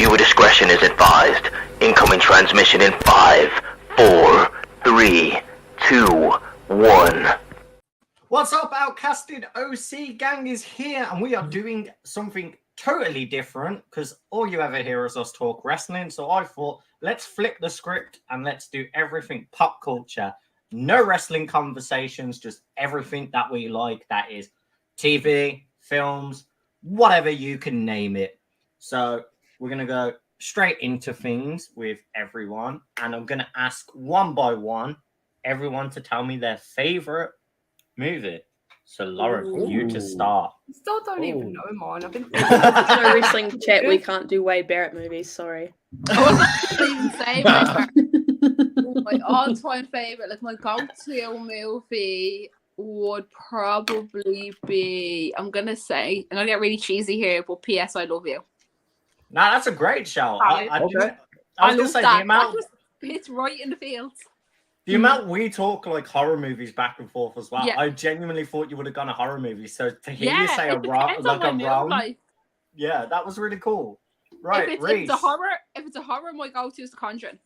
Viewer discretion is advised. Incoming transmission in 5, 4, 3, 2, 1. What's up, OutcatsedOC gang is here, and we are doing something totally different because all you ever hear is us talk wrestling. So I thought, let's flip the script and let's do everything pop culture. No wrestling conversations, just everything that we like. That is TV, films, whatever you can name it. So we're going to go straight into things with everyone, and I'm going to ask one by one everyone to tell me their favorite movie. So, Lauren, you to start. I still don't even know mine. I've been no wrestling chat. We can't do Wade Barrett movies. Sorry. I wasn't even saying my all-time favorite, like my go-to movie would probably be. I'm gonna say, I'm gonna get really cheesy here, but P.S. I Love You. Nah, that's a great show. I was I gonna love say that. the amount. It's right in the field. The amount we talk like horror movies back and forth as well. Yeah. I genuinely thought you would have gone a horror movie. So to hear Yeah, you say a it depends on my mood, like, yeah, that was really cool. Right, if Reese. it's a horror, my go-to is The Conjuring.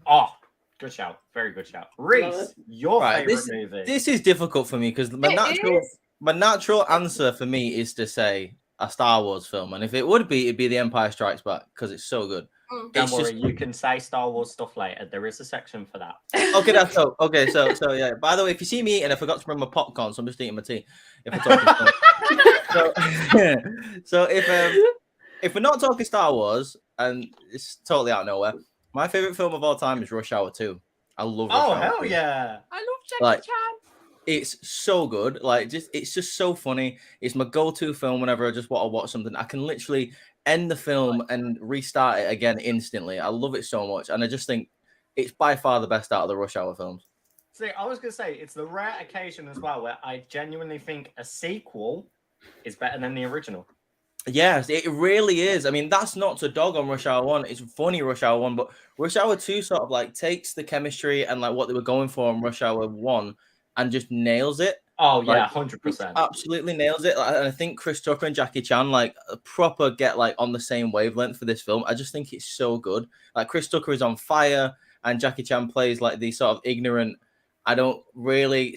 Oh, good shout. Very good shout. Reese, your favorite movie. This is difficult for me because my natural answer for me is to say a Star Wars film, and if it would be, it'd be The Empire Strikes Back because it's so good. Don't worry, you can say Star Wars stuff later. There is a section for that. Okay, that's so. Okay, so yeah. By the way, if you see me and I forgot to bring my popcorn, so I'm just eating my tea. If we're talking, so if we're not talking Star Wars, and it's totally out of nowhere, my favorite film of all time is Rush Hour 2. I love. Rush Hour hell 2. yeah! I love Jackie Chan. It's so good. It's just so funny. It's my go-to film whenever I just want to watch something. I can literally end the film and restart it again instantly. I love it so much, and I just think it's by far the best out of the Rush Hour films. See, I was gonna say it's the rare occasion as well where I genuinely think a sequel is better than the original. Yes, it really is. I mean, that's not to dog on Rush Hour 1. It's funny, Rush Hour 1, but Rush Hour 2 sort of like takes the chemistry and like what they were going for in Rush Hour 1 and just nails it. Oh yeah, 100%. Absolutely nails it. And I think Chris Tucker and Jackie Chan like proper get like on the same wavelength for this film. I just think it's so good. Like Chris Tucker is on fire, and Jackie Chan plays like the sort of ignorant. I don't really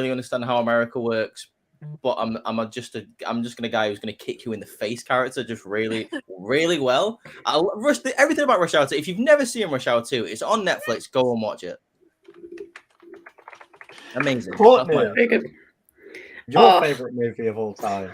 understand how America works, but I'm just gonna guy who's gonna kick you in the face character just really really well. Everything about Rush Hour 2. If you've never seen Rush Hour 2, it's on Netflix. Go and watch it. Amazing. Very good. Your favorite movie of all time?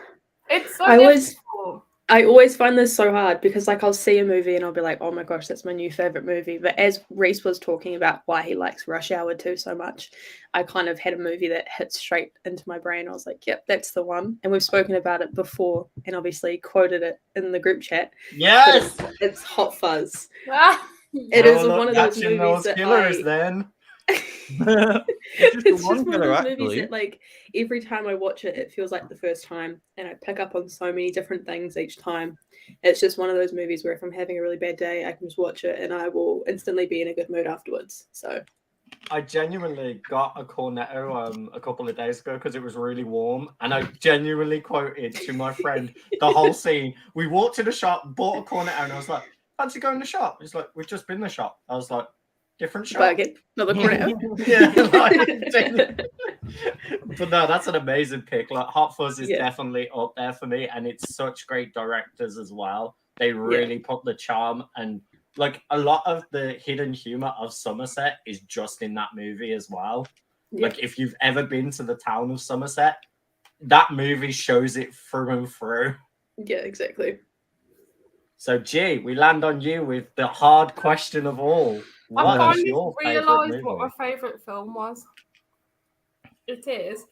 It's so difficult. I always find this so hard because like I'll see a movie and I'll be like, oh my gosh, that's my new favorite movie. But as Reese was talking about why he likes Rush Hour 2 so much, I kind of had a movie that hit straight into my brain. I was like, yep, that's the one. And we've spoken about it before and obviously quoted it in the group chat. Yes, it's Hot Fuzz. It is one of those movies that it's just one of those movies that like every time I watch it, it feels like the first time, and I pick up on so many different things each time. It's just one of those movies where if I'm having a really bad day, I can just watch it and I will instantly be in a good mood afterwards. So I genuinely got a cornetto a couple of days ago because it was really warm, and I genuinely quoted to my friend the whole scene. We walked to the shop, bought a cornetto, and I was like, fancy going to the shop? He's like, we've just been to the shop. I was like, different shop. Another cornetto. But no, that's an amazing pick. Like Hot Fuzz is definitely up there for me, and it's such great directors as well. They really put the charm, and like a lot of the hidden humor of Somerset is just in that movie as well. Like if you've ever been to the town of Somerset, that movie shows it through and through. Yeah, exactly. So G, we land on you with the hard question of all. I finally realised what my favourite film was. It is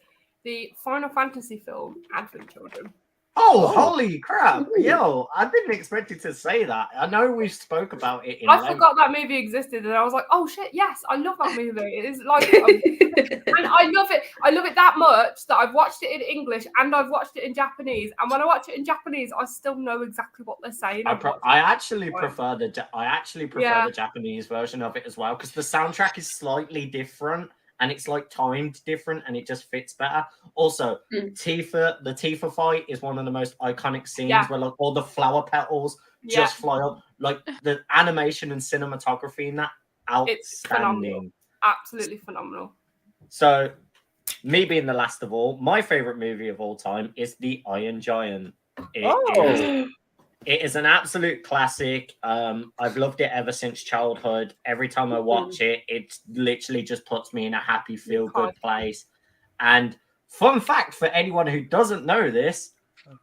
the Final Fantasy film, Advent Children. Oh, holy crap. Yo, I didn't expect you to say that. I know we spoke about it. I forgot that movie existed, and I was like, oh shit, yes, I love that movie. It is like, and I love it. I love it that much that I've watched it in English and I've watched it in Japanese. And when I watch it in Japanese, I still know exactly what they're saying. I actually prefer the Japanese version of it as well, because the soundtrack is slightly different. And it's like timed different, and it just fits better. Also, the Tifa fight is one of the most iconic scenes where like all the flower petals just fly up. Like the animation and cinematography in that, It's phenomenal. outstanding. Absolutely phenomenal. So, me being the last of all, my favorite movie of all time is The Iron Giant. It is an absolute classic. I've loved it ever since childhood. Every time I watch it, it literally just puts me in a happy, feel-good place. And fun fact for anyone who doesn't know this,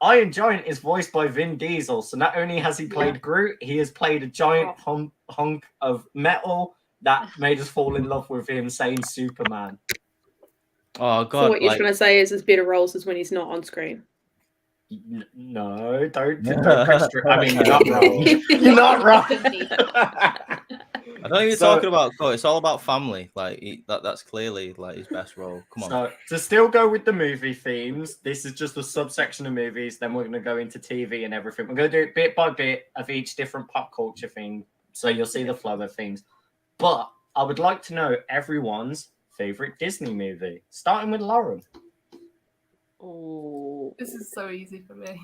Iron Giant is voiced by Vin Diesel. So not only has he played Groot, he has played a giant hunk of metal that made us fall in love with him saying Superman. Oh God! So what you're trying to say is his better roles is when he's not on screen. No, don't I mean, you're not wrong. You're not wrong. I don't even talking about. It's all about family. Like that's clearly like his best role. Come on. So to still go with the movie themes, this is just a subsection of movies. Then we're going to go into TV and everything. We're going to do it bit by bit of each different pop culture thing, so you'll see the flow of things. But I would like to know everyone's favorite Disney movie, starting with Lauren. Oh, This is so easy for me.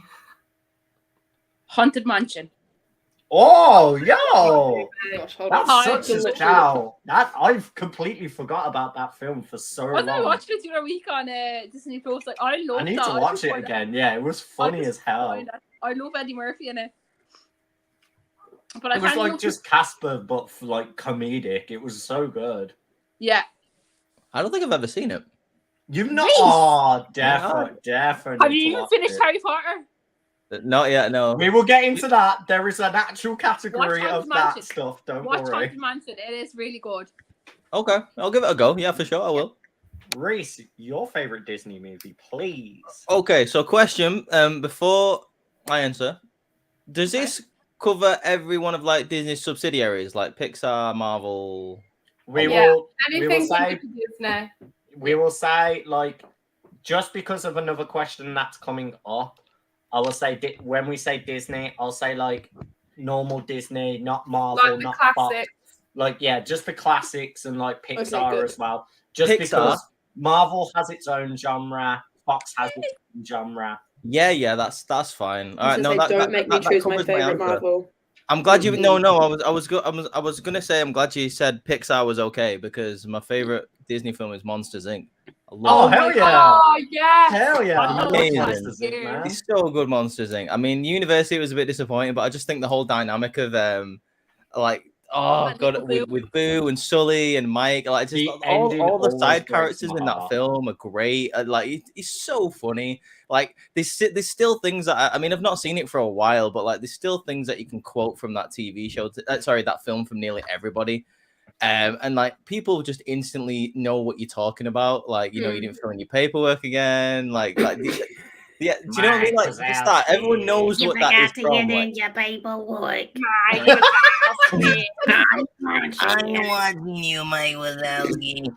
Haunted Mansion. Oh, yo! Gosh, hold That's on. such a shout. That I've completely forgot about that film for so long. I watched it the other week on Disney Plus. Like I love. I need to watch it again. Yeah, it was funny as hell. I love Eddie Murphy in it. But It was like just Casper, but for like comedic. It was so good. Yeah. I don't think I've ever seen it. You've not? Oh, definitely. Have you even finished Harry Potter? Not yet. No. We will get into that. There is an actual category Watch of Haunted that Mansion. stuff. Don't Watch worry. Haunted Mansion. It is really good. Okay, I'll give it a go. Yeah, for sure, I will. Reese, your favorite Disney movie, please. Okay, so question. Before I answer, does this cover every one of like Disney's subsidiaries, like Pixar, Marvel? We Yeah. will. We will Anything say. from Disney. We will say like, just because of another question that's coming up, I will say when we say Disney, I'll say like normal Disney, not Marvel, Like the not classics. Fox. Like just the classics and like Pixar good. as well. Just Pixar? because Marvel has its own genre, Fox has its own genre. Yeah, that's fine. All right, no, Don't make me choose my covers favorite answer. Marvel. I'm glad you. No, I was gonna say I'm glad you said Pixar was okay because my favorite Disney film is Monsters Inc. I love it. Hell yeah! Oh yeah. Hell yeah! I I love Amazing. Monsters Inc., man. It's so good, Monsters Inc. I mean, University was a bit disappointing, but I just think the whole dynamic of like, oh Like god, with Boo and Sully and Mike, like just The all ending the always side breaks characters my in that heart. film are great. Like, it's so funny. Like, there's still things that I mean, I've not seen it for a while, but like, there's still things that you can quote from that TV show. That film from nearly everybody. And like people just instantly know what you're talking about. Like, you know, you didn't fill in your paperwork again. Like yeah, do you know what I mean? Like it's that everyone knows what that is from. Like, your paperwork. I'm watching you, Mike Wazowski.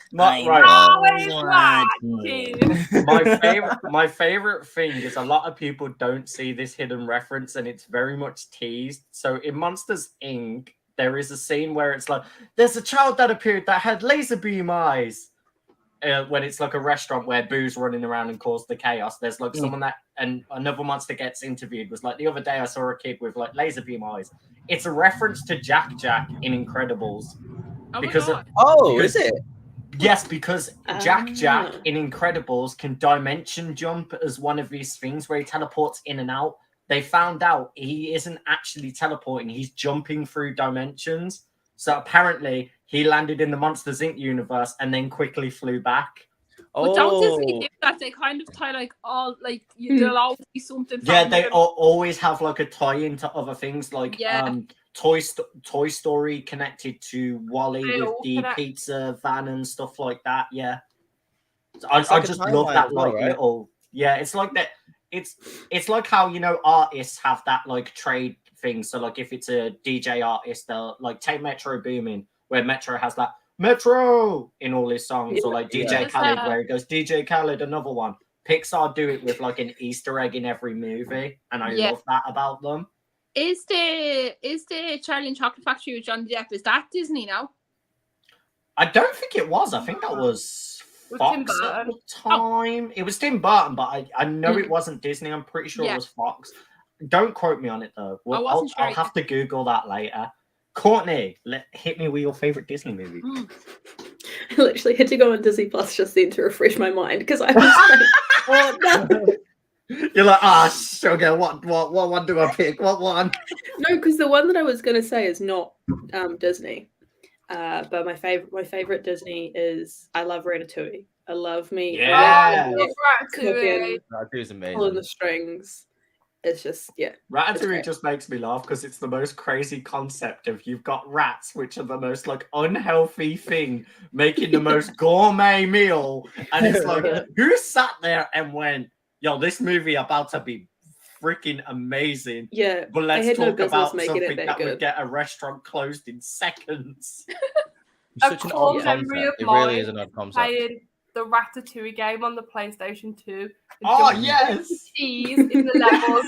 My favorite thing is a lot of people don't see this hidden reference, and it's very much teased. So in Monsters Inc., there is a scene where it's like, there's a child that appeared that had laser beam eyes. When it's like a restaurant where Boo's running around and caused the chaos, there's like someone that, and another monster gets interviewed, was like, the other day I saw a kid with like laser beam eyes. It's a reference to Jack in Incredibles. Is it? Yes, because Jack in Incredibles can dimension jump as one of these things where he teleports in and out. They found out he isn't actually teleporting, he's jumping through dimensions. So apparently he landed in the Monsters Inc. universe and then quickly flew back. But don't Disney do that? They kind of tie like all like there'll always be something. Yeah, they always have like a tie into other things, like Toy Story connected to Wall-E with the pizza van and stuff like that. Yeah, I just love that like little. Yeah, it's like that. It's like how, you know, artists have that like trade thing. So like if it's a DJ artist, they'll like take Metro Boomin, where Metro has that Metro in all his songs, or like DJ Khaled, where he goes DJ Khaled, another one. Pixar do it with like an Easter egg in every movie, and I love that about them. Is the Charlie and Chocolate Factory with Johnny Depp, is that Disney now? I don't think it was. I think that was Fox at the time. It was Tim Burton, but I know it wasn't Disney. I'm pretty sure it was Fox. don't quote me on it though. I wasn't sure. I'll have to Google that later. Courtney, hit me with your favorite Disney movie. I literally had to go on Disney Plus just then to refresh my mind because I was like, oh no. You're like, sugar, what one do I pick? What one? No, because the one that I was going to say is not Disney. But my favorite Disney is I love Ratatouille. I love me. Yeah. Cooking, Ratatouille's pulling amazing. the strings. It's just Ratatouille just makes me laugh because it's the most crazy concept of you've got rats, which are the most like unhealthy thing, making the most gourmet meal, and it's like who sat there and went, "Yo, this movie about to be freaking amazing." Yeah, But let's had no talk business about making it something that that would good. get a restaurant closed in seconds. It's such an core odd memory concept. of It mine really is an odd concept. Playing the Ratatouille game on the PlayStation 2. Oh Jumping yes, cheese in the levels.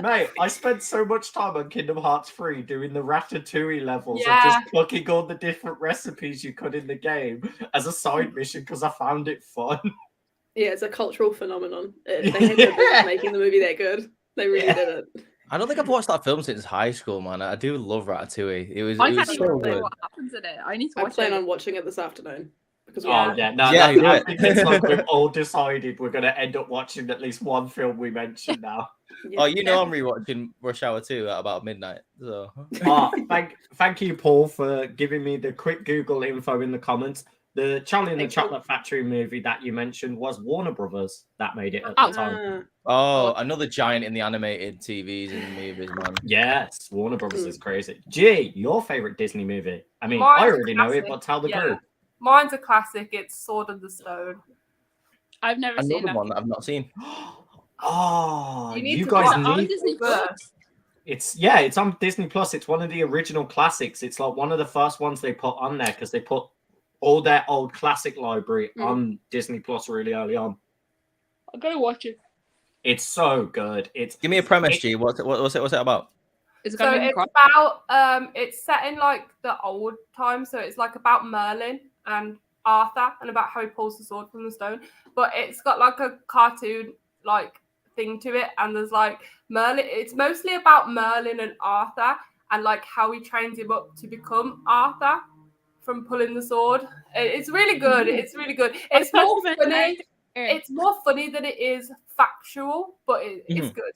mate! I spent so much time on Kingdom Hearts 3 doing the Ratatouille levels and Yeah. just plucking all the different recipes you could in the game as a side mission because I found it fun. Yeah, it's a cultural phenomenon. They had no business making the movie that good. They really didn't. I don't think I've watched that film since high school, man. I do love Ratatouille. It was I can't so even remember good. what happens in it. I need to I watch plan it. on watching it this afternoon. Because Oh yeah, no, Yeah, do I it. think it's like we've all decided we're gonna end up watching at least one film we mentioned now. Oh, you know I'm rewatching Rush Hour 2 at about midnight. So Thank you, Paul, for giving me the quick Google info in the comments. The Charlie and the Thank you. Chocolate Factory movie that you mentioned was Warner Brothers that made it at Oh. the time. Oh, another giant in the animated TVs and movies, man. Yes, Warner Brothers is crazy. G, your favorite Disney movie? I mean, Mine's I a already know it, classic. but tell the Yeah. group. Mine's a classic. It's Sword of the Stone. I've never seen Another that. one that I've not seen. Oh, You need you to guys watch Is it on need. Disney Plus? It's on Disney Plus. It's one of the original classics. It's like one of the first ones they put on there because they put all their old classic library on Disney Plus really early on. I gotta watch it. It's so good. Give me a premise, G. What's it about? Is it So gonna be it's about it's set in like the old times. So it's like about Merlin and Arthur and about how he pulls the sword from the stone. But it's got like a cartoon like thing to it, and there's like Merlin. It's mostly about Merlin and Arthur and like how he trains him up to become Arthur from pulling the sword. It's really good. It's really good. It's more funny. It's more funny than it is factual, but it's good.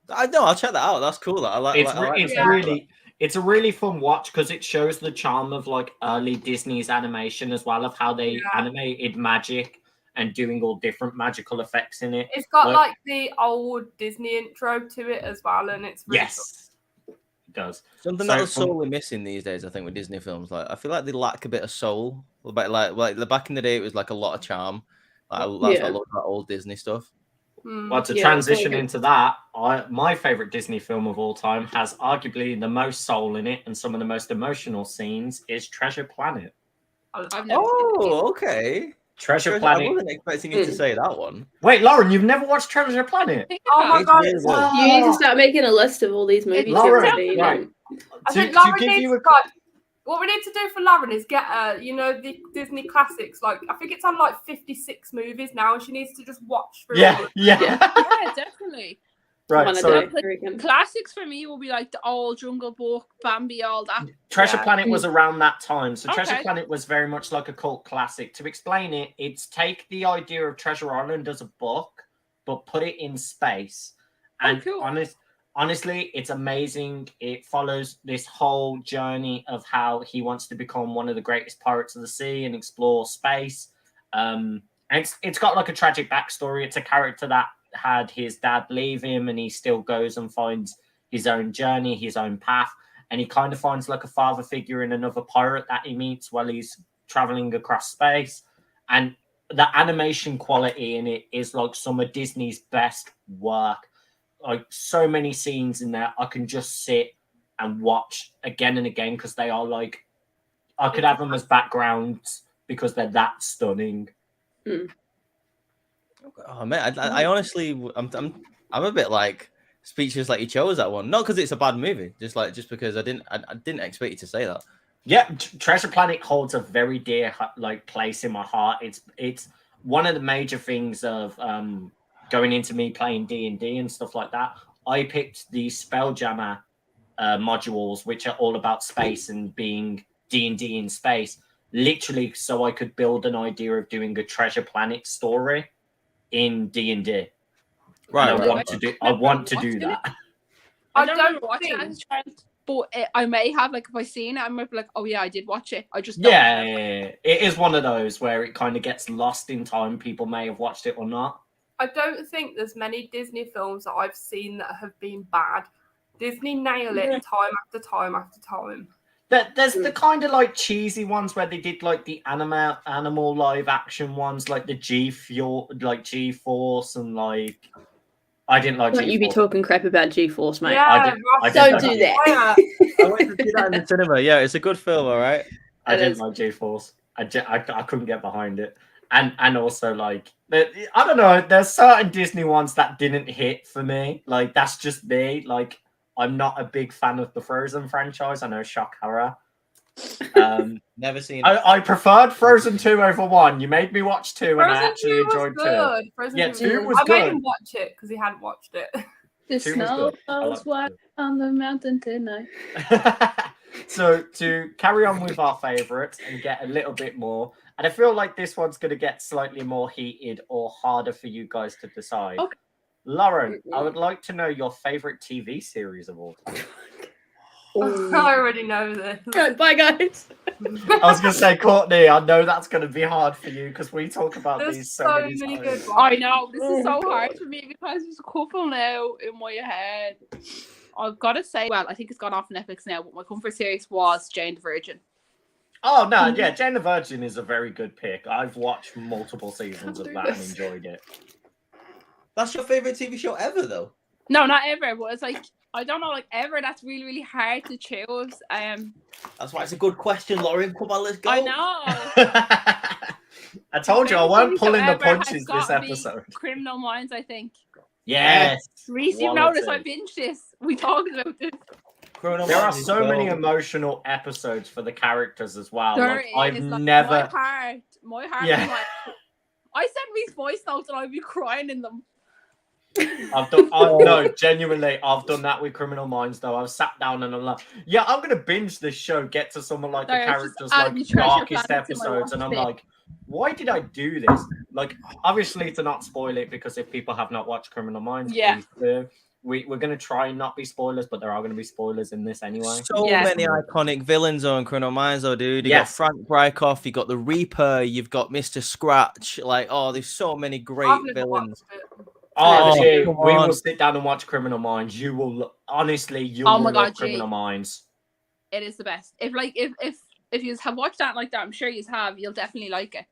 I know. I'll check that out. That's cool. I like. It's a really fun watch because it shows the charm of like early Disney's animation as well, of how they animated magic and doing all different magical effects in it. It's got like the old Disney intro to it as well, and it's really it does. Something that is sorely missing these days, I think, with Disney films. Like I feel like they lack a bit of soul. But like back in the day, it was like a lot of charm. Like, that's what I love about old Disney stuff. Well, to transition into that, my favorite Disney film of all time has arguably the most soul in it and some of the most emotional scenes is Treasure Planet. Okay. Treasure Planet. I wasn't expecting you to say that one. Wait, Lauren, you've never watched Treasure Planet? Oh my god! You need to start making a list of all these movies Lauren, you've seen. right. I think Lauren needs to what we need to do for Lauren is get the Disney classics. Like I think it's on like 56 movies now, and she needs to just watch through. Yeah. Yeah, definitely. Right. So classics for me will be like the old Jungle Book, Bambi, all that. Treasure Planet was around that time. So Treasure Planet was very much like a cult classic. To explain it, it's take the idea of Treasure Island as a book, but put it in space. And honestly, it's amazing. It follows this whole journey of how he wants to become one of the greatest pirates of the sea and explore space. And it's got like a tragic backstory. It's a character that had his dad leave him and he still goes and finds his own journey, his own path. And he kind of finds like a father figure in another pirate that he meets while he's traveling across space. And the animation quality in it is like some of Disney's best work. Like so many scenes in there I can just sit and watch again and again because they are like I could have them as backgrounds because they're that stunning. Oh man, I honestly, I'm a bit like speechless. Like you chose that one, not because it's a bad movie, just because I didn't expect you to say that. Yeah, Treasure Planet holds a very dear like place in my heart. It's one of the major things of going into me playing D&D and stuff like that, I picked the Spelljammer modules, which are all about space and being D&D in space, literally so I could build an idea of doing a Treasure Planet story in D&D. Right, And right, I want to do that. I I don't don't remember watching it as a child, but I may have, like, if I seen it, I might be like, oh yeah, I did watch it. I just don't remember. Yeah, it is one of those where it kind of gets lost in time. People may have watched it or not. I don't think there's many Disney films that I've seen that have been bad. Disney nail it time after time after time. There's the kind of like cheesy ones where they did like the animal live action ones, like the G-Force, and like I didn't like. Don't you be G-Force. talking crap about G-Force, mate. Yeah, I Don't did do that. I went to see that in the cinema. Yeah, it's a good film, all right. I didn't like G-Force. I couldn't get behind it, and also like I don't know. There's certain Disney ones that didn't hit for me. Like that's just me. Like I'm not a big fan of the Frozen franchise. I know, shock horror. Never seen it. I preferred Frozen 2 over 1. You made me watch 2 and I Frozen actually 2 was enjoyed 2. good. Frozen Yeah, 2 was I made good. him watch it because he hadn't watched it. The 2 was snow good. I was liked white on the mountain tonight. So to carry on with our favourites and get a little bit more, and I feel like this one's going to get slightly more heated or harder for you guys to decide. Okay. Lauren, I would like to know your favourite TV series of all time. I already know this. Bye, guys. I was going to say, Courtney, I know that's going to be hard for you because we talk about There's these so many many times. good ones. I know, this is so God. hard for me because there's a couple now in my head. I've got to say, well, I think it's gone off Netflix now, but my comfort series was Jane the Virgin. Oh, no, yeah, Jane the Virgin is a very good pick. I've watched multiple seasons of that and enjoyed it. That's your favorite TV show ever, though. No, not ever, but it's like, I don't know, like ever, that's really, really hard to choose. That's why it's a good question, Lauren. Come on, let's go. I know. I told you I weren't pulling the Favorite TV show punches ever has this gotta be episode. Criminal Minds, I think. Yes. Reese, you quality. noticed I binged this. We talked about this. Criminal There are Minds is so many gold. emotional episodes for the characters as well. There Like, is, I've like, never. my heart Yeah. was like, I sent Reese voice notes and I'd be crying in them. No, genuinely, I've done that with Criminal Minds though. I've sat down and I'm like, yeah, I'm gonna binge this show, get to some of like the Sorry, I was just characters' adding like Treasure darkest Planets in my episodes, and I'm watch like, why did I do this? Like, obviously to not spoil it, because if people have not watched Criminal Minds, Yeah. please do. We're gonna try and not be spoilers, but there are gonna be spoilers in this anyway. So Yes. many iconic villains on Criminal Minds, though, dude. You Yes. got Frank Brykoff, you got the Reaper, you've got Mr. Scratch. Like, oh, there's so many great I've never villains. watched it. Oh, Oh, G, come we on. will sit down and watch Criminal Minds. You will honestly, you Oh will my love God, G. Criminal Minds. It is the best. If you have watched that like that, I'm sure you have. You'll definitely like it.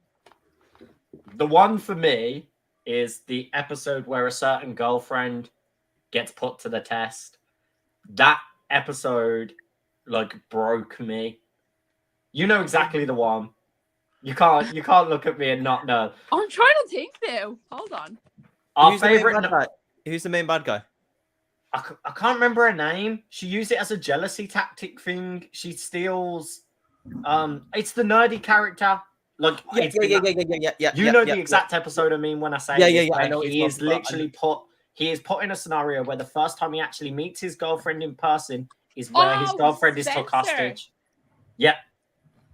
The one for me is the episode where a certain girlfriend gets put to the test. That episode like broke me. You know exactly the one. You can't look at me and not know. I'm trying to think now. Hold on. Our Who's the main favorite. bad guy? Who's the main bad guy? I can't remember her name. She used it as a jealousy tactic thing. She steals. It's the nerdy character. Like Yeah. You know the exact episode I mean when I say Yeah, this, yeah, yeah, I where know what he you're is talking about. literally he is put in a scenario where the first time he actually meets his girlfriend in person is where his Oh, girlfriend is took Spencer. hostage. Yeah,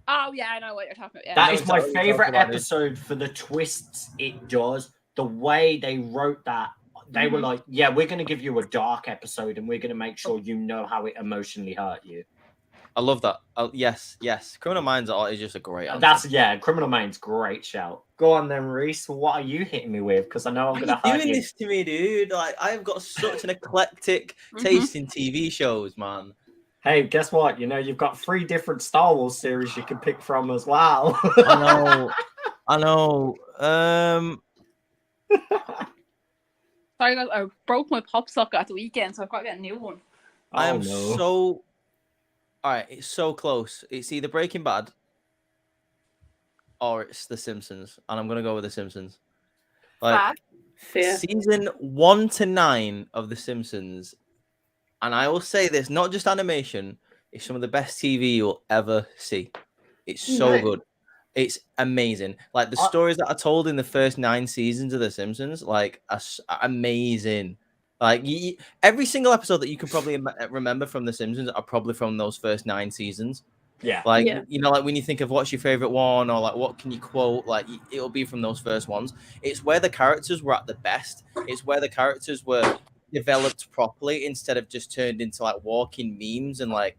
Oh yeah, I know what you're talking about. Yeah. that know is my exactly what you're favorite talking about, dude. episode for the twists it does. The way they wrote that, they were Mhm. like, "Yeah, we're going to give you a dark episode, and we're going to make sure you know how it emotionally hurt you." I love that. Yes. Criminal Minds is just a great answer. Criminal Minds, great shout. Go on then, Reese. What are you hitting me with? Because I know I'm Why going are to you hurt doing you. this to me, dude? Like, I've got such an eclectic Mhm. taste in TV shows, man. Hey, guess what? You know, you've got 3 different Star Wars series you can pick from as well. I know. Sorry guys, I broke my pop socket at the weekend, so I've got to get a new one. I am no. so. All right, it's so close. It's either Breaking Bad or it's The Simpsons, and I'm gonna go with The Simpsons. Like Fair. Fair. season 1 to 9 of The Simpsons, and I will say this: not just animation, it's some of the best TV you'll ever see. It's so Right. good. It's amazing. Like the stories that are told in the first 9 seasons of The Simpsons, like are amazing. Like every single episode that you can probably remember from The Simpsons are probably from those first 9 seasons. Yeah. Like, Yeah. you know, like when you think of what's your favorite one or like what can you quote, like it'll be from those first ones. It's where the characters were at the best. It's where the characters were developed properly instead of just turned into like walking memes and like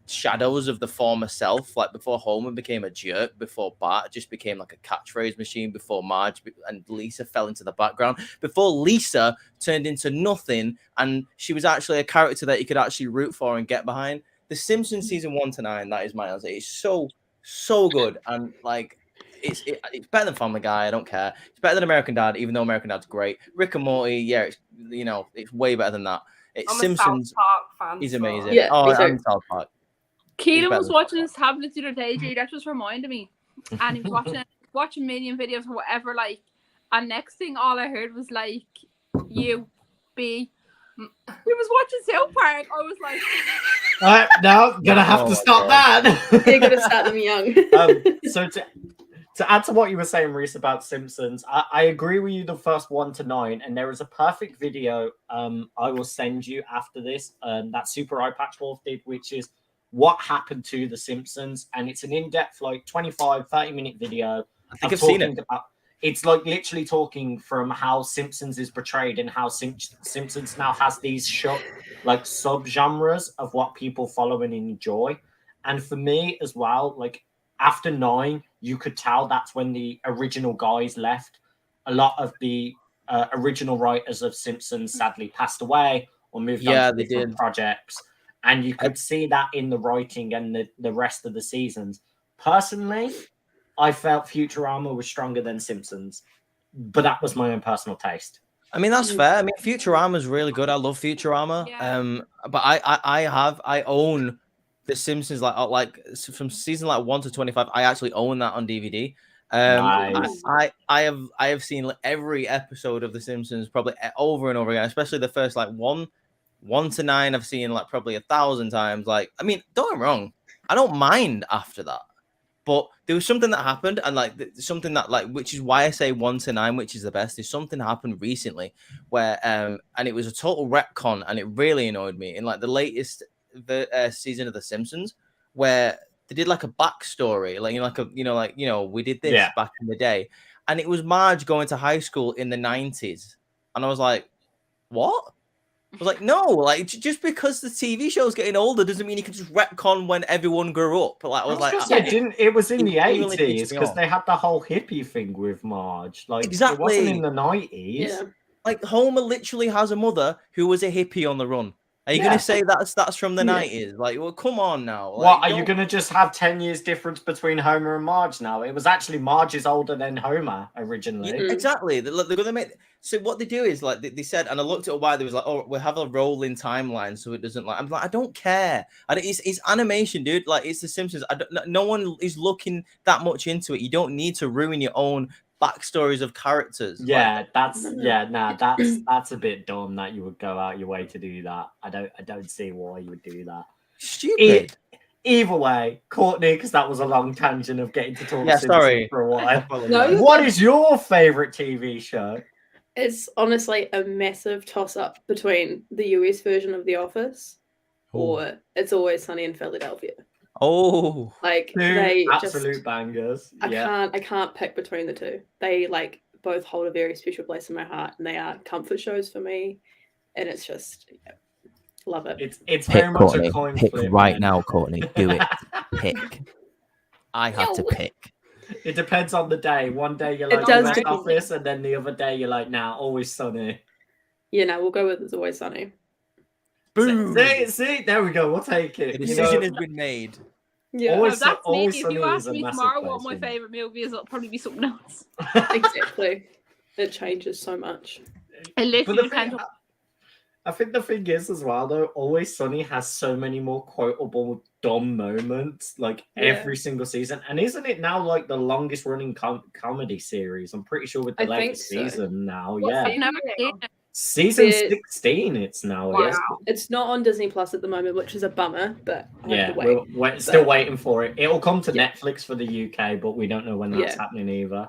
shadows of the former self. Like before Homer became a jerk, before Bart just became like a catchphrase machine, before Marge and Lisa fell into the background, before Lisa turned into nothing and she was actually a character that you could actually root for and get behind. The Simpsons season 1 to 9, that is my answer. It's so good, and like it's better than Family Guy. I don't care. It's better than American Dad, even though American Dad's great. Rick and Morty, yeah, it's, you know, it's way better than that. It's I'm Simpsons a South Park fan. is so- amazing. Yeah, oh, me too. I'm South Park. Keelan was better. watching his tablets the other day, Jay. That just reminded me. And he was watching million videos or whatever, like, and next thing all I heard was like you be he was watching South Park. I was like, Now gonna have to stop that. You're gonna start them young. So to add to what you were saying, Reese, about Simpsons, I agree with you the first 1 to 9, and there is a perfect video I will send you after this that Super Eye Patch Wolf did, which is what happened to the Simpsons, and it's an in-depth like 25-30 minute video. I think I've seen it. It's like literally talking from how Simpsons is portrayed and how Simpsons now has these like sub-genres of what people follow and enjoy. And for me as well, like after 9, you could tell that's when the original guys left. A lot of the original writers of Simpsons sadly passed away or moved on to different projects. And you could see that in the writing and the rest of the seasons. Personally, I felt Futurama was stronger than Simpsons, but that was my own personal taste. I mean, that's fair. I mean, Futurama's really good. I love Futurama. Yeah. But I own The Simpsons like from season like 1 to 25. I actually own that on DVD. Nice. I have seen like every episode of The Simpsons probably over and over again, especially the first like 1 to 9. I've seen like probably 1,000 times. Like, I mean, don't get me wrong, I don't mind after that. But there was something that happened, and like something that like, which is why I say 1 to 9, which is the best. Is something happened recently where, and it was a total retcon, and it really annoyed me. In like the latest season of The Simpsons, where they did like a backstory, like we did this back in the day, and it was Marge going to high school in the 90s, and I was like, what? I was like, no, like just because the TV show's getting older doesn't mean you can just retcon when everyone grew up. But like, I was like, it was in the really 80s because they had the whole hippie thing with Marge. Like, exactly. It wasn't in the 90s. Yeah. Like Homer literally has a mother who was a hippie on the run. Are you going to say that's from the 90s? Like, well, come on now. Like, what, are you going to just have 10 years difference between Homer and Marge now? It was actually Marge is older than Homer originally. Yeah, exactly. They're going to make... So what they do is, like, they said, and I looked at why they was like, oh, we'll have a rolling timeline so it doesn't, like... I'm like, I don't care. It's animation, dude. Like, it's The Simpsons. No one is looking that much into it. You don't need to ruin your own backstories of characters. Yeah, that's a bit dumb that you would go out your way to do that. I don't see why you would do that. Stupid. Either way, Courtney, because that was a long tangent of getting to talk sorry for a while. No, what is your favorite TV show? It's honestly a massive toss-up between the US version of The Office or It's Always Sunny in Philadelphia. Oh, like they absolute bangers. I can't pick between the two. They like both hold a very special place in my heart, and they are comfort shows for me. And it's just love it. It's very much a coin flip. Pick right now, Courtney. Do it. Pick. I have to pick. It depends on the day. One day you're like The Office, and then the other day you're like, nah, Always Sunny. Yeah, no, we'll go with It's Always Sunny. Boom. See, there we go. We'll take it. The decision has been made. Yeah, Always, that's me. Always If Sunny you ask is a me massive tomorrow place what my for me. favorite movie is, it'll probably be something else. Exactly. It changes so much. It literally depends. I think the thing is as well, though, Always Sunny has so many more quotable dumb moments, like every single season. And isn't it now like the longest running comedy series? I'm pretty sure with the latest season now. I've never seen it. Season They're- 16, it's now. Wow. Yes. It's not on Disney Plus at the moment, which is a bummer, but I have Yeah, to wait. we're still waiting for it. It'll come to Yeah. Netflix for the UK, but we don't know when that's Yeah. happening either.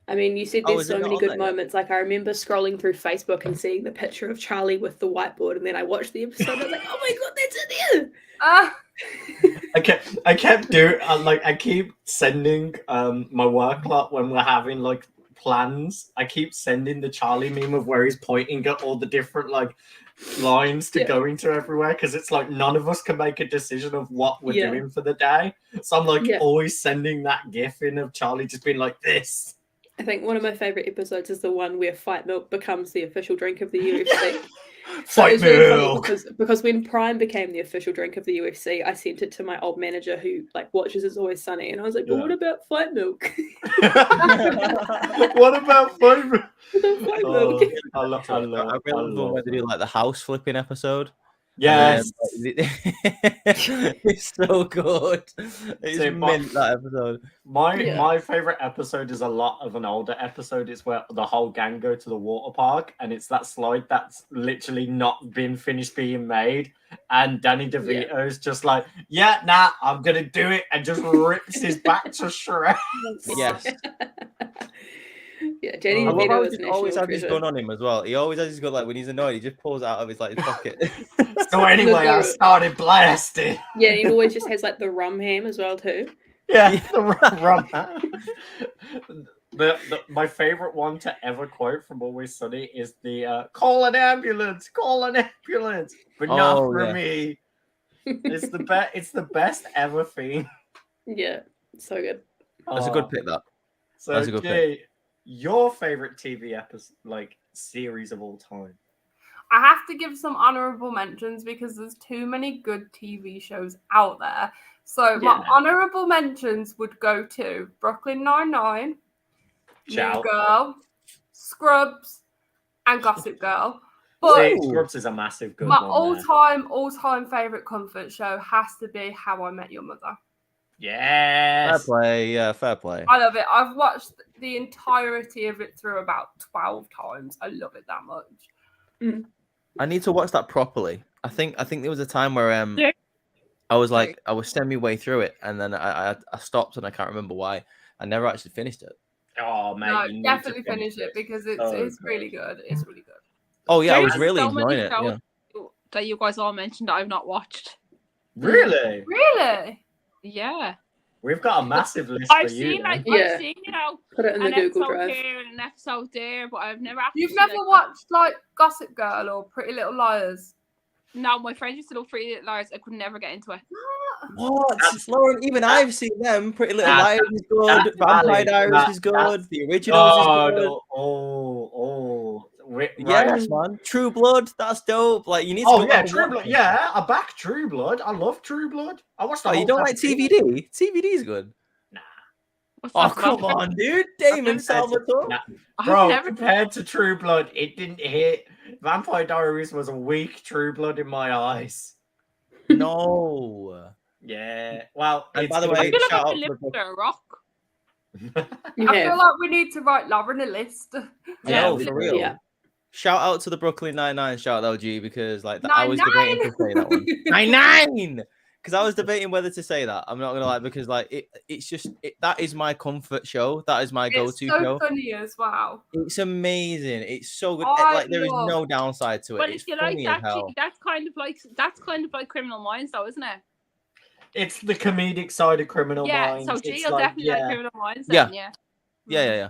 I mean, you said Oh, there's is it so not many on good there yet? moments. Like, I remember scrolling through Facebook and seeing the picture of Charlie with the whiteboard, and then I watched the episode. And I was like, oh my god, that's in Ah, I keep sending my work lot when we're having like plans. I keep sending the Charlie meme of where he's pointing at all the different like lines to Yeah. go into everywhere because it's like none of us can make a decision of what we're Yeah. doing for the day. So I'm like Yeah. always sending that gif in of Charlie just being like this. I think one of my favorite episodes is the one where Fight Milk becomes the official drink of the UFC. So Fight it was really funny milk. because when Prime became the official drink of the UFC, I sent it to my old manager who like watches It's Always Sunny, and I was like, "But Yeah. what about Fight Milk?" What about Fight Milk? What about Fight Oh, Milk? I love I really love when they do like the house flipping episode. Yes. And then, it's so good. It's So, mint, that episode. My favorite episode is a lot of an older episode. It's where the whole gang go to the water park, and it's that slide that's literally not been finished being made. And Danny DeVito's just like, yeah, nah, I'm gonna do it, and just rips his back to shreds. Yes. Yeah, Danny Oh. I love DeVito how is he an always national has his treasure. gun on him as well. He always has his gun, like when he's annoyed, he just pulls it out of his like his pocket. So anyway, I started blasting. Yeah, he always just has like the rum ham as well too. Yeah, the rum. My favorite one to ever quote from Always Sunny is the call an ambulance, but not Oh, for yeah. me. It's the best ever thing. Yeah, so good. That's a good pick. That. So That's a good Jay, your favorite TV episode, like series of all time? I have to give some honorable mentions because there's too many good TV shows out there. So my Yeah. honorable mentions would go to Brooklyn Nine-Nine, New Ciao. Girl, Scrubs, and Gossip Girl. But See, Scrubs is a massive good my one. there. all-time favorite comfort show has to be How I Met Your Mother. Fair Yes. play, yeah, fair play. I love it. I've watched the entirety of it through about 12 times. I love it that much. I need to watch that properly. I think there was a time where Yeah. I was like I was semi way through it, and then I stopped, and I can't remember why. I never actually finished it. Oh man, No, you need definitely to finish it because it's Oh, it's God. really good. It's really good. Oh yeah, I There's was really so many enjoying it. shows Yeah. that you guys all mentioned that I've not watched. Really? Really? Yeah. We've got a massive list I've for you. seen then. Yeah. I've seen, you know, Put it in the an Google episode Drive. here and an episode there, but I've never actually You've seen, never like, watched like Gossip Girl or Pretty Little Liars? No, my friends used to love Pretty Little Liars. I could never get into it. What? Lauren, even I've seen them. Pretty Little That's- Liars is good. that's Vampire valid. Diaries is good. The originals Oh, is good. no. Right. Yes, man. True Blood, that's dope. Like you need to. Oh go yeah, back and True watch Blood. them. Yeah, I back True Blood. I love True Blood. I watched the Oh, whole you don't like first season. TVD? TVD is good. What's Oh that come about? on, dude. Damon never- Salvatore. Nah, I've Bro, never compared to True Blood, it didn't hit. Vampire Diaries was a weak True Blood in my eyes. No. Yeah. Well, And it's by the good. I way, feel like shout I've out been to the living book. under a rock. You I have. feel like we need to write Lauren a list. Yeah, No, we for do. real. Yeah. Shout out to the Brooklyn Nine-Nine shout out LG because like I was 9-9. debating to say that one. 9-9! Because I was debating whether to say that. I'm not gonna lie because like it's just that is my comfort show. That is my It's go-to so show. funny as well. It's amazing. It's so good. I Like there is love- no downside to it. But It's if you like funny as that, hell. that's kind of like Criminal Minds, though, isn't it? It's the comedic side of Criminal Yeah. Minds. So It's G, you'll definitely like yeah. Criminal Minds. Yeah. Then, yeah. Yeah.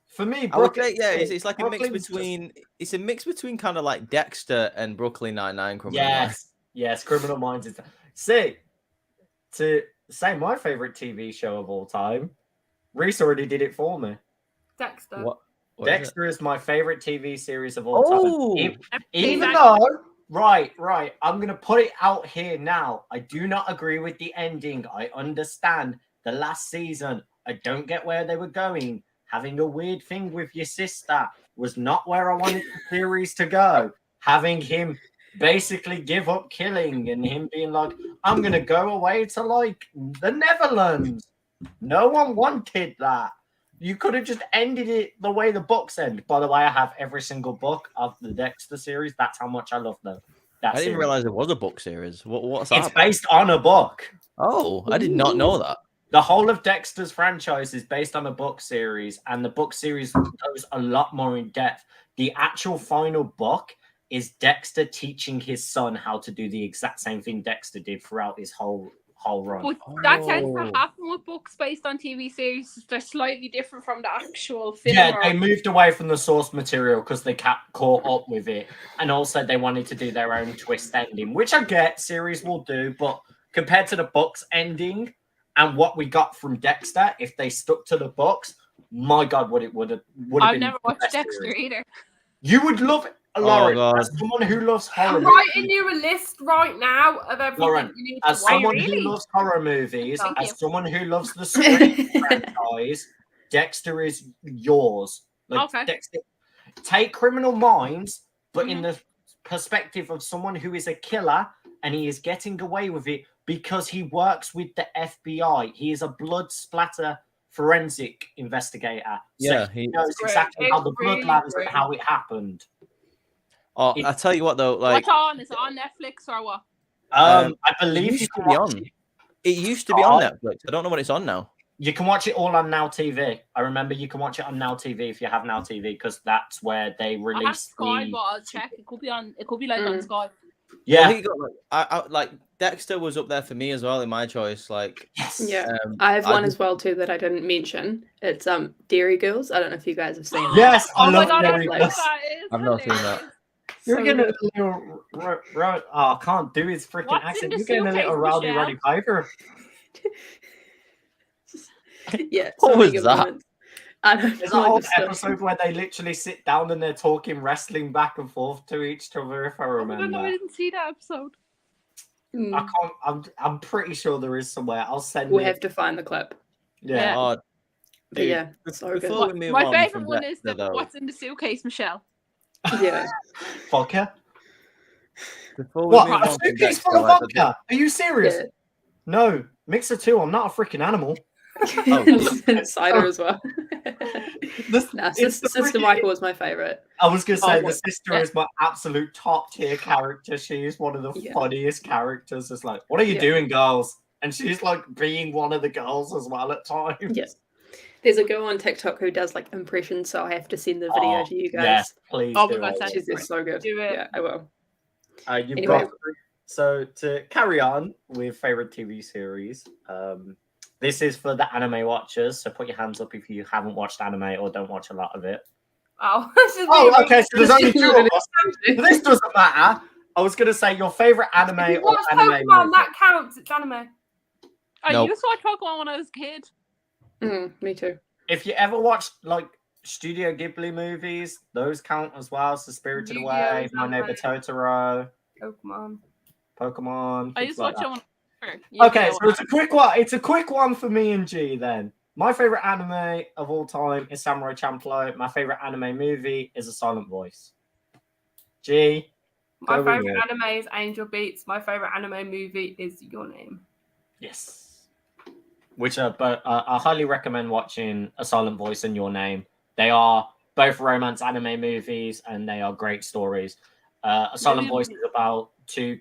For me, I would Brooklyn, say, yeah, it's like a mix Brooklyn's just- between it's a mix between kind of like Dexter and Brooklyn Nine-Nine. Criminal Minds. Yes, Criminal Minds is. See, to say my favorite TV show of all time, Reese already did it for me. Dexter. What is it? Dexter is my favorite TV series of all Oh, time. I've Even seen that. though, right, I'm gonna put it out here now. I do not agree with the ending. I understand the last season. I don't get where they were going. Having a weird thing with your sister was not where I wanted the series to go. Having him basically give up killing and him being like, I'm gonna go away to like the Netherlands. No one wanted that. You could have just ended it the way the books end. By the way, I have every single book of the Dexter series. That's how much I love them. I didn't realize there was a book series. What's that? It's based on a book. Oh, I did not know that. The whole of Dexter's franchise is based on a book series, and the book series goes a lot more in depth. The actual final book is Dexter teaching his son how to do the exact same thing Dexter did throughout his whole run. But that tends to happen with books based on TV series. They're slightly different from the actual film. Yeah, they moved away from the source material because they caught up with it. And also they wanted to do their own twist ending, which I get series will do. But compared to the book's ending and what we got from Dexter, if they stuck to the books, my God, would have been. I've never watched Dexter either. You would love it. Lauren, God. as someone who loves horror I'm writing you a list right now of everything Lauren, you need to as watch. someone really? who loves horror movies, Thank as you. someone who loves the Scream franchise, Dexter is yours. Okay. Dexter, take Criminal Minds, but in the perspective of someone who is a killer and he is getting away with it because he works with the FBI. He is a blood splatter forensic investigator. Yeah, he knows exactly how the blood lands and how it happened. Oh, I tell you what though, like What's on? Is it on Netflix or what? I it believe used you to can be watch on. it. It used to be on Netflix. I don't know what it's on now. You can watch it all on Now TV. I remember you can watch it on Now TV if you have Now TV because that's where they I have release Sky, the. but I'll check. It could be on. It could be like on Sky. Yeah, Well, he got, I like Dexter was up there for me as well in my choice. Like, Yeah. um, I have one just- as well too that I didn't mention. It's Dairy Girls. I don't know if you guys have seen it. yes, I Oh my love god, Dairy I Girls. forgot that is. I've not seen that. hilarious. You're So getting a good. little. Oh, I can't do his freaking What's in accent. the You're getting a little suitcase, rowdy, Michelle? Roddy Piper. Yeah. What so was many good that? moments. I don't There's a know whole the stuff. episode where they literally sit down and they're talking wrestling back and forth to each other. If I Oh my god, remember, no, I didn't see that episode. Mm. I can't. I'm pretty sure there is somewhere. I'll send We'll it. have to find the clip. Yeah. oh, But dude, yeah, so good. before we move My on favorite from one is Dexter, though, what's in the suitcase, Michelle. Yeah. Vodka. before we What? move A on from suitcase Dexter, full of like, vodka? Are you serious? Yeah. No, mixer two. I'm not a freaking animal. Cider as well. Nah, It's the Sister freaking- Michael was my favorite. I was gonna say Oh, the sister yeah. is my absolute top tier character. She is one of the Yeah. funniest characters. It's like, what are you Yeah. doing, girls? And she's like being one of the girls as well at times. Yes. There's a girl on TikTok who does like impressions, so I have to send the video Oh, to you guys. Yes, please. Oh my do God, it. send She's just so good. Do it. Yeah, I will. You've Anyway. got so to carry on with favorite TV series. This is for the anime watchers. So put your hands up if you haven't watched anime or don't watch a lot of it. Oh, this is Oh, me. okay. So there's only two of us. This doesn't matter. I was gonna say your favorite If anime you or watch anime. Pokemon, movie. that counts. It's anime. I Nope. used to watch Pokemon when I was a kid. Me too. If you ever watched like Studio Ghibli movies, those count as well. So Spirited Yu-Gi-Oh! Away, is My Neighbor anime. Totoro, Pokemon. Pokemon. I things used to like watch that. it when I was Okay, so it's a quick one. It's a quick one for me and G then. My favorite anime of all time is Samurai Champloo. My favorite anime movie is A Silent Voice. G. My Go with favorite you. anime is Angel Beats. My favorite anime movie is Your Name. Yes. Which are I highly recommend watching A Silent Voice and Your Name. They are both romance anime movies and they are great stories. A Silent Voice is about two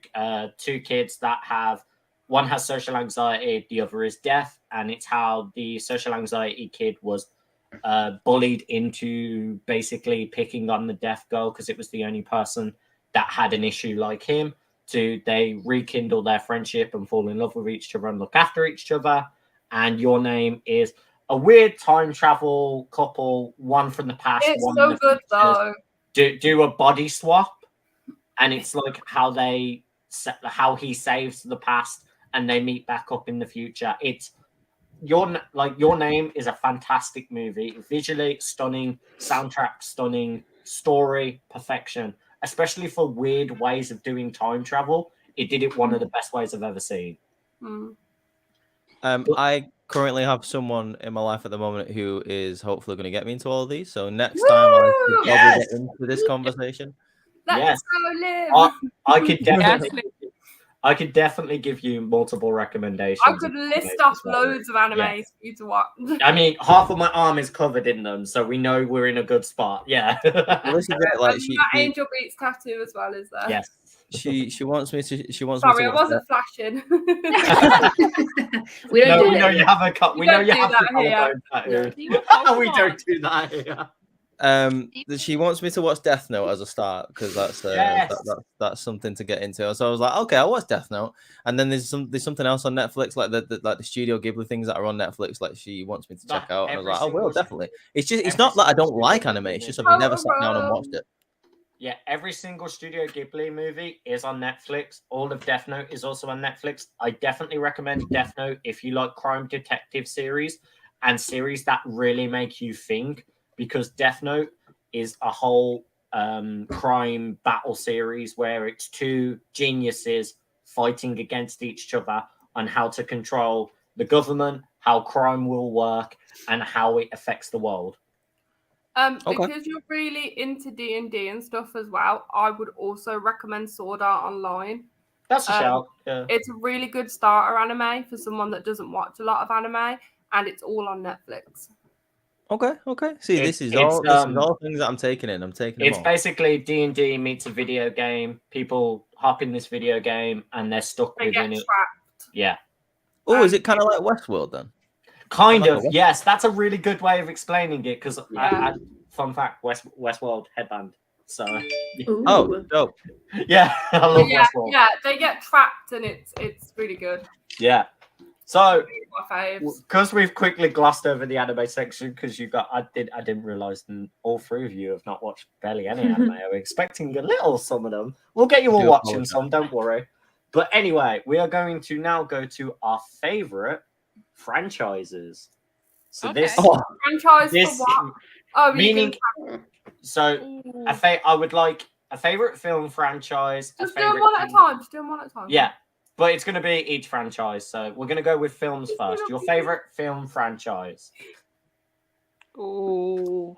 kids that have one has social anxiety, the other is deaf, and it's how the social anxiety kid was bullied into basically picking on the deaf girl because it was the only person that had an issue like him. They rekindle their friendship and fall in love with each other and look after each other. And Your Name is a weird time travel couple, one from the past, It's one so in the good future, though. do a body swap, and it's like how he saves the past and they meet back up in the future. It's Your Name is a fantastic movie, visually stunning, soundtrack stunning, story perfection, especially for weird ways of doing time travel. It did it one of the best ways I've ever seen. Mm. I currently have someone in my life at the moment who is hopefully going to get me into all of these. So next time I Woo! could probably Yes! get into this conversation. Let Yes. us go live. I could definitely. I could definitely give you multiple recommendations. I could list off loads of animes Yeah. for you to watch. I mean, half of my arm is covered in them, so we know we're in a good spot. Yeah. Well, this is it. Like And you got Angel Beats tattoo as well, is there? Yes. she wants me to. She wants Sorry, me I to watch wasn't flashing. We don't No, do we know that. you have a cut. We We know don't you do have that the here. collarbone Do you want tattoo. We Pokemon? don't do that here. that she wants me to watch Death Note as a start because that's Yes. that's something to get into. So I was like, okay, I'll watch Death Note, and then there's something else on Netflix, like the Studio Ghibli things that are on Netflix, like she wants me to check out, and I was Every like, oh well, single- definitely. It's every not that I single don't like Studio anime; it's Ghibli just movie. I've never sat down and watched it. Yeah, every single Studio Ghibli movie is on Netflix. All of Death Note is also on Netflix. I definitely recommend Death Note if you like crime detective series and series that really make you think, because Death Note is a whole crime battle series where it's two geniuses fighting against each other on how to control the government, how crime will work, and how it affects the world. Okay. Because you're really into D&D and stuff as well, I would also recommend Sword Art Online. That's a shout. Yeah. It's a really good starter anime for someone that doesn't watch a lot of anime, and it's all on Netflix. Okay. See, this is It's, all things that I'm taking in. I'm taking them It's all. basically D&D meets a video game. People hop in this video game and they're stuck They get within it. trapped. Yeah. Oh, is it kind of like Westworld then? Kind like of, a West- yes. That's a really good way of explaining it because, Yeah. fun fact, Westworld headband. So, Ooh. Oh, dope. yeah, I love Yeah, Westworld. yeah, they get trapped, and it's really good. Yeah. So, My faves. because we've quickly glossed over the anime section, because I didn't realize all three of you have not watched barely any anime. I'm expecting a little some of them. We'll get you all Do watching apologize. some, don't worry. But anyway, we are going to now go to our favorite franchises. So Okay. this Franchise this for what? Oh, meaning you so Ooh. I would like a favorite film franchise. can just a do them favorite one at a time. Just do them one at a time. Yeah. But it's going to be each franchise. So we're going to go with films first. Your favorite film franchise? Ooh.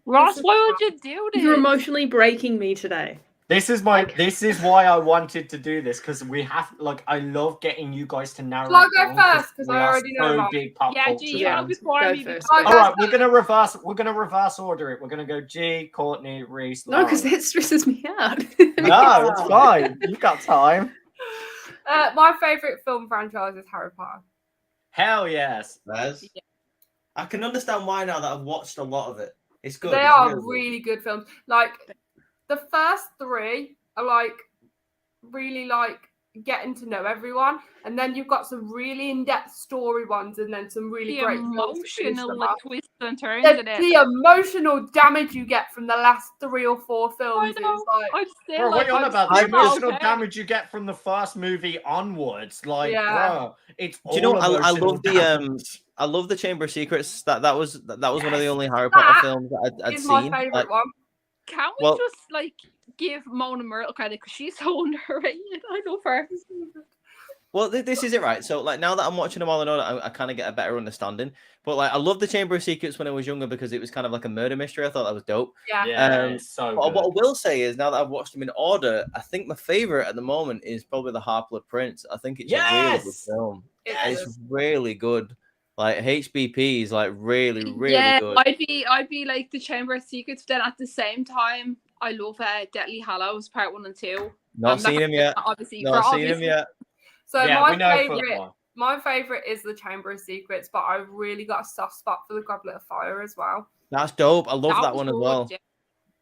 Ross, why would you do this? You're emotionally breaking me today. This is why I wanted to do this, because we have I love getting you guys to narrow. Shall I it go down, first? 'Cause we I are already know so mine. big pop Yeah, culture G, you fans. go before Go me. first. because- All right, we're gonna reverse order it. We're gonna go G, Courtney, Reese. No, because Lauren. that stresses me out. No, it's fine. You've got time. My favorite film franchise is Harry Potter. Hell yes. I can understand why now that I've watched a lot of it. It's good. They are really good films. Like the first three are really getting to know everyone, and then you've got some really in-depth story ones, and then some really The great films to finish emotional them off. twists and turns The, in it. the emotional damage you get from the last 3 or 4 films I know. is like, I'm still Bro, what are you on I'm about? still The not emotional okay. damage you get from the first movie onwards. Yeah. Bro, it's Do you know? all I emotional love the damage. I love the Chamber of Secrets. That was one of the Yes. only Harry Potter That films that I'd is my seen. favorite Like, one. Can we Well- just give Mona Myrtle credit because she's so underrated? I love her. well, this is it, right? So, now that I'm watching them all, I kind of get a better understanding. But I love the Chamber of Secrets when I was younger because it was kind of like a murder mystery. I thought that was dope. Yeah. Yeah, it's so But good. what I will say is, now that I've watched them in order, I think my favorite at the moment is probably the Half-Blood Prince. I think it's a really good Yes! film. It is. It's really good. HBP is really, really yeah, good. I'd be like the Chamber of Secrets, but then at the same time, I love Deathly Hallows Part 1 and 2. Not seen him yet. Obviously, Not for seen him obvious- yet. So Yeah, we know football. my favorite is the Chamber of Secrets, but I've really got a soft spot for the Goblet of Fire as well. That's dope. I love that was one as good, well. yeah.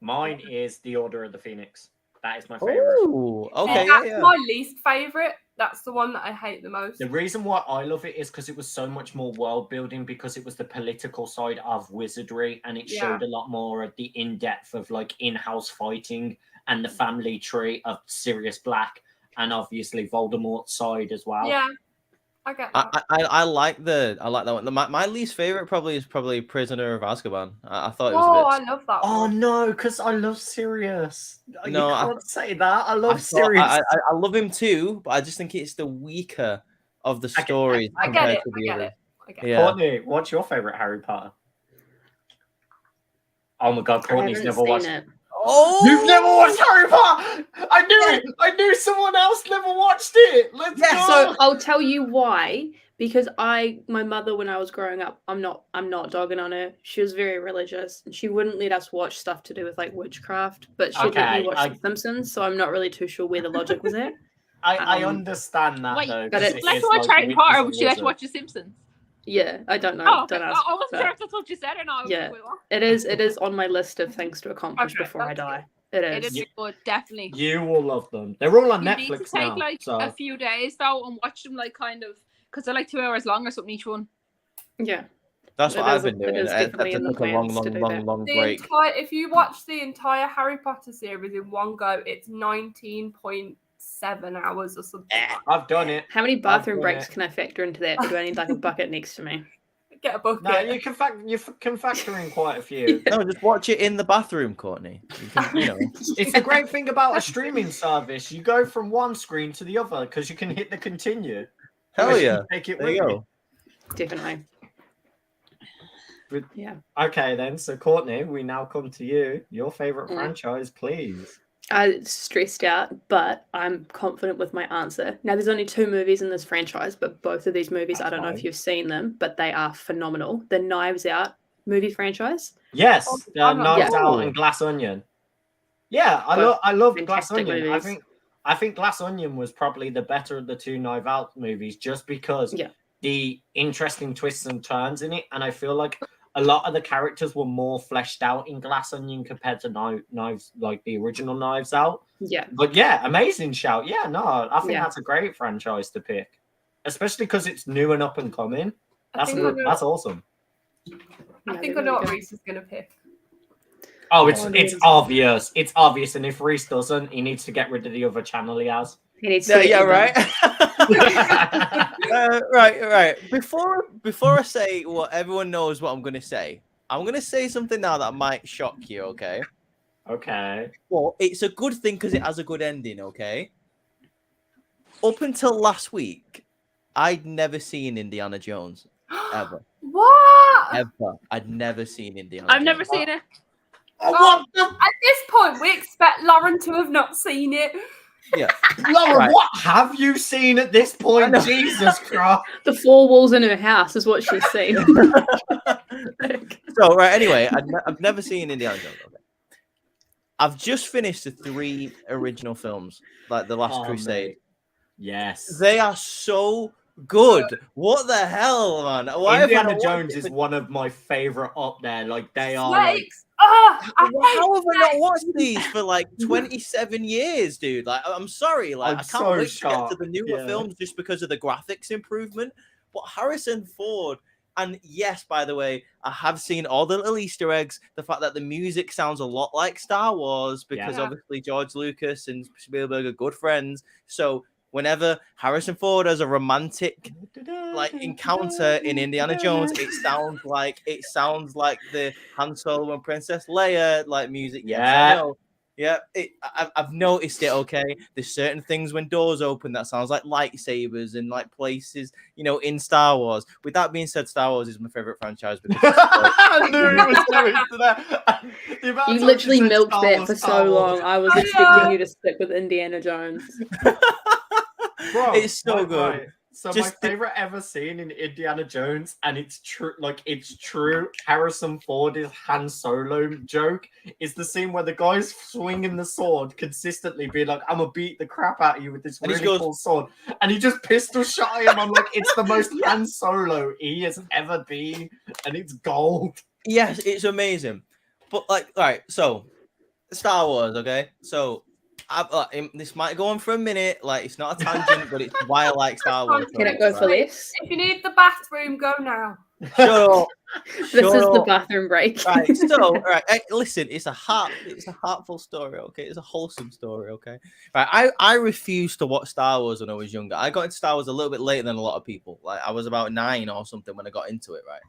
Mine is The Order of the Phoenix. That is my favorite. Oh, See, okay, that's yeah. my least favorite. That's the one that I hate the most. The reason why I love it is because it was so much more world building, because it was the political side of wizardry, and it Yeah. showed a lot more of the in-depth of in-house fighting and the family tree of Sirius Black, and obviously Voldemort's side as well. Yeah, I get that. I like that one. My least favorite is probably Prisoner of Azkaban. I thought it Oh, was I love that Oh one. no, because I love Sirius. No, you I- can't say that. I love I Sirius. love him too, but I just think it's the weaker of the I get- stories I get compared it. to I the get others. it. I get it. Yeah. Courtney, what's your favorite Harry Potter? Oh my god, I Courtney's haven't never seen watched it. Oh, You've never watched Harry Potter. I knew it. I knew someone else never watched it. Let's Yeah, go. So I'll tell you why. Because my mother, when I was growing up, I'm not dogging on her. She was very religious, and she wouldn't let us watch stuff to do with like witchcraft, but she'd let me Okay, watch The Simpsons. So I'm not really too sure where the logic was at. I understand that Wait, though. but 'cause it's- it let's is watch like Harry witches Potter, and but she let's wizards. watch The Simpsons. Yeah, I don't know. Oh, okay. Don't ask. I wasn't but sure if that's what you said or not. Yeah. Wait, what? It is on my list of things to accomplish Okay, before I that's die. It It is is. good, definitely. You will love them. They're all on You need to Netflix take now. like So a few days though and watch them like kind of because they're like 2 hours long or something each one. Yeah. that's what It I've is- been it doing. is I definitely in the took a long, plans to do that. long The break. if you watch the entire Harry Potter series in one go, it's 19.7 hours or something. Like I've done it. How many bathroom done breaks it. can I factor into that? Or do I need like a bucket next to me? that. Get a bucket. No, you can factor in quite a few. No, just watch it in the bathroom, Courtney. You can, you know. It's the great thing about a streaming service. You go from one screen to the other because you can hit the continue. Hell Unless you yeah. Take it There with you you. go. Definitely. But- Yeah. Okay, then. So, Courtney, we now come to you. Your favorite Mm. franchise, please. I stressed out, but I'm confident with my answer. Now, there's only 2 movies in this franchise, but both of these movies, I That's don't know if fine. you've seen them, but they are phenomenal. The Knives Out movie franchise. Yes, I'm not- Knives Yeah. Out and Glass Onion. Yeah, Both I love Glass fantastic Onion. movies. I think Glass Onion was probably the better of the 2 Knives Out movies, just because Yeah. the interesting twists and turns in it, and I feel like a lot of the characters were more fleshed out in Glass Onion compared to Knives, like the original Knives Out. Yeah. But yeah, amazing shout. Yeah, no, I think Yeah. that's a great franchise to pick, especially because it's new and up and coming. I think I know, That's awesome. I Yeah, think they're I know really what good. Reese is gonna pick. Oh, Oh, it's it it's is. obvious. It's obvious, and if Reese doesn't, he needs to get rid of the other channel he has. He needs Yeah, to yeah, get right. Right. Before I say what everyone knows what I'm gonna say, I'm gonna say something now that might shock you. Okay. Okay. Well, it's a good thing because it has a good ending. Okay. Up until last week, I'd never seen Indiana Jones ever. What? Ever. I'd never seen Indiana. I've Jones. never seen it. Oh, what the At this point, we expect Lauren to have not seen it. Yeah. Laura? Right. What have you seen at this point? know. Jesus Christ! the 4 walls in her house is what she's seen. So right. Anyway, I've never seen Indiana Jones. Okay. I've just finished the 3 original films, like The Last Oh, Crusade. mate. Yes. They are so good. What the hell, man? Why have I Indiana not Jones watched is it? one of my favorite up there. Like they are. Like, Snakes. I How hate have I not watched these for like 27 years, dude? Like, I'm sorry. Like, I'm I can't so wait to get to shocked, the newer yeah. films just because of the graphics improvement. But Harrison Ford, and yes, by the way, I have seen all the little Easter eggs. The fact that the music sounds a lot like Star Wars because Yeah. obviously George Lucas and Spielberg are good friends. So whenever Harrison Ford has a romantic like encounter in Indiana Jones, it sounds like the Han Solo and Princess Leia like music. Yes, I Yeah. know. Yeah, I've noticed it. Okay, there's certain things when doors open that sounds like lightsabers and like places, you know, in Star Wars. With that being said, Star Wars is my favorite franchise because I knew it was going to that. The amount of You times literally said milked Star that Wars, for Star so Wars. long. I was I expecting know. you to stick with Indiana Jones. Bro, It's so right, good. right. So Just my favorite ever scene in Indiana Jones, and it's true, like it's true. Harrison Ford's Han Solo joke is the scene where the guy's swinging the sword consistently, being like, "I'm gonna beat the crap out of you with this And he really goes- cool sword," and he just pistol shot him. I'm like, it's the most Han Solo he has ever been, and it's gold. yes, it's amazing. But like, all right, so Star Wars, okay, so. This might go on for a minute, like it's not a tangent, but it's why I like Star Wars. Can it go for right? less? If you need the bathroom, go now. Shut up. This Shut is the up. bathroom break. Right, so all right, listen, it's a heartful story, okay? It's a wholesome story, okay? Right, I refused to watch Star Wars when I was younger. I got into Star Wars a little bit later than a lot of people. Like I was about 9 or something when I got into it, right?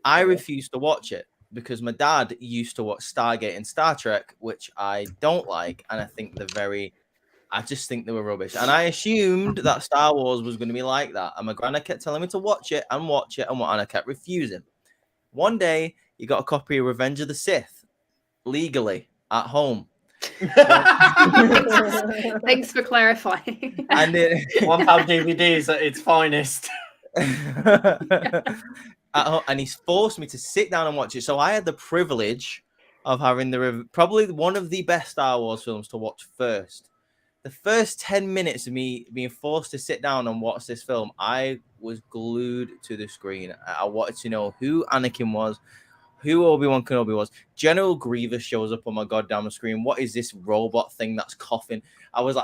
I refused to watch it because my dad used to watch Stargate and Star Trek, which I don't like, and I just think they were rubbish. And I assumed that Star Wars was going to be like that. And my granddad kept telling me to watch it, and I kept refusing. One day, he got a copy of Revenge of the Sith legally at home. Thanks for clarifying. And it, £1 DVDs at its finest. and he's forced me to sit down and watch it. So I had the privilege of having probably one of the best Star Wars films to watch first. The first 10 minutes of me being forced to sit down and watch this film, I was glued to the screen. I wanted to know who Anakin was, who Obi-Wan Kenobi was. General Grievous shows up on my goddamn screen. What is this robot thing that's coughing? I was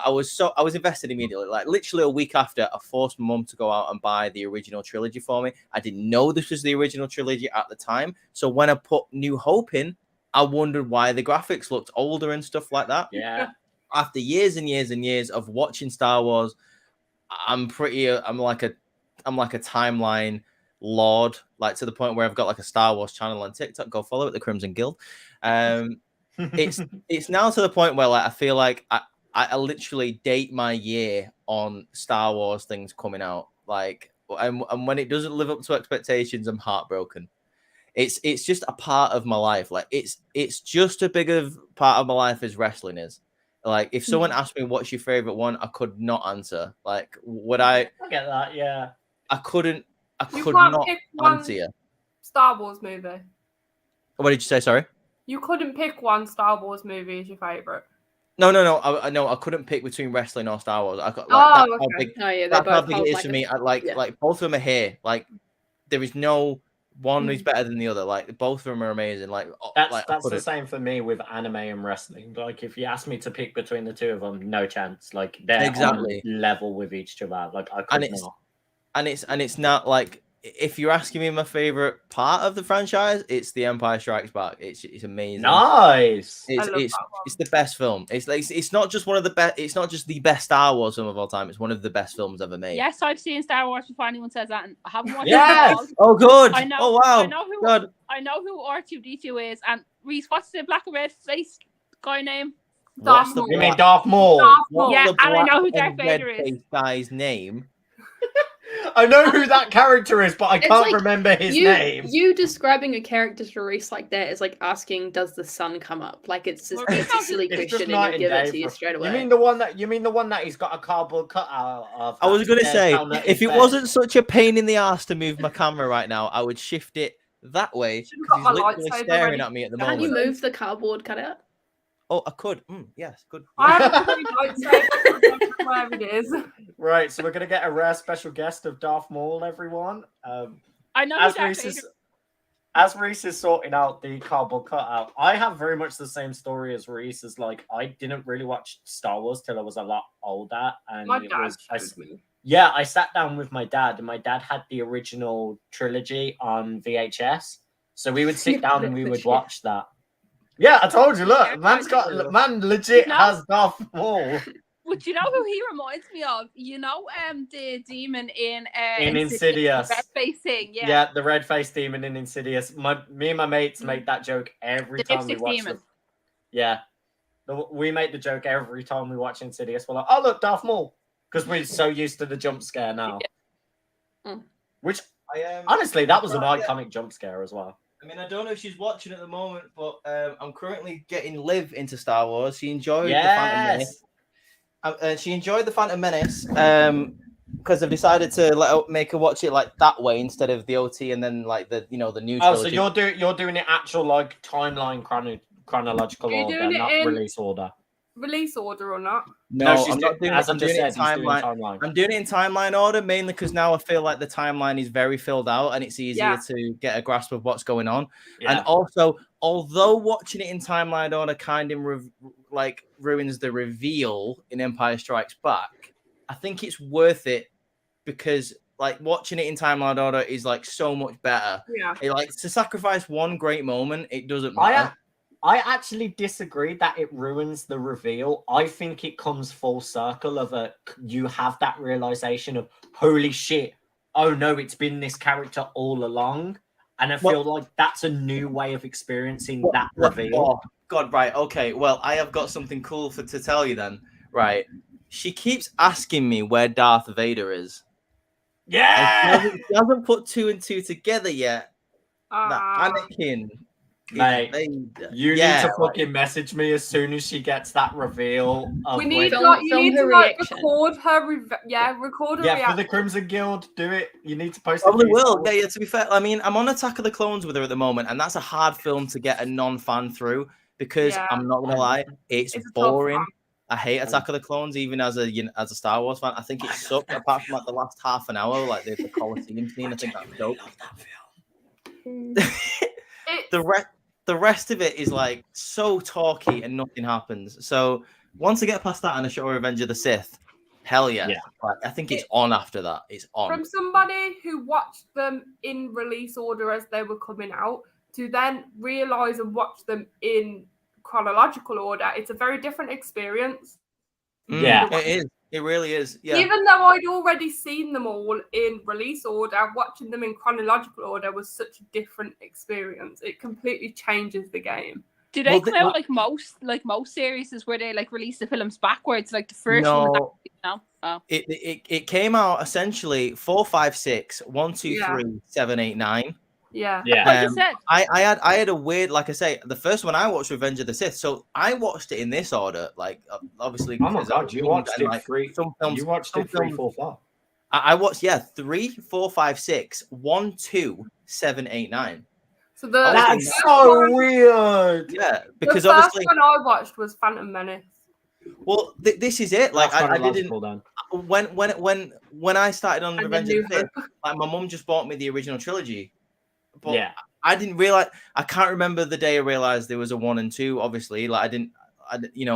invested immediately. Like literally a week after, I forced my mum to go out and buy the original trilogy for me. I didn't know this was the original trilogy at the time. So when I put New Hope in, I wondered why the graphics looked older and stuff like that. Yeah. After years and years and years of watching Star Wars, I'm like a timeline lord, like to the point where I've got like a Star Wars channel on TikTok. Go follow it, the Crimson Guild. It's now to the point where like I feel like I literally date my year on Star Wars things coming out. Like, and when it doesn't live up to expectations, I'm heartbroken. It's just a part of my life. Like it's just as big of part of my life as wrestling is. Like if someone asked me what's your favorite one, I could not answer. Like would I get that, yeah. I could can't not pick one answer you. Star Wars movie. What did you say? Sorry. You couldn't pick one Star Wars movie as your favorite. No. I couldn't pick between wrestling or Star Wars. I got, okay. How big, Oh yeah, that's how both big it is for me. Like both of them are here. Like there is no one is better than the other. Like both of them are amazing. Like that's the same for me with anime and wrestling. Like if you ask me to pick between the two of them, no chance. Like they're exactly on level with each other. Like I could not. And it's not like if you're asking me my favorite part of the franchise, it's The Empire Strikes Back. It's amazing. Nice. It's the best film. It's not just one of the best. It's not just the best Star Wars film of all time. It's one of the best films ever made. Yes, I've seen Star Wars before anyone says that, and I haven't watched Yes! it. Oh, good. I know. Oh, wow. I know who R2D2 is, and Reese, what's the black and red face guy name? Darth You Maul. mean Darth Maul? Yeah, and I know who Darth Vader is. Guy's name. I know who that character is, but I can't like remember his name. You describing a character to Reese like that is like asking, "Does the sun come up?" Like it's just it's a silly It's just question, night and you give and it day, to you bro. straight away. You mean the one that he's got a cardboard cutout of? I was going to say, if it bed. wasn't such a pain in the ass to move my camera right now, I would shift it that way because he's literally staring at me at the moment. Can't you move the cardboard cutout? Oh, I could. Yes, good. I have a pretty lightsaber where it is. Right, so we're gonna get a rare special guest of Darth Maul, everyone. I know as Reese is sorting out the cardboard cutout, I have very much the same story as Reese. Is like I didn't really watch Star Wars till I was a lot older, and My dad showed me. Yeah, I sat down with my dad, and my dad had the original trilogy on VHS, so we would sit down and we would watch that. Yeah, I told you. Look, man legit has Darth Maul. But you know who he reminds me of? You know, the demon in Insidious. Red face thing, yeah. Yeah, the red face demon in Insidious. Me and my mates make that joke every time we watch them. Yeah, we make the joke every time we watch Insidious. We're like, oh look, Darth Maul, because we're so used to the jump scare now. Which honestly, that was an iconic jump scare as well. I mean, I don't know if she's watching at the moment, but I'm currently getting Liv into Star Wars. She enjoyed the Phantom Menace. She enjoyed the Phantom Menace because I've decided to make her watch it like that way instead of the OT and then like the new. Oh, trilogy. so you're doing it actual like timeline chronological order, not release order. Release order or not? No, she's I'm not doing as it. I just said, timeline. I'm doing it in timeline order mainly because now I feel like the timeline is very filled out and it's easier to get a grasp of what's going on. Yeah. And also, although watching it in timeline order kind of ruins the reveal in Empire Strikes Back, I think it's worth it because like watching it in timeline order is like so much better. Yeah. Like to sacrifice one great moment, it doesn't matter. I actually disagree that it ruins the reveal. I think it comes full circle of you have that realization of holy shit, oh no, it's been this character all along. And I feel like that's a new way of experiencing that reveal. Oh, God, right, okay. Well, I have got something cool to tell you then. Right. She keeps asking me where Darth Vader is. Yeah! She hasn't put two and two together yet. That Anakin Mate, you need to like, fucking message me as soon as she gets that reveal. Of We need when- like you film need her to like reaction. record her record her yeah, for reaction. the Crimson Guild, do it. You need to post probably it. will. Yeah, to be fair, I mean, I'm on Attack of the Clones with her at the moment, and that's a hard film to get a non-fan through because Yeah. I'm not gonna lie, it's It's a tough boring. one. I hate Attack of the Clones, even as a Star Wars fan. I think it sucked apart from like the last half an hour, like the Coliseum scene. I think that's dope. The rest of it is like so talky and nothing happens. So once I get past that and I show Revenge of the Sith, hell yeah. Like, I think it's on after that. It's on. From somebody who watched them in release order as they were coming out to then realize and watch them in chronological order, it's a very different experience. Yeah. It is. It really is. Yeah. Even though I'd already seen them all in release order, watching them in chronological order was such a different experience. It completely changes the game. Do they come out like most series where they like release the films backwards? Like the first one was no. Oh. It came out essentially 4, 5, 6, 1, 2, 3, 7, 8, 9. Yeah. Like you said. I had a weird, like I say, the first one I watched Revenge of the Sith, so I watched it in this order, like obviously. Oh my god, you watched it like, 3. Some films, You watched it 3, 4, 5. I watched 3, 4, 5, 6, 1, 2, 7, 8, 9. So that's so weird. Yeah, because the first obviously one I watched was Phantom Menace. Well, this is it. Like I didn't. Then. When I started on And Revenge the of the Sith, like my mum just bought me the original trilogy. But Yeah. I didn't realize. I can't remember the day I realized there was a 1 and 2. Obviously, like I didn't.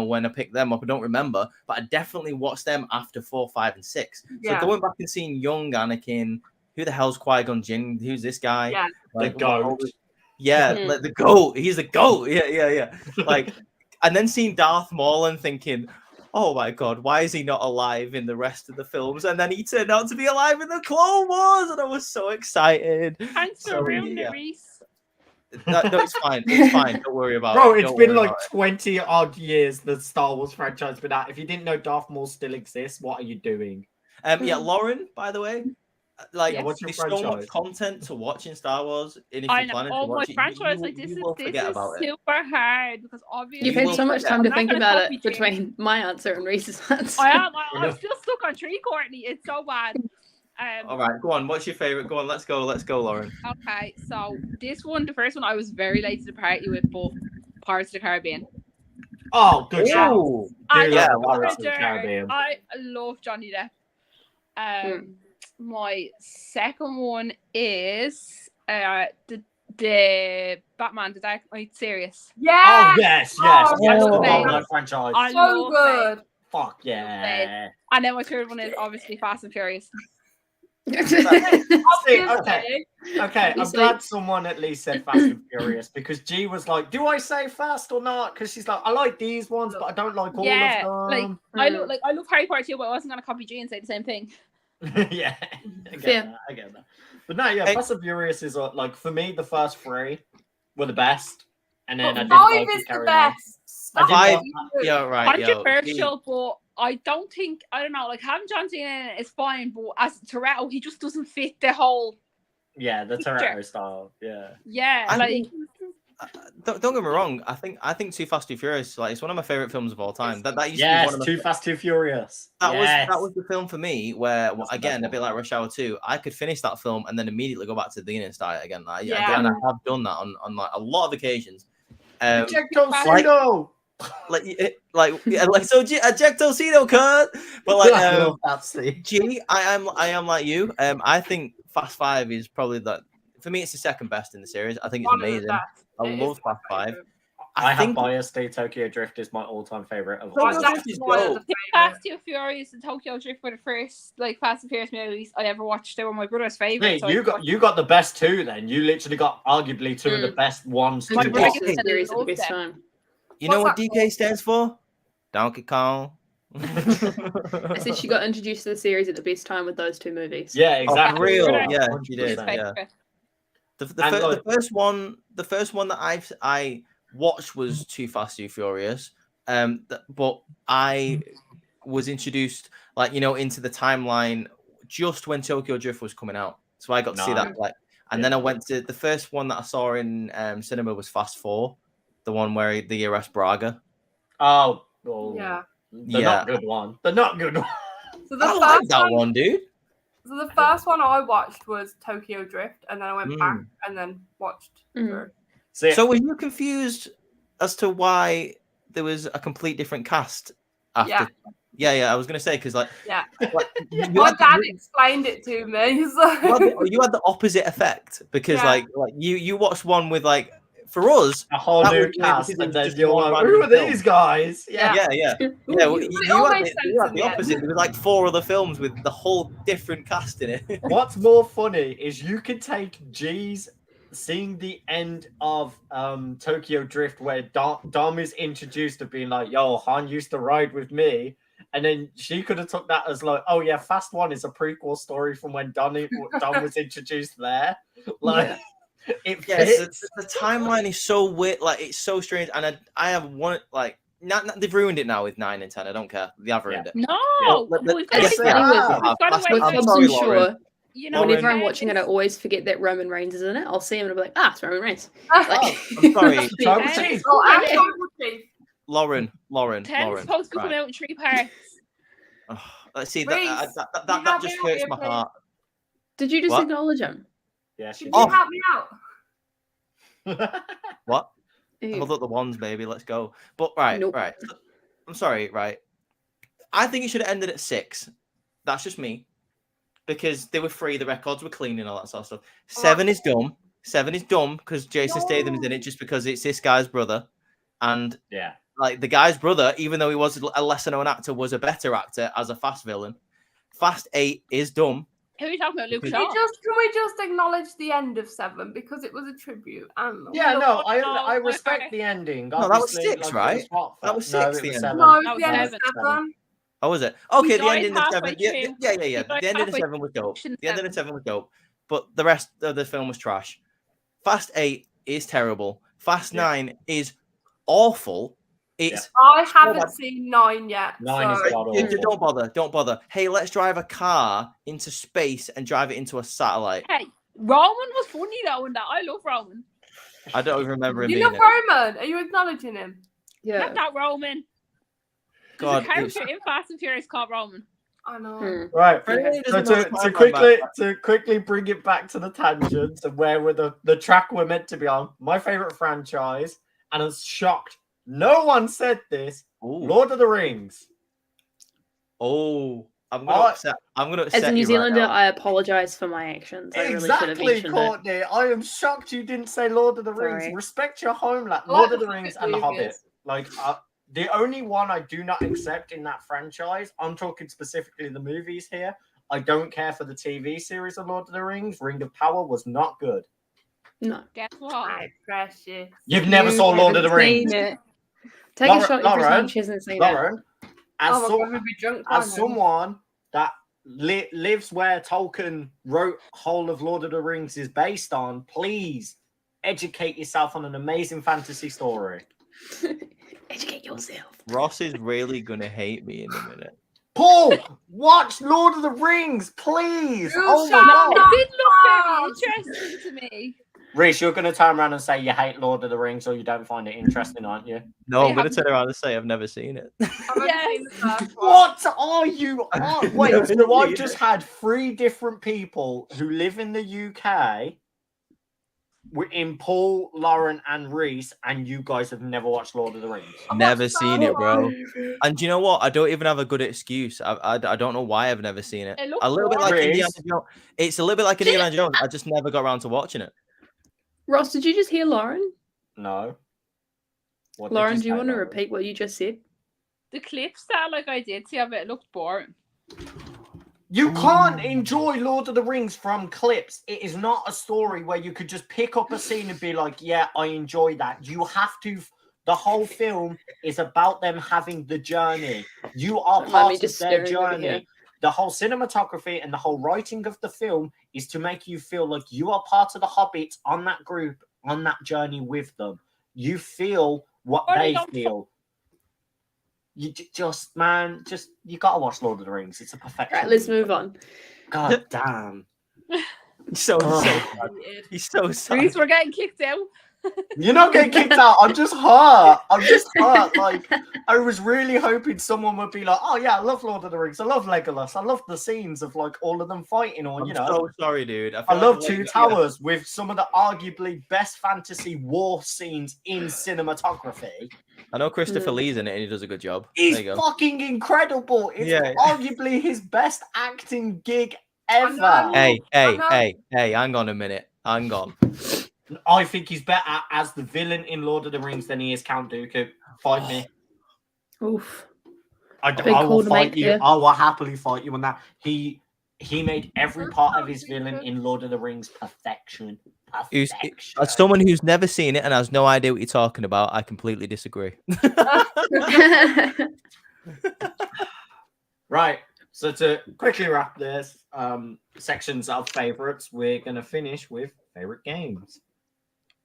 When I picked them up, I don't remember. But I definitely watched them after 4, 5, and 6. Yeah. So going back and seeing young Anakin, who the hell's Qui-Gon Jinn? Who's this guy? Yeah. Like, the goat. Yeah, Mhm. like the goat. He's the goat. Yeah. Like, and then seeing Darth Maul and thinking, oh my god, why is he not alive in the rest of the films? And then he turned out to be alive in the Clone Wars, and I was so excited. Thanks for ruining it, Reese. No, it's fine. It's fine. Don't worry about Bro, it. it's Don't been worry like about it. 20 odd years the Star Wars franchise been out. If you didn't know Darth Maul still exists, what are you doing? Lauren, by the way, like Yeah, what's your there's so franchise? much content to watch in Star Wars, and if I you're know. planning Oh, to my watch it, franchise, like this you is will forget about it. super hard because obviously You've had so much time to think about it copy between my answer and Reese's answer. I'm still stuck on 3, Courtney. It's so bad. All right, go on. What's your favorite? Go on. Let's go, Lauren. Okay, so this one, the first one, I was very late to the party with, but Pirates of the Caribbean. Oh, good shout. Ooh. I Dude, yeah, love Pirates of the Pirates. Caribbean. I love Johnny Depp. My second one is the Batman, the Dark Knight series. Yeah. Oh, yes. Oh, Yes, the love Dark it. Knight franchise. I So love it. good. Fuck yeah. And then my third one is obviously Fast and Furious. Okay, Obviously. I'm Obviously. glad someone at least said Fast and Furious because G was like, do I say fast or not? Because she's like, I like these ones, but I don't like all Yeah, of them. I love Harry Potter too, but I wasn't gonna copy G and say the same thing. Yeah, Fair. I get that. But no, yeah, Hey. Fast and Furious is like for me the first 3 were the best, and then I But didn't 5 like is it the carry on. best. Stop Five- it. Yeah, right. yo, Controversial, but I don't know, like having John Cena in it is fine, but as Toretto, he just doesn't fit the whole Yeah, the Toretto style. Yeah. I like think- Don't get me wrong. I think Too Fast, Too Furious, like it's one of my favorite films of all time. That used to be Yes, one of my Too Fast, Too Furious. that was the film for me where That's the again best a bit one. like Rush Hour 2, I could finish that film and then immediately go back to the beginning and start it again. Like, Yeah. again, I have done that on like a lot of occasions. Ejectocito! Ejectocito, cut. But like I love that scene. G, I am like you. I think Fast 5 is probably for me. It's the second best in the series. I think it's One of the amazing. best. I It love is my Fast 5. favourite. I have think bias. Tokyo Drift is my all-time favorite of Oh, all. that's time. just one of go. the Fast favourites. Too Furious and Tokyo Drift were the first like Fast and Furious movies I ever watched. They were my brother's Hey, favorite. you got the best 2 then. You literally got arguably 2 of the best ones to My brother watch. gets Series at the loved best them. time. You know what What's DK stands for? Donkey Kong. I said she got introduced to the series at the best time with those 2 movies. Yeah, exactly. for real? Yeah. Yeah, she did. 100%. Yeah. The And look- the first one that I watched was Too Fast, Too Furious. But I was introduced into the timeline just when Tokyo Drift was coming out. So I got to see that. Like And then I went to the first one that I saw in cinema was Fast 4, the one where they arrest Braga. Oh, Yeah. The not good one. The not good one. So I the don't like first that one, one, dude. so the first one I watched was Tokyo Drift, and then I went back Mm. and then watched. Mm. through. So were you confused as to why there was a complete different cast after? Yeah. I was gonna say because Yeah. you My had dad the- explained it to me. So. you had the opposite effect because Yeah. like you watched one with like for us A whole that new was weird cast, because it and was then just you're one like, who are random film. these guys? Yeah. Yeah. But Well, it you all had makes the sense in the opposite. end. There was like 4 other films with the whole different cast in it. What's more funny is you could take G's seeing the end of Tokyo Drift where Dom is introduced to being like, yo, Han used to ride with me. And then she could have took that as like, oh yeah, Fast 1 is a prequel story from when Dom was introduced there. Like, it Yes, fits. the timeline is so weird. Like it's so strange, and I have one like not they've ruined it now with 9 and 10. I don't care. They have ruined it. No, But we've got Yes, to they wait. are. We've got to That's- wait. With I'm Hobbs sorry, and Lauren. Shaw, You know, whenever I'm what watching it, I always forget that Roman Reigns is in it. I'll see him and I'll be like, it's Roman Reigns. I'm sorry. Tribal And- Chief. Oh, I'm Yeah. Tribal Chief. Lauren. 10's supposed to be coming Right. out in 3 parts. Oh, let's see Reese, that you help just me out hurts here, my please? heart. Did you just What? acknowledge him? Yeah, Could she you Oh. help me out? What? Ew. Hold up the ones, baby. Let's go. But right. Nope. I'm sorry. Right. I think it should have ended at 6. That's just me. Because they were free, the records were clean and all that sort of stuff. 7 is dumb. 7 is dumb because Jason Statham's in it just because it's this guy's brother. And Yeah. like the guy's brother, even though he was a lesser known actor, was a better actor as a Fast villain. Fast 8 is dumb. Who are you talking about, Luke Can Can Shaw? we just acknowledge the end of 7 because it was a tribute? And Yeah, no, I no, respect okay. the ending. No, that was Obviously, 6, like, right? it was what, That was no, 6, it the was end. 7. no, That it's the end of was 7. Oh, was it? Okay, the died ending of 7. halfway Yeah. through. The He died ending of halfway 7 was dope. through The ending of 7. 7 was dope. But the rest of the film was trash. Fast 8 is terrible. Fast 9 is awful. It's I haven't bad. seen 9 yet. 9 is so. god Yeah, awful. don't bother. Hey, let's drive a car into space and drive it into a satellite. Hey, Roman was funny though in that. I love Roman. I don't even remember him You being love it. Roman. Are you acknowledging him? Yeah. Not that Roman. God, There's a character in Fast and Furious called Roman. I know. Hmm. Right. For anyone who So doesn't know the to timeline quickly bring it back to the tangents and where we're the track we're meant to be on. My favorite franchise, and I was shocked. No one said this. Ooh. Lord of the Rings. Oh, I'm gonna Oh. upset. I'm gonna upset As a New you Zealander, right now. I apologize for my actions. I really should have Exactly, mentioned it. Courtney. I am shocked you didn't say Lord of the Rings. Sorry. Respect your homeland. I like Lord of the the Rings Hobbit and the Hobbit. movies. Like the only one I do not accept in that franchise. I'm talking specifically the movies here. I don't care for the TV series of Lord of the Rings. Ring of Power was not good. No. Guess what? My precious. You've never saw Lord of the haven't Rings. seen it. Take a shot at Lauren, she hasn't seen it. Lauren, as, Oh my some- God, we'd be drunk by as then. someone that lives where Tolkien wrote whole of Lord of the Rings is based on, please educate yourself on an amazing fantasy story. Educate yourself. Ross is really gonna hate me in a minute. Paul, watch Lord of the Rings, please. You Oh my shall god. not. It did look very interesting to me. Reese, you're going to turn around and say you hate Lord of the Rings or you don't find it interesting, aren't you? No, They I'm gonna haven't- turn around and say I've never seen it. I've only Yes. seen the first one. What are you on? Wait, Never so I've seen just it. had 3 different people who live in the UK in Paul, Lauren, and Reese, and you guys have never watched Lord of the Rings. I've Never watched seen the it, bro. first And do you know what? I don't even have a good excuse. I don't know why I've never seen it. It looks A little bit like boring. Indiana Jones. It's a little bit like Indiana Jones. I just never got around to watching it. Ross, did you just hear Lauren? No. What did Lauren, do you say, want to Lauren? repeat what you just said? The clips that like I did see of it looked boring. You can't enjoy Lord of the Rings from clips. It is not a story where you could just pick up a scene and be like, yeah, I enjoy that. You have to. The whole film is about them having the journey. You are Don't mind part me of just their staring over here. journey. The whole cinematography and the whole writing of the film is to make you feel like you are part of the hobbits on that group, on that journey with them. You feel what Or they they don't feel. You just you gotta watch Lord of the Rings. It's a perfection. Right, let's move on. God damn. So sad. Weird. He's so sad. Reese, we're getting kicked out. You're not getting kicked out. I'm just hurt. I'm just hurt. Like, I was really hoping someone would be like, "Oh yeah, I love Lord of the Rings. I love Legolas. I love the scenes of like all of them fighting." Or I'm so sorry, dude. I love Two Towers with some of the arguably best fantasy war scenes in cinematography. I know Christopher Lee's in it and he does a good job. He's There you go. fucking incredible. It's Yeah. arguably his best acting gig ever. know. Hey, Uh-huh. hang on a minute. Hang on. I think he's better as the villain in Lord of the Rings than he is Count Dooku. Fight me. Oof. I Big will call to fight make you. here. I will happily fight you on that. He made every part of his villain in Lord of the Rings perfection. Perfection. As someone who's never seen it and has no idea what you're talking about, I completely disagree. Right. So to quickly wrap this sections of favorites, we're gonna finish with favorite games.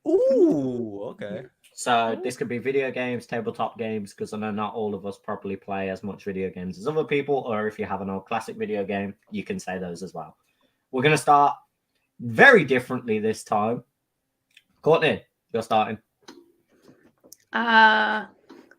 Ooh, okay. So this could be video games, tabletop games, because I know not all of us probably play as much video games as other people, or if you have an old classic video game, you can say those as well. We're going to start very differently this time. Courtney, you're starting. I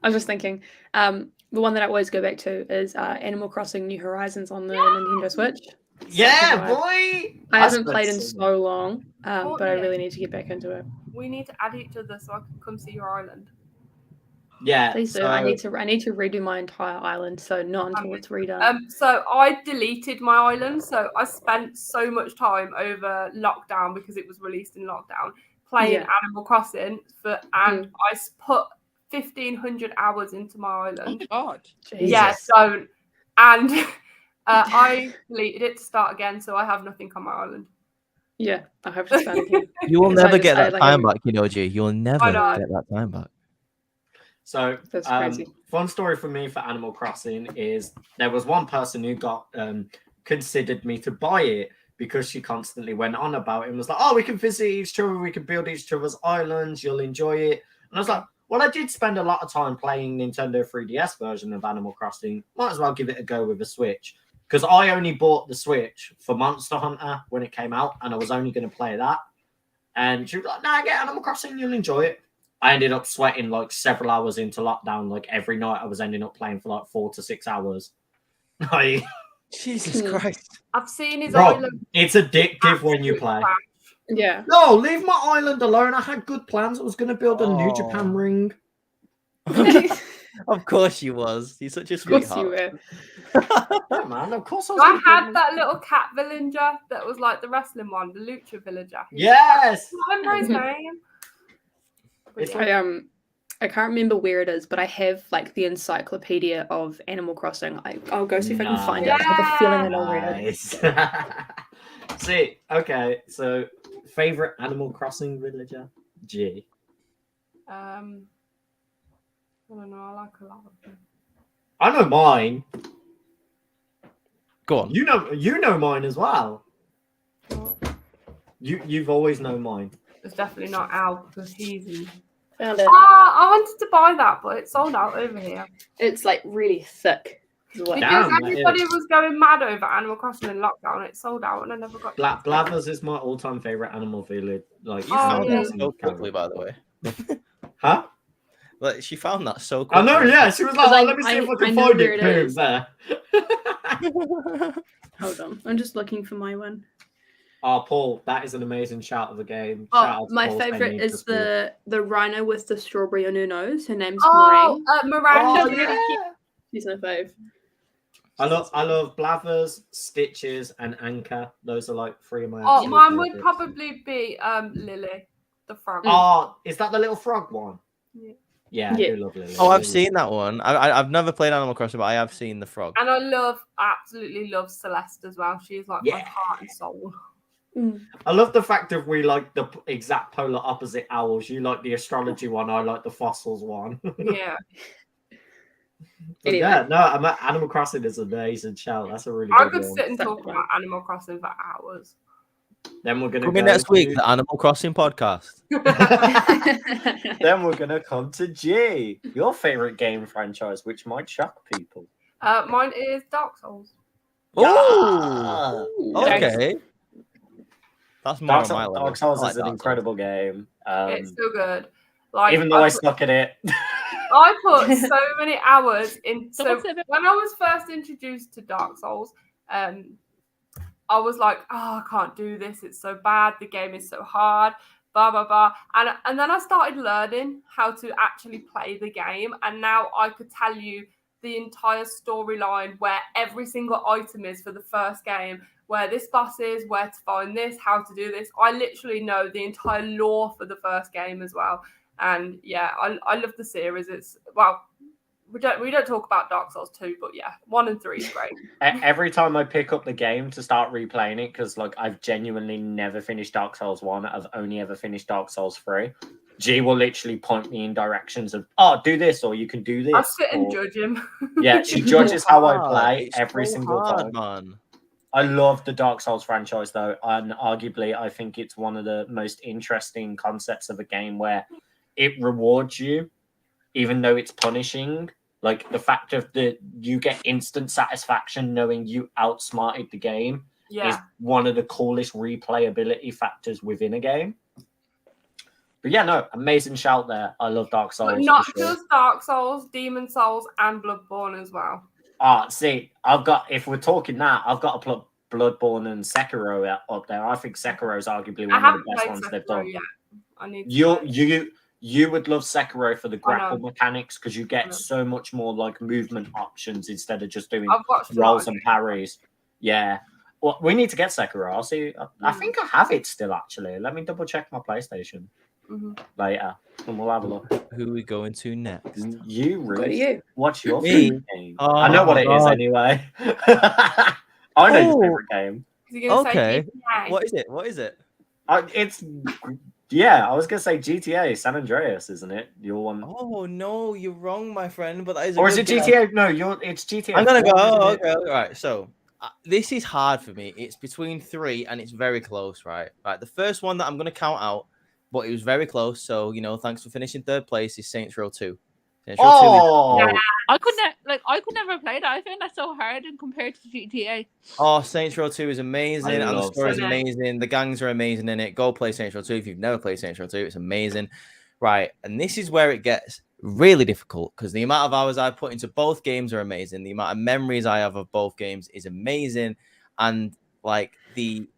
was just thinking, the one that I always go back to is Animal Crossing New Horizons on the Nintendo Switch. Yeah, Such a vibe. boy! I haven't spent played in so so long, Oh, but I yeah. really need to get back into it. We need to add each other so I can come see your island. Yeah. Please do. so- I need to redo my entire island, so not until it's redone. So I deleted my island. So I spent so much time over lockdown because it was released in lockdown playing Yeah. Animal Crossing and I put 1,500 hours into my island. God. Jesus. Yeah, so and I deleted it to start again, so I have nothing on my island. Yeah, I hope to start again. You will Because never I get just- that I, time like, back, you know, G. You'll never know. get that time back. So, That's crazy. fun story for me for Animal Crossing is there was one person who got considered me to buy it because she constantly went on about it and was like, "Oh, we can visit each other, we can build each other's islands, you'll enjoy it." And I was like, "Well, I did spend a lot of time playing Nintendo 3DS version of Animal Crossing. Might as well give it a go with a Switch." Because I only bought the Switch for Monster Hunter when it came out, and I was only going to play that. And she was like, "Nah, get Animal Crossing, you'll enjoy it." I ended up sweating like several hours into lockdown. Like every night I was ending up playing for like 4 to 6 hours. Like, Jesus Christ. I've seen his bro, island. it's addictive when you play. Yeah. No, leave my island alone. I had good plans. I was going to build a New Japan Oh. ring. Of course you was. You're such a Of course you sweetheart. were. Yeah, man. Of course I was. I gonna had build- that little cat villager that was like the wrestling one, the Lucha villager. Yes. I remember his name. It's Brilliant. I can't remember where it is, but I have like the encyclopedia of Animal Crossing. I'll go see if I can find it. I have a feeling I know where it is. Nice. See, okay. So, favorite Animal Crossing villager? G. I don't know. I like a lot of them. I know mine. Go on. You know mine as well. You've always known mine. It's definitely not Al because he's in. Found it. I wanted to buy that, but it's sold out over here. It's like really thick. as well. Because Damn, that everybody is. was going mad over Animal Crossing in lockdown. It sold out and I never got Blathers is my all-time favorite animal village. Like, You Oh, found yeah. that so quickly, by the way. Huh? Like, she found that so I quickly. know, yeah. She was like, Because "Oh, let me see if I I can know find where it." it Boom, is. there. Hold on. I'm just looking for my one. Oh, Paul, that is an amazing shout of the game. Shout out Oh, to my Paul saying favorite Need is for the rhino with the strawberry on her nose. Her name's Oh, Meringue. Miranda. Oh, really yeah. cute. She's my fave. I love Blathers, Stitches, and Anchor. Those are like three of my. Oh, absolute mine would favourites. probably be Lily, the frog. Oh, is that the little frog one? Yeah. Yeah, I Yeah. do love Lily. Oh, I've Lily's- seen that one. I've never played Animal Crossing, but I have seen the frog. And I absolutely love Celeste as well. She's like my Yeah. heart and soul. I love the fact that we like the exact polar opposite owls. You like the astrology one. I like the fossils one. Yeah. But Anyway. yeah, no, Animal Crossing is an amazing shout. That's a really I good could one. sit and So talk fun. about Animal Crossing for hours. Then we're gonna Coming go next week, to- the Animal Crossing podcast. Then we're gonna come to G, your favorite game franchise, which might shock people. Mine is Dark Souls. Oh, Yeah. okay. That's more on my level. Dark Souls I like is an Dark Souls. incredible game. It's so good. Like, Even though I suck at it. I put so many hours in. So Don't say that. when I was first introduced to Dark Souls, I was like, oh, I can't do this. It's so bad. The game is so hard. Blah blah blah. And then I started learning how to actually play the game, and now I could tell you the entire storyline, where every single item is for the first game, where this boss is, where to find this, how to do this. I literally know the entire lore for the first game as well. And yeah, I love the series. It's we don't talk about Dark Souls 2, but yeah, 1 and 3 is great. Every time I pick up the game to start replaying it, because like I've genuinely never finished Dark Souls 1, I've only ever finished Dark Souls 3. G will literally point me in directions of, oh, do this, or you can do this. I sit and judge him. Yeah, she judges how I play It's every so single hard, time. man. I love the Dark Souls franchise though, and arguably I think it's one of the most interesting concepts of a game where it rewards you, even though it's punishing. Like the fact of you get instant satisfaction knowing you outsmarted the game is one of the coolest replayability factors within a game. But yeah, no, amazing shout there. I love Dark Souls. But not just Dark Souls, Demon Souls, and Bloodborne as well. See, if we're talking that, I've got to put Bloodborne and Sekiro up there. I think Sekiro is arguably one of the best ones they've done. Yet. I need You would love Sekiro for the grapple mechanics, because you get so much more like movement options instead of just doing rolls and parries. Yeah. Well, we need to get Sekiro. I'll see. I think I have it still, actually. Let me double check my PlayStation later, and we'll have a look. Who are we going to next? You, Ruth. Go to you. What's your Me? favorite game? Oh, I know what it is God. anyway. I know your favorite game. Is he gonna Okay. say GTA? What is it? It's I was gonna say GTA San Andreas, isn't it? Your one. Oh no, you're wrong, my friend. But that is. Or is it GTA? No, it's GTA. I'm gonna 4, go. isn't it? Okay, all right. So this is hard for me. It's between 3, and it's very close, right? Right. The first one that I'm gonna count out, but it was very close. So thanks for finishing 3rd place. Is Saints Row 2. Saints Row 2 is... I could never play that. I find that so hard and compared to GTA. Oh, Saints Row 2 is amazing, and the story is Saints. amazing. The gangs are amazing in it. Go play Saints Row 2 if you've never played Saints Row 2. It's amazing. Right, and this is where it gets really difficult, because the amount of hours I put into both games are amazing. The amount of memories I have of both games is amazing, and like the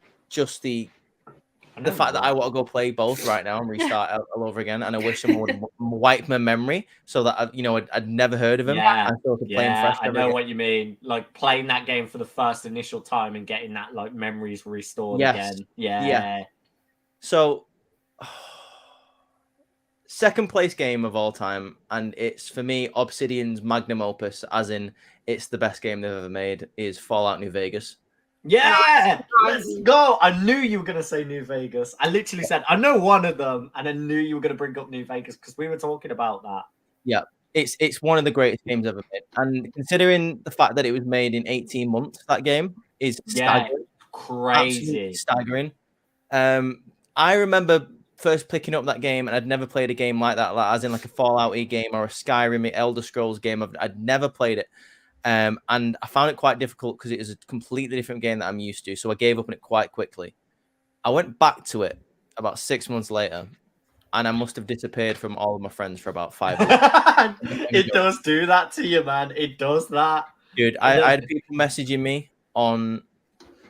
fact that I want to go play both right now and restart all over again, and I wish someone would wipe my memory so that I'd never heard of him. Yeah, and so I could play him fresh. I know what you mean. Like playing that game for the first initial time and getting that like memories restored again. Yeah. So, 2nd place game of all time, and it's for me Obsidian's magnum opus, as in it's the best game they've ever made, is Fallout New Vegas. Yeah, let's go. I knew you were going to say New Vegas. I literally said, I know one of them, and I knew you were going to bring up New Vegas because we were talking about that. Yeah, it's one of the greatest games ever made. And considering the fact that it was made in 18 months, that game is staggering. Crazy. Absolutely staggering. I remember first picking up that game, and I'd never played a game like that, as in like a Fallout-y game or a Skyrim, Elder Scrolls game. I'd never played it. And I found it quite difficult because it is a completely different game that I'm used to. So I gave up on it quite quickly. I went back to it about 6 months later, and I must have disappeared from all of my friends for about 5 weeks. It does do that to you, man. It does that. Dude, I had people messaging me on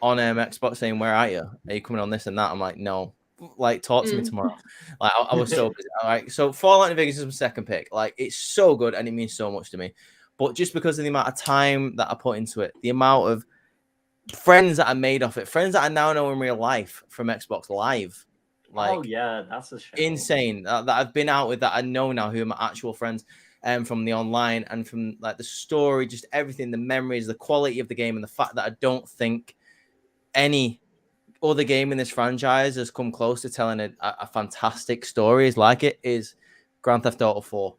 Xbox saying, "Where are you? Are you coming on this and that?" I'm like, "No." Like, talk to me tomorrow. Like, I was so busy. All right. So Fallout New Vegas is my 2nd pick. Like, it's so good and it means so much to me. But just because of the amount of time that I put into it, the amount of friends that I made off it, friends that I now know in real life from Xbox Live. Like, oh yeah, that's a shame. Insane that I've been out with, that I know now who are my actual friends, from the online and from like the story, just everything, the memories, the quality of the game, and the fact that I don't think any other game in this franchise has come close to telling a fantastic story like it is Grand Theft Auto 4.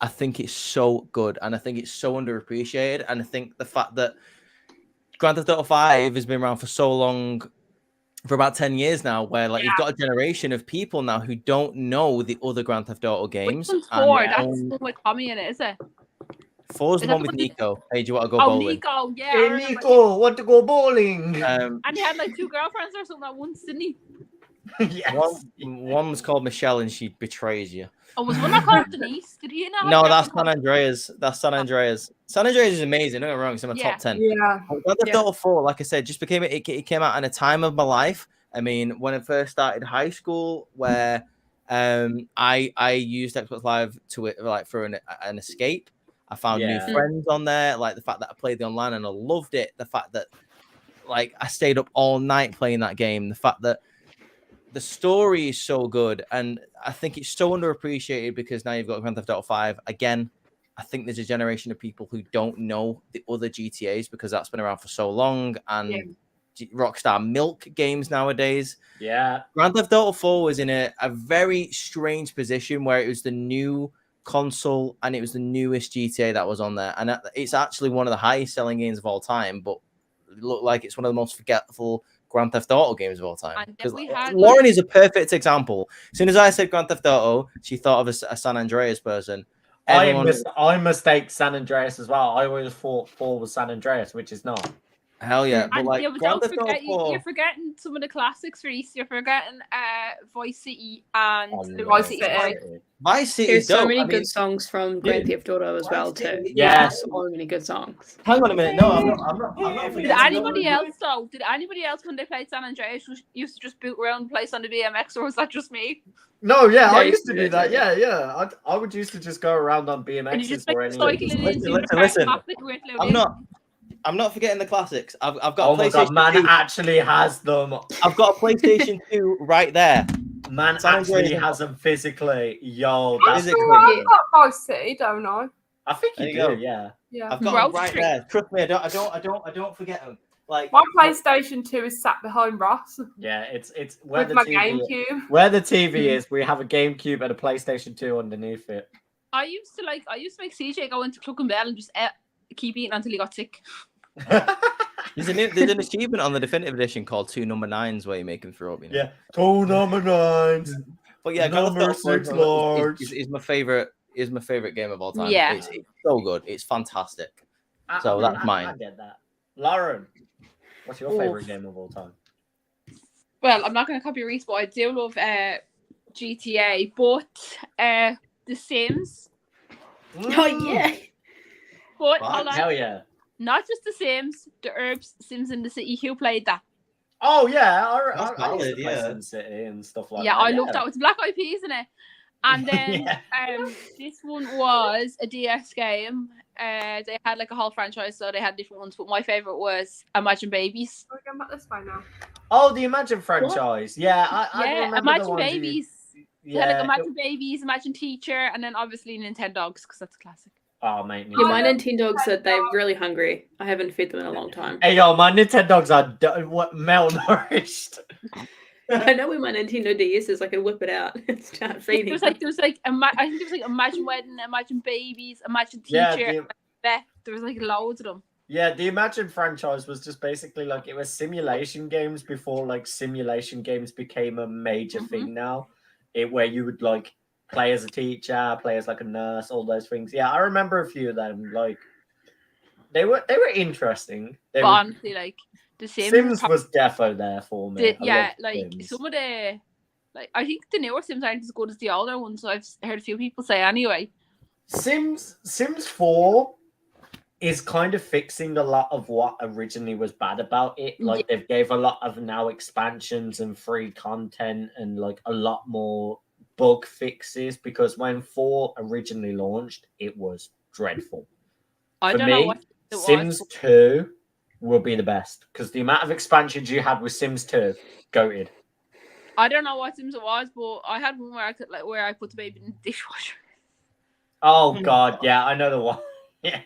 I think it's so good, and I think it's so underappreciated. And I think the fact that Grand Theft Auto 5 has been around for so long, for about 10 years now, where like you've got a generation of people now who don't know the other Grand Theft Auto games. Which one's 4? That's the one with Tommy in it, is it? Four's the Is that one the with one that- Nico. Hey, do you want to go Oh, bowling? Nico, yeah. I Hey, remember. Nico, want to go bowling? And he had like 2 girlfriends or something at once, didn't he? Yes. One was called Michelle and she betrays you. Oh, was one not called Denise? Did he not? No, have that's a San girlfriend Andreas. That's San Andreas. San Andreas is amazing. Don't get me wrong. It's in my Yeah. top 10. Yeah. Grand Theft Auto 4, like I said, just became it came out in a time of my life. I mean, when I first started high school, where I used Xbox Live to like for an escape. I found new Yeah. friends on there. Like the fact that I played the online and I loved it. The fact that like I stayed up all night playing that game. The fact that the story is so good, and I think it's so underappreciated because now you've got Grand Theft Auto 5 again. I think there's a generation of people who don't know the other GTAs because that's been around for so long, and Rockstar milk games nowadays. Yeah. Grand Theft Auto 4 was in a very strange position where it was the new console and it was the newest GTA that was on there, and it's actually one of the highest selling games of all time, but it looked like it's one of the most forgetful Grand Theft Auto games of all time. And then Because we had, Lauren is a perfect example. As soon as I said Grand Theft Auto, she thought of a San Andreas person. I mistake San Andreas as well. I always thought 4 was San Andreas, which is not. Hell yeah. But And like, yeah, but Grand don't Theft Auto forget, 4, you're forgetting some of the classics, Reese. You're forgetting Vice City and Oh, the no. Vice Vice City. City. Vice City There's is so dope. many I mean, good songs from Grand Theft Auto as well too. Yes. So many good songs. hang on a minute. No, I'm not Did forgetting. anybody else though? Did anybody else when they played San Andreas used to just boot around and place on the BMX, or was that just me? No, yeah, Yeah, I you used to can do do that. it, Yeah, yeah. I would used to just go around on And you BMXs just like or anything. cycling into Listen. the map that you weren't allowed I'm in. I'm not forgetting the classics. I've got Oh a my PlayStation god, man 2. actually has them. I've got a PlayStation 2 right there. Man San actually Andreas- has them physically. Yo, I that's think Physically. I've got Vice City, don't I? I think you There do, you go. yeah. Yeah. I've got Road them right trip. there. Trust me, I don't forget them. Like My PlayStation 2 is sat behind Ross Yeah, it's where with the my TV GameCube. where the TV is, we have a GameCube and a PlayStation 2 underneath it. I used to make CJ go into Cluck and Bell and just keep eating until he got sick. there's an achievement on the definitive edition called 2 number 9s where you make him throw up. You know? Yeah. 2 number 9s. But yeah, Grand Number Theft Auto 6 4 large. is my favorite. Is my favorite game of all time. Yeah. It's so good. It's fantastic. So that's mine. I get that. Lauren, what's your Oof. favorite game of all time? Well, I'm not going to copy Reese, but I do love GTA. But The Sims. Oh yeah. But What? hold on, Hell yeah. not just The Sims, the Herbs, Sims in the City. Who played that? Oh yeah, That's I used to valid, play yeah. Sim City and stuff like Yeah, that. I loved that. It's Black Eyed Peas, isn't it? And then Yeah. this one was a DS game. They had like a whole franchise, so they had different ones. But my favorite was Imagine Babies. We're going back this way now. Oh, the Imagine franchise. Yeah, I Yeah, remember the Imagine ones you- Babies. They Yeah. had like Imagine Babies, Imagine Teacher, and then obviously Nintendogs because that's a classic. Oh, mate. Yeah, my I love Nintendogs said they're really hungry. I haven't fed them in a long time. Hey, yo, my Nintendogs are malnourished. I know where my Nintendo DS is. I can whip it out and start feeding. There was like I think there was like Imagine Wedding, Imagine Babies, Imagine Yeah, Teacher. There was like loads of them. Yeah, the Imagine franchise was just basically like it was simulation games before like simulation games became a major thing now. Where you would like play as a teacher, play as like a nurse, all those things. Yeah, I remember a few of them. Like they were interesting. They But were, honestly, like the Sims was defo there for me. I yeah, loved like Sims. some of the I think the newer Sims aren't as good as the older ones. I've heard a few people say anyway. Sims 4 is kind of fixing a lot of what originally was bad about it. Like they've gave a lot of now expansions and free content and like a lot more bug fixes because when 4 originally launched, it was dreadful. I For don't me, know what it Sims was. 2 will be the best because the amount of expansions you had with Sims 2, goated. I don't know what Sims it was, but I had one where I put the baby in the dishwasher. Oh god, yeah, I know the one. Yeah.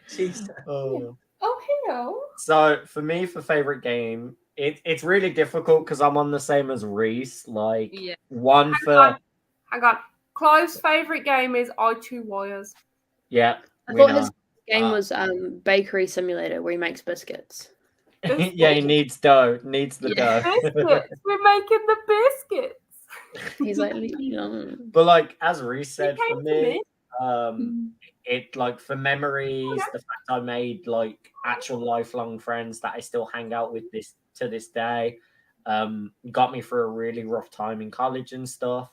Jeez. Oh. Oh, hello. So for me, for favorite game, it's really difficult because I'm on the same as Reese. Like Yeah. one for Hang on. Clive's favourite game is I2 Wires. yeah. I We thought know. his game was Bakery Simulator where he makes biscuits. Yeah, he needs dough. Needs the dough. Biscuits. We're making the biscuits. He's like, But like as Reese said, He for came to me, it like for memories, the fact I made like actual lifelong friends that I still hang out with to this day, got me through a really rough time in college and stuff.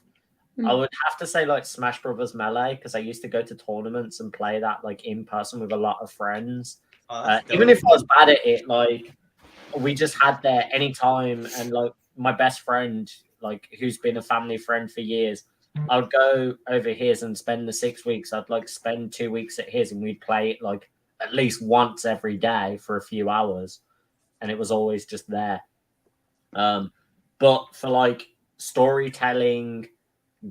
I would have to say like Smash Brothers Melee, because I used to go to tournaments and play that like in person with a lot of friends. Even if I was bad at it, like we just had there anytime, and like my best friend, like who's been a family friend for years, I would go over his and spend the 6 weeks. I'd like spend 2 weeks at his, and we'd play it like at least once every day for a few hours, and it was always just there. But for like storytelling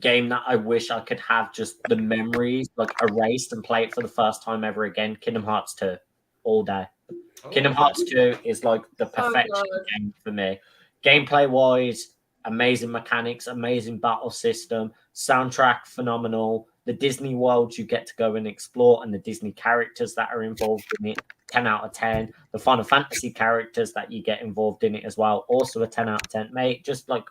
game that I wish I could have just the memories like erased and play it for the first time ever again, Kingdom Hearts 2 all day. Kingdom Hearts 2 is like the perfection game for me. Gameplay wise, amazing mechanics, amazing battle system, soundtrack phenomenal. The Disney world you get to go and explore, and the Disney characters that are involved in it, 10 out of 10. The Final Fantasy characters that you get involved in it as well, also a 10 out of 10. Mate, just like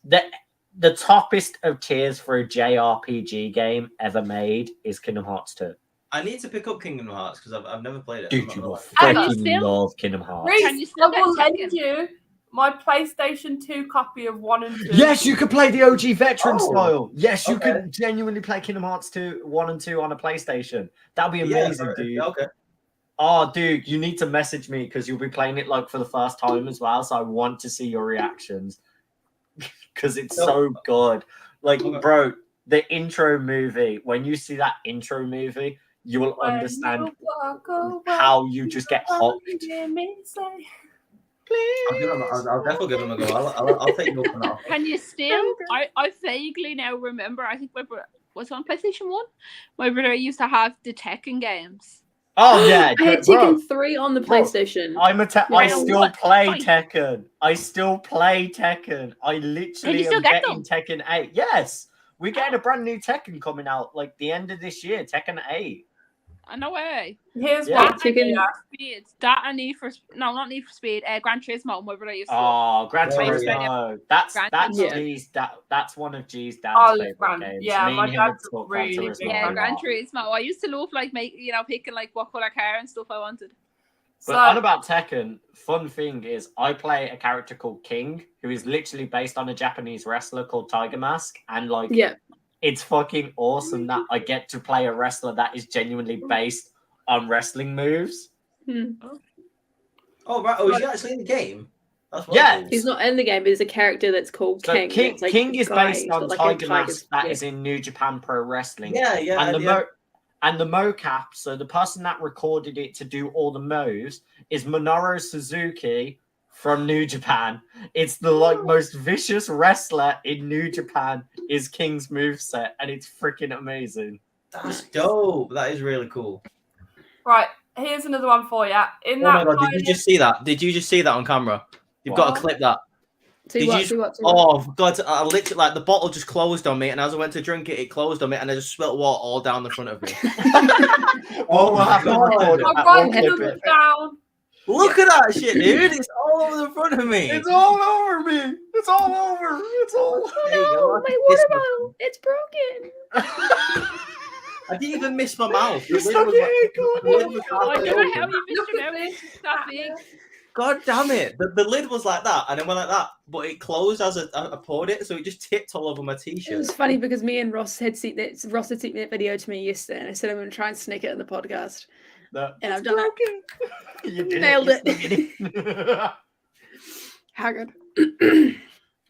the toppest of tiers for a JRPG game ever made is Kingdom Hearts 2. I need to pick up Kingdom Hearts because I've never played it. Dude, you will Can you freaking still- love Kingdom Hearts. Reese, Can you still I will get lend Tekken? you my PlayStation 2 copy of 1 and 2. Yes, you could play the OG veteran Oh, style. Yes, you okay. could genuinely play Kingdom Hearts 2, 1 and 2 on a PlayStation. That'd be Yeah, amazing, dude. yeah, okay. Oh, dude, you need to message me because you'll be playing it like for the first time as well. So I want to see your reactions because it's so good. Like, Okay. bro, the intro movie, when you see that intro movie, you will understand how you just get hooked. I'll definitely give them a go. I'll take you up on that. Can you still? I vaguely now remember. I think my brother was on PlayStation 1. My brother used to have the Tekken games. Oh, yeah. I had bro. Tekken 3 on the Bro, PlayStation. I Yeah. still What? play Fine. Tekken. I still play Tekken. I Can literally you still am get getting Tekken 8. Yes. We're getting a brand new Tekken coming out like the end of this year, Tekken 8. No way. Here's Yeah. what Tekken- Speed. That and Need for no, not Need for Speed. Gran Turismo. My brother used to. Oh, Gran Yeah, Turismo. That's Yeah. G's that's one of G's dad's Oh, favorite Gran- games. yeah, Me my and him would dad's talk really Gran big Turismo Yeah, a Gran lot. Turismo. I used to love like picking like what color car and stuff I wanted. But So- on about Tekken, fun thing is I play a character called King, who is literally based on a Japanese wrestler called Tiger Mask, and like Yeah. it's fucking awesome that I get to play a wrestler that is genuinely based on wrestling moves. Oh, right. Oh, is he actually in the game? That's Yeah. cool. He's not in the game, but there's a character that's called So King. King, It's like King a is guy, based he's got on like a Tiger tiger's- Mask that yeah. is in New Japan Pro Wrestling. Yeah, and yeah. the mocap, so the person that recorded it to do all the moves is Minoru Suzuki from New Japan. It's the like most vicious wrestler in New Japan is King's moveset, and it's freaking amazing. That's dope. That is really cool. Right, here's another one for you. In Oh that my god, did you pilot- just see that? Did you just see that on camera? You've got What? to clip that. See Did what, you- see what, see what. Oh god, I literally like the bottle just closed on me, and as I went to drink it, it closed on me, and I just spilt water all down the front of me. Oh, we'll have to God. record I'll that. write We'll clip them it. down. Look at that shit, dude! It's all over the front of me. It's all over me. It's all over. It's all. There you go. Oh, my water bottle! It's broken! I didn't even miss my mouth. You The lid stuck was it like- in, God. the lid was Oh, I halfway don't know open. how you missed Look your at mouth. this. It's that big. God damn it! The lid was like that, and then went like that, but it closed as I poured it, so it just tipped all over my It t-shirt. was funny because me and Ross had sent that video to me yesterday, and I said I'm going to try and sneak it in the podcast. No, And I've it's done it. broken. You did Nailed You it. snuck in. How good?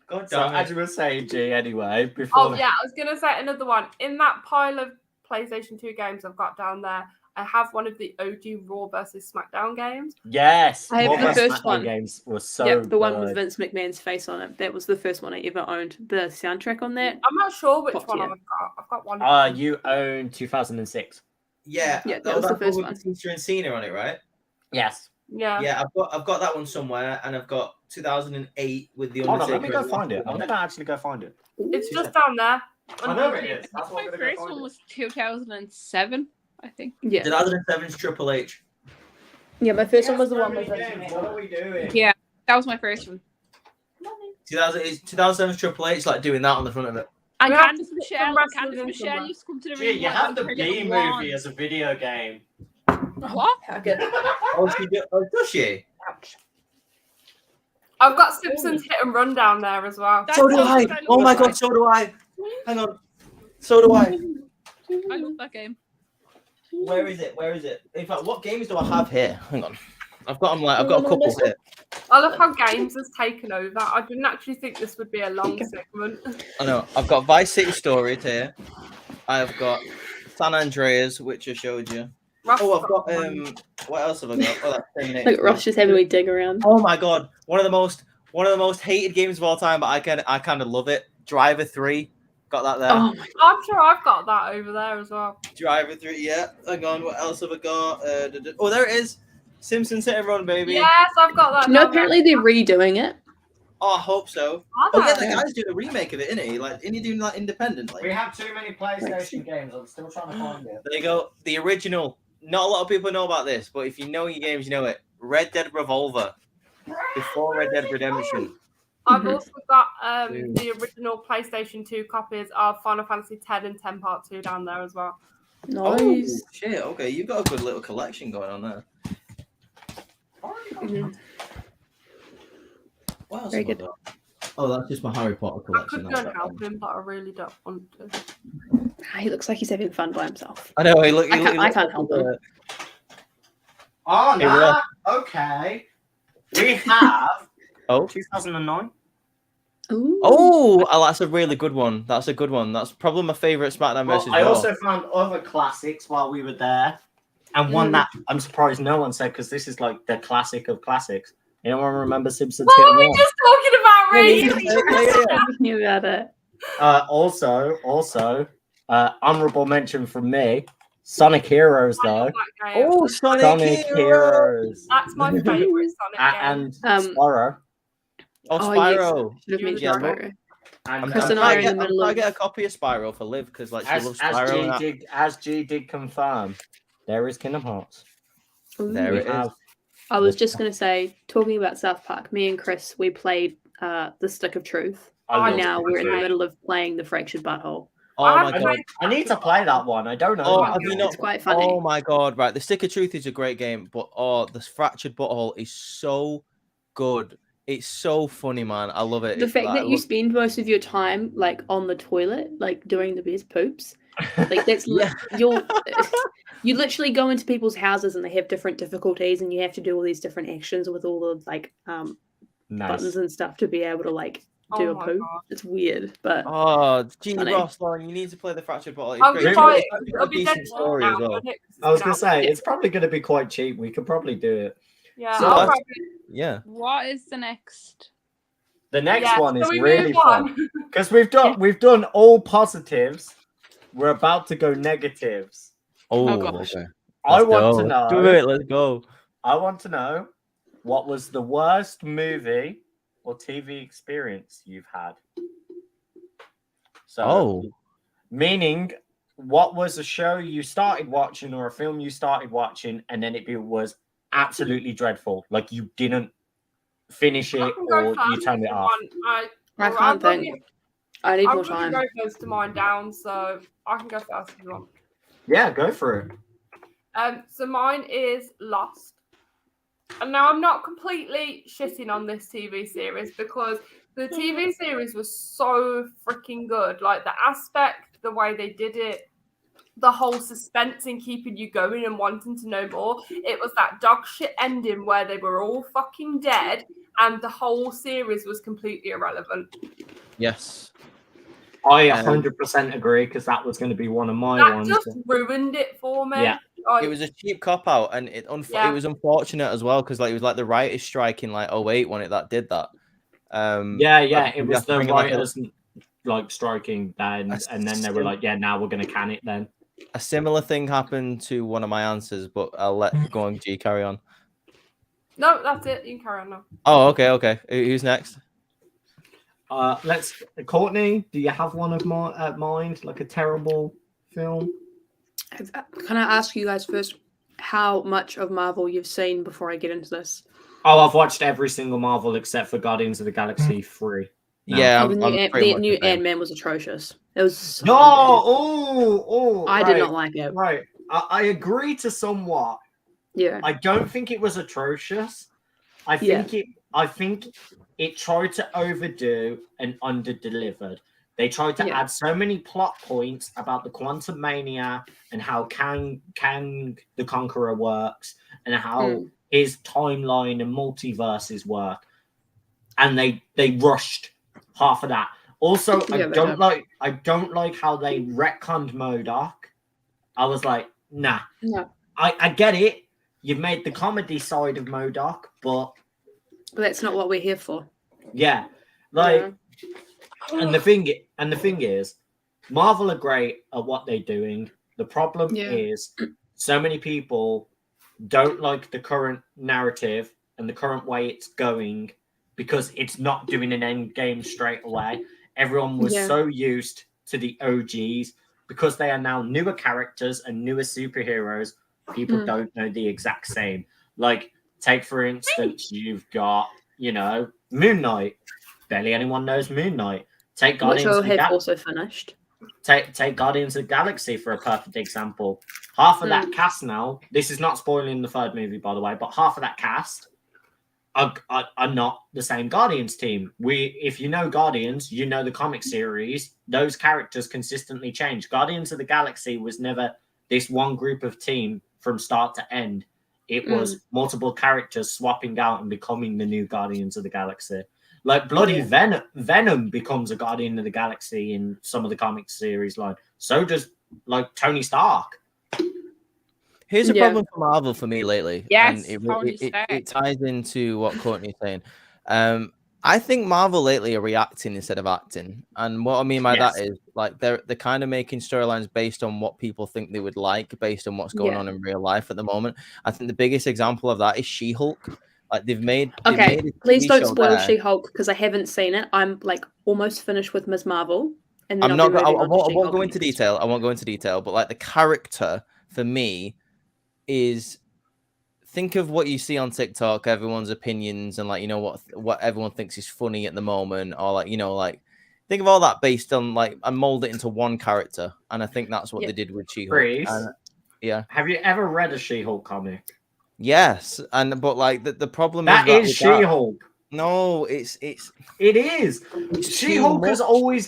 God So damn as it! you were saying, G, anyway, before Oh yeah, I was gonna say another one. In that pile of PlayStation 2 games I've got down there, I have one of the OG Raw versus SmackDown games. yes, I have Raw the vs. first SmackDown one. games were so Yep, the one with good. Vince McMahon's face on it. That was the first one I ever owned. The soundtrack on that. I'm not sure which Fuck one yeah. I've got. I've got one. You own 2006. Yeah, Yeah, that was the that's first with one. Batista and Cena on it, right? Yes. Yeah. Yeah, I've got that one somewhere, and I've got 2008 with the Hold Undertaker. on, let me go and find it. Austin I'm on gonna actually go find it. It's just down there. I know it is. That's why I'm My gonna go first find one it. was 2007, I think. Yeah. 2007's Triple H. Yeah, my first one was the Yes, one with Germany Vince games, McMahon. What are we doing? Yeah, that was my first one. 2007's Triple H, like doing that on the front of it. And We have Candice to put Michelle, some wrestlers Candice in Michelle somewhere. used to come to the Gee, ring. you like, have the when B Brilliant One. movie as a video game. What? Oh, does she? I've got Simpsons Hit and Run down there as well. That's So do I. something Oh my love. god, so do I. Hang on. So do I. I love that game. Where is it? Where is it? In fact, what games do I have here? Hang on. I've got them like I've got a couple here. I love how games has taken over. I didn't actually think this would be a long segment. I know. I've got Vice City Stories here. I've got San Andreas, which I showed you. Oh, I've got what else have I got? Oh, that's Terminator. Look, Ross just having me dig around. Oh my god, one of the most hated games of all time, but I kind of love it. Driver 3, got that there. Oh my I'm sure I've got that over there as well. Driver 3, yeah. Hang on, what else have I got? Oh, there it is. Simpsons Hit and Run, baby. Yes, I've got that. No, down there. apparently they're redoing it. Oh, I hope so. Are Oh yeah, they? the guy's doing a remake of it, isn't he? Like, isn't he doing that independently? We have too many PlayStation games. I'm still trying to find it. There you go. The original. Not a lot of people know about this, but if you know your games, you know it. Red Dead Revolver. Before Red Dead Redemption. I've also got the original PlayStation 2 copies of Final Fantasy X and 10 Part 2 down there as well. Oh, Nice. shit. Okay, you've got a good little collection going on there. Mhm. What else Very have I good. got? Oh, that's just my Harry Potter I collection. could go and help him, but I really don't want to. He looks like he's having fun by himself. I know. He look. I can't help him. Oh, Hey, no. Ross. Okay. We have Oh. 2009. Ooh. Oh, that's a really good one. That's a good one. That's probably my favorite SmackDown Well, versus I Raw. also found other classics while we were there, and one that I'm surprised no one said because this is like the classic of classics. Anyone remember Simpsons Hit What and were we Run? just talking about, Ray? Talking about it. Also, honorable mention from me, Sonic Heroes though. Oh, Sonic, Sonic Heroes. Heroes. That's my favourite Sonic game. And Spyro. Oh, Oh, Spyro. Should have mentioned Yeah, Spyro. And Chris and I are in the I'm middle trying of. to get a copy of Spyro for Liv because like she loves as Spyro. and that. G did confirm, there is Kingdom Hearts. Ooh. There We it is. have I was just going to say, talking about South Park, me and Chris, we played The Stick of Truth. I And love now it. we're in the middle of playing The Fractured Butthole. Oh I my haven't god. played I need to play that one. I don't know. Oh, that have you one. not? It's quite funny. Oh my god! Right, the Stick of Truth is a great game, but the Fractured Butthole is so good. It's so funny, man. I love it. The It's fact like, that you spend most of your time like on the toilet, like doing the best poops, like that's Yeah. you literally go into people's houses and they have different difficulties, and you have to do all these different actions with all the like Nice. buttons and stuff to be able to like do Oh a my poop. God. It's weird, but Oh, gee, Funny. Ross, Lauren, you need to play the Fractured Butthole. It's I'll great. be It's quite, got it'll a be dead decent cheap story now, as well. won't it? 'Cause it's I was been gonna out. say it's probably gonna be quite cheap. We could probably do it. Yeah, So I'll that's- probably. Yeah. What is the next? The next Yeah, one is so we really move fun on. because we've done all positives. We're about to go negatives. Oh, gosh. okay. I Let's want go. to know. Do it. Let's go. I want to know what was the worst movie or TV experience you've had. So, Oh. meaning, what was a show you started watching or a film you started watching, and then it was absolutely dreadful, like you didn't finish I it can go or you first turned it if you off. want. I I'll can't probably- think. I need I'll more probably time. go most of mine down, so I can go first if you want. Yeah, go for it. So mine is Lost. And now I'm not completely shitting on this TV series because the TV series was so freaking good. Like the aspect, the way they did it, the whole suspense in keeping you going and wanting to know more. It was that dog shit ending where they were all fucking dead and the whole series was completely irrelevant. Yes. I 100% agree because that was going to be one of my That ones. just ruined it for me. Yeah. Like, It was a cheap cop out, and it Yeah. was unfortunate as well because like it was like the writers' strike in like 08 when that did that. Yeah, like, it we was have to the bring it like a- writers like striking then, A and then they were like, yeah, now we're going to can it then. A similar thing happened to one of my answers, but I'll let go on. G carry on. no, that's it. You can carry on now. Oh, okay. Who's next? Let's Courtney, do you have one of mind, like a terrible film? Can I ask you guys first how much of Marvel you've seen before I get into this? Oh, I've watched every single Marvel except for Guardians of the Galaxy 3. No. Yeah, Oh, the new, pretty the much new the same. Ant-Man was atrocious. It was so No, bad. oh, I did not like it. Right, I agree to somewhat. Yeah. I don't think it was atrocious. I think it tried to overdo and under-delivered. They tried to add so many plot points about the Quantum Mania and how Kang the Conqueror works and how his timeline and multiverses work, and they rushed half of that. Also, I don't like how they retconned MODOK. I was like, nah. No. I get it. You've made the comedy side of MODOK, but that's not what we're here for. Yeah, like, and the thing is, Marvel are great at what they're doing. The problem is, so many people don't like the current narrative and the current way it's going because it's not doing an end game straight away. Everyone was so used to the OGs because they are now newer characters and newer superheroes. People don't know the exact same. Like, take for instance, you've got, Moon Knight. Barely anyone knows Moon Knight. Take Guardians which I have also finished. Take Guardians of the Galaxy for a perfect example. Half of that cast now, this is not spoiling the third movie, by the way, but half of that cast are not the same Guardians team. If you know Guardians, you know the comic series, those characters consistently change. Guardians of the Galaxy was never this one group of team from start to end. It was multiple characters swapping out and becoming the new Guardians of the Galaxy. Like bloody Venom becomes a Guardian of the Galaxy in some of the comic series line. So does like Tony Stark. Here's a problem for Marvel for me lately. Yes, and it ties into what Courtney's saying. I think Marvel lately are reacting instead of acting. And what I mean by that is like they're kind of making storylines based on what people think they would like, based on what's going on in real life at the moment. I think the biggest example of that is She-Hulk. Like they've made please don't spoil She-Hulk because I haven't seen it. I'm like almost finished with Ms. Marvel, and then I won't go into detail. I won't go into detail, but like the character for me is, think of what you see on TikTok, everyone's opinions, and like what everyone thinks is funny at the moment, or like like think of all that based on like and mold it into one character, and I think that's what they did with She-Hulk. Have you ever read a She-Hulk comic? Yes, but like the problem is She-Hulk. No, it is. She-Hulk has always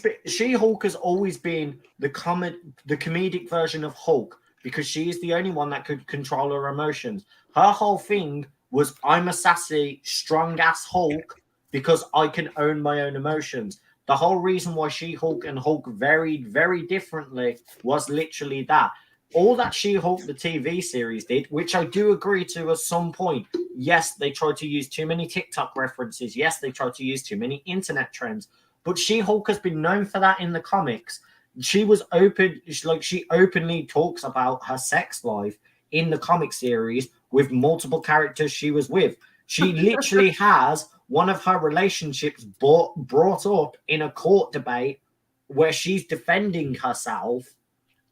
been the comedic version of Hulk because she is the only one that could control her emotions. Her whole thing was, I'm a sassy, strong-ass Hulk because I can own my own emotions. The whole reason why She-Hulk and Hulk varied very differently was literally that. All that She-Hulk, the TV series, did, which I do agree to at some point. Yes, they tried to use too many TikTok references. Yes, they tried to use too many internet trends. But She-Hulk has been known for that in the comics. She was open, she openly talks about her sex life in the comic series with multiple characters she was with. She literally has one of her relationships brought up in a court debate where she's defending herself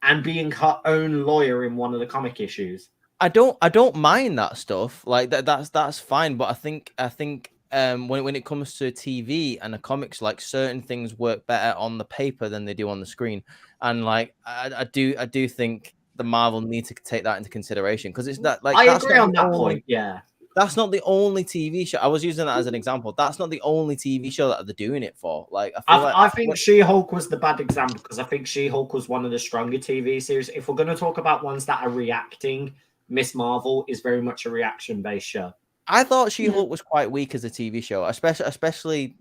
and being her own lawyer in one of the comic issues. I don't mind that stuff. Like that's fine, but I think when it comes to TV and the comics, like certain things work better on the paper than they do on the screen. And like I do think the Marvel need to take that into consideration because it's that like I agree on that point. Yeah. That's not the only TV show. I was using that as an example. That's not the only TV show that they're doing it for. Like, I think She-Hulk was the bad example because I think She-Hulk was one of the stronger TV series. If we're going to talk about ones that are reacting, Miss Marvel is very much a reaction-based show. I thought She-Hulk was quite weak as a TV show, especially.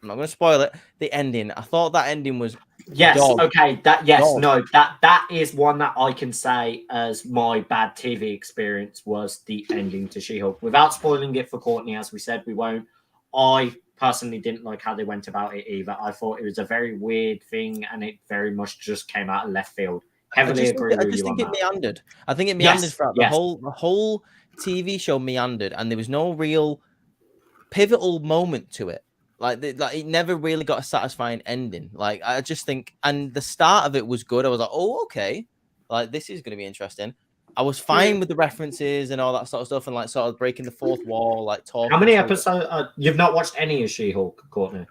I'm not going to spoil it. The ending. I thought that ending was. Yes. Okay. That is one that I can say as my bad TV experience was the ending to She-Hulk. Without spoiling it for Courtney, as we said, we won't. I personally didn't like how they went about it either. I thought it was a very weird thing, and it very much just came out of left field. Heavily agree with you on that. I just think it meandered. I think it meandered throughout the whole TV show meandered, and there was no real pivotal moment to it. Like it never really got a satisfying ending. Like I just think, and the start of it was good. I was like, oh, okay, like this is going to be interesting. I was fine with the references and all that sort of stuff, and like sort of breaking the fourth wall, like talking. How many episodes? You've not watched any of She-Hulk, Courtney?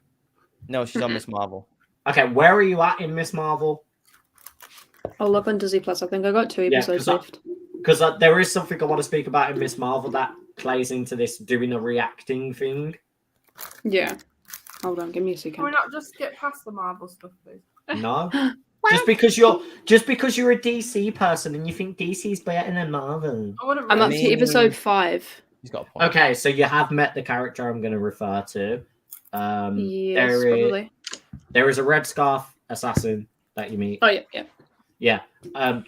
No, she's on Miss Marvel. Okay, where are you at in Miss Marvel? I'll look on Disney Plus. I think I got 2 Yeah, episodes 'cause I- left. Because there is something I want to speak about in Miss Marvel that plays into this doing a reacting thing. Yeah. Hold on, give me a Can we second. not just get past the Marvel stuff, please? No, just because you're a DC person and you think DC's better than Marvel. I wouldn't I'm really up to episode 5. He's got a point. Okay, so you have met the character I'm going to refer to. Yes, probably. There is a red scarf assassin that you meet. Oh, yeah, yeah. Yeah,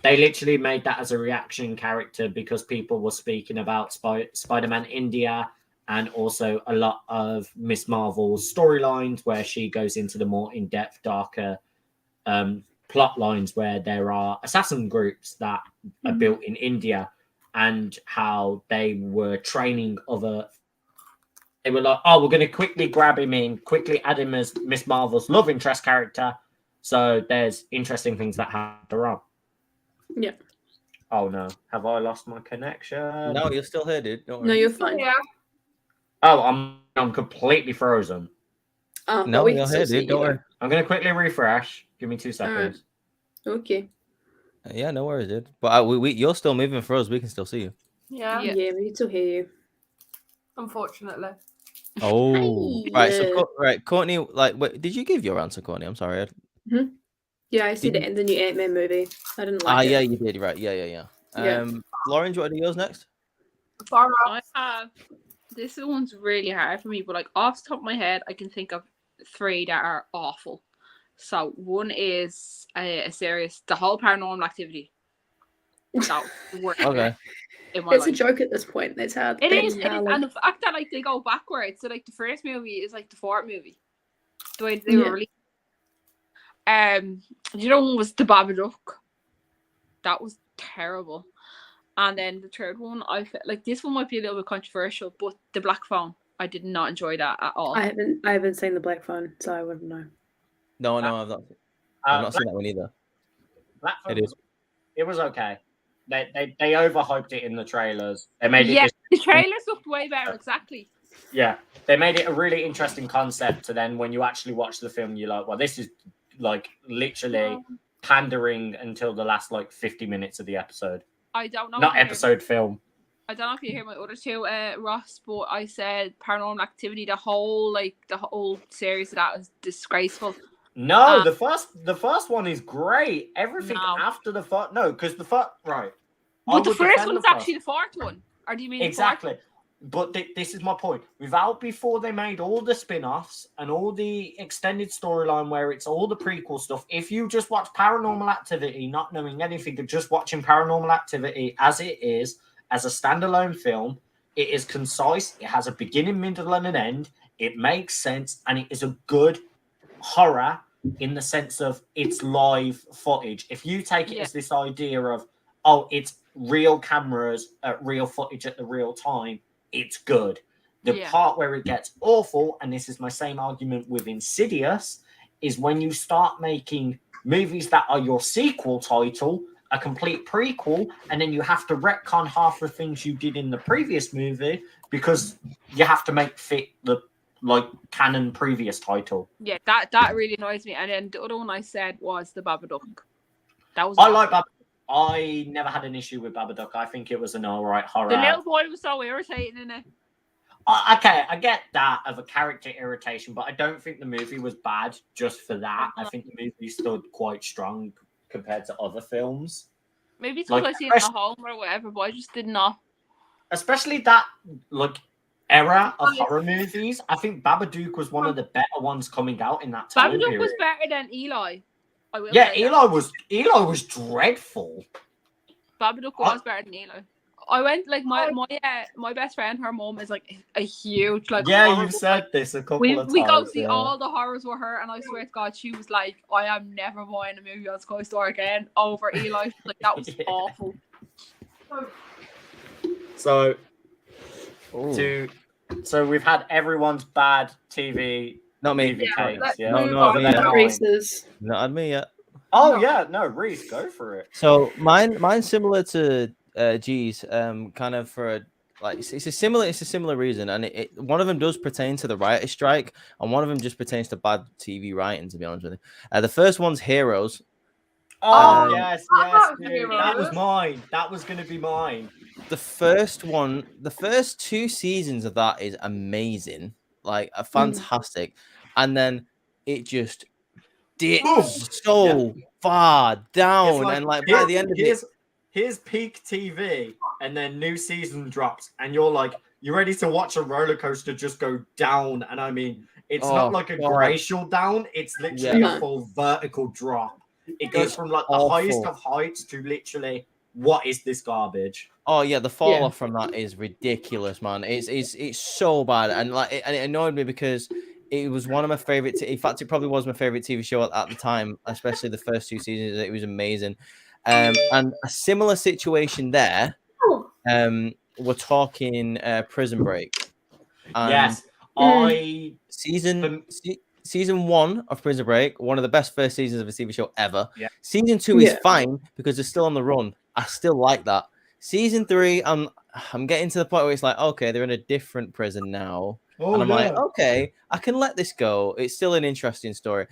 they literally made that as a reaction character because people were speaking about Spider-Man India and also a lot of Miss Marvel's storylines where she goes into the more in-depth, darker plot lines where there are assassin groups that are built in India and how they were training other. They were like, oh, we're going to quickly grab him in, quickly add him as Miss Marvel's love interest character. So there's interesting things that happen wrong. Yeah. Oh no, have I lost my connection? No, you're still here, dude. Don't worry. No, you're fine. Yeah. Oh, I'm completely frozen. But No, we you're can still here, see dude. you Don't worry. I'm gonna quickly refresh. Give me 2 seconds. Okay. Yeah, no worries, dude. But you're still moving for us. We can still see you. Yeah. Yeah. Yeah, we can still hear you. Unfortunately. Oh, Hi. right. So, Courtney. Like, wait, did you give your answer, Courtney? I'm sorry. Yeah, I said it in the new Ant-Man movie. I didn't like it. Yeah, you did. Right. Yeah. Yeah. Lauren, do you want to do yours next? Far I have. This one's really hard for me, but like off the top of my head, I can think of 3 that are awful. So one is a series, the whole Paranormal Activity. So Okay. in my It's a life. joke at this point. That's how. It that's is, how, and the fact that like they go backwards. So like the first movie is like the 4th movie. The way they were Yeah. released. You know, one was the Babadook. That was terrible. And then the 3rd one, I felt like this one might be a little bit controversial, but the Black Phone, I did not enjoy that at all. I haven't seen the Black Phone, so I wouldn't know. No, I've not seen that one either. Black Phone It is. It was okay. They overhyped it in the trailers. They made Yeah, it. the trailers looked way better. Exactly. Yeah, they made it a really interesting concept. And then when you actually watch the film, you're like, well, this is like literally pandering until the last like 50 minutes of the episode. I don't know. Not if you episode film. I don't know if you hear my other 2, Ross, but I said Paranormal Activity. The whole series of that was disgraceful. No, the first one is great. Everything No. after the first, no, because the first, right. But the would first defend one's the first. actually the 4th one. Or do you mean the 4th? Exactly. But this is my point. Without before they made all the spin-offs and all the extended storyline where it's all the prequel stuff, if you just watch Paranormal Activity, not knowing anything, but just watching Paranormal Activity as it is, as a standalone film, it is concise, it has a beginning, middle, and an end, it makes sense, and it is a good horror in the sense of it's live footage. If you take it as this idea of, oh, it's real cameras at real footage at the real time, it's good. The part where it gets awful, and this is my same argument with Insidious, is when you start making movies that are your sequel title, a complete prequel, and then you have to retcon half the things you did in the previous movie because you have to make fit the like canon previous title. Yeah, that really annoys me. And then the other one I said was the Babadook. That was. I like Babadook. I never had an issue with Babadook. I think it was an alright horror. The little boy was so irritating in it. Okay, I get that of a character irritation, but I don't think the movie was bad just for that. I think the movie stood quite strong compared to other films. Maybe it's because Like, I seen it at home or whatever, but I just did not. Especially that like era of horror movies. I think Babadook was one of the better ones coming out in that time Babadook period. was better than Eli. I will Yeah, say that. Eli was dreadful. Babadook was better than Eli. I went like my best friend, her mom is like a huge like. Yeah, horror you've said this a couple we, of times. we go see yeah. all the horrors with her, and I swear to God, she was like, "I am never buying a movie on Sky Store again over Eli." Like that was awful. So, Ooh. so we've had everyone's bad TV. Not me. movie Yeah, takes, let's yeah. move No, on. me, Then yeah. mine. Reese's. Not on me yet. Oh No. yeah, no, Reese, go for it. So mine's similar to G's. Kind of for like it's a similar reason, and one of them does pertain to the writer's strike, and one of them just pertains to bad TV writing. To be honest with you, the first one's Heroes. Oh, Um, yes, I yes, like the dude. That was Heroes. mine. That was going to be mine. The first one, the first 2 seasons of that is amazing, like a fantastic, and then it just dips so far It's down, like, and like by the end of it, here's peak TV, and then new season drops, and you're like, you're ready to watch a roller coaster just go down. And I mean, it's not like a glacial down, it's literally a full vertical drop. It goes from like the highest of heights to literally, what is this garbage? Oh yeah, the fall off from that is ridiculous, man. It's so bad, and like and it annoyed me because it was one of my favorite. In fact, it probably was my favorite TV show at the time, especially the first 2 seasons. It was amazing, and a similar situation there. We're talking Prison Break. Yes, Season 1 of Prison Break, one of the best first seasons of a TV show ever. Yeah. Season 2 is fine because they're still on the run. I still like that. Season 3, I'm getting to the point where it's like, okay, they're in a different prison now. And I'm like, okay, I can let this go. It's still an interesting story.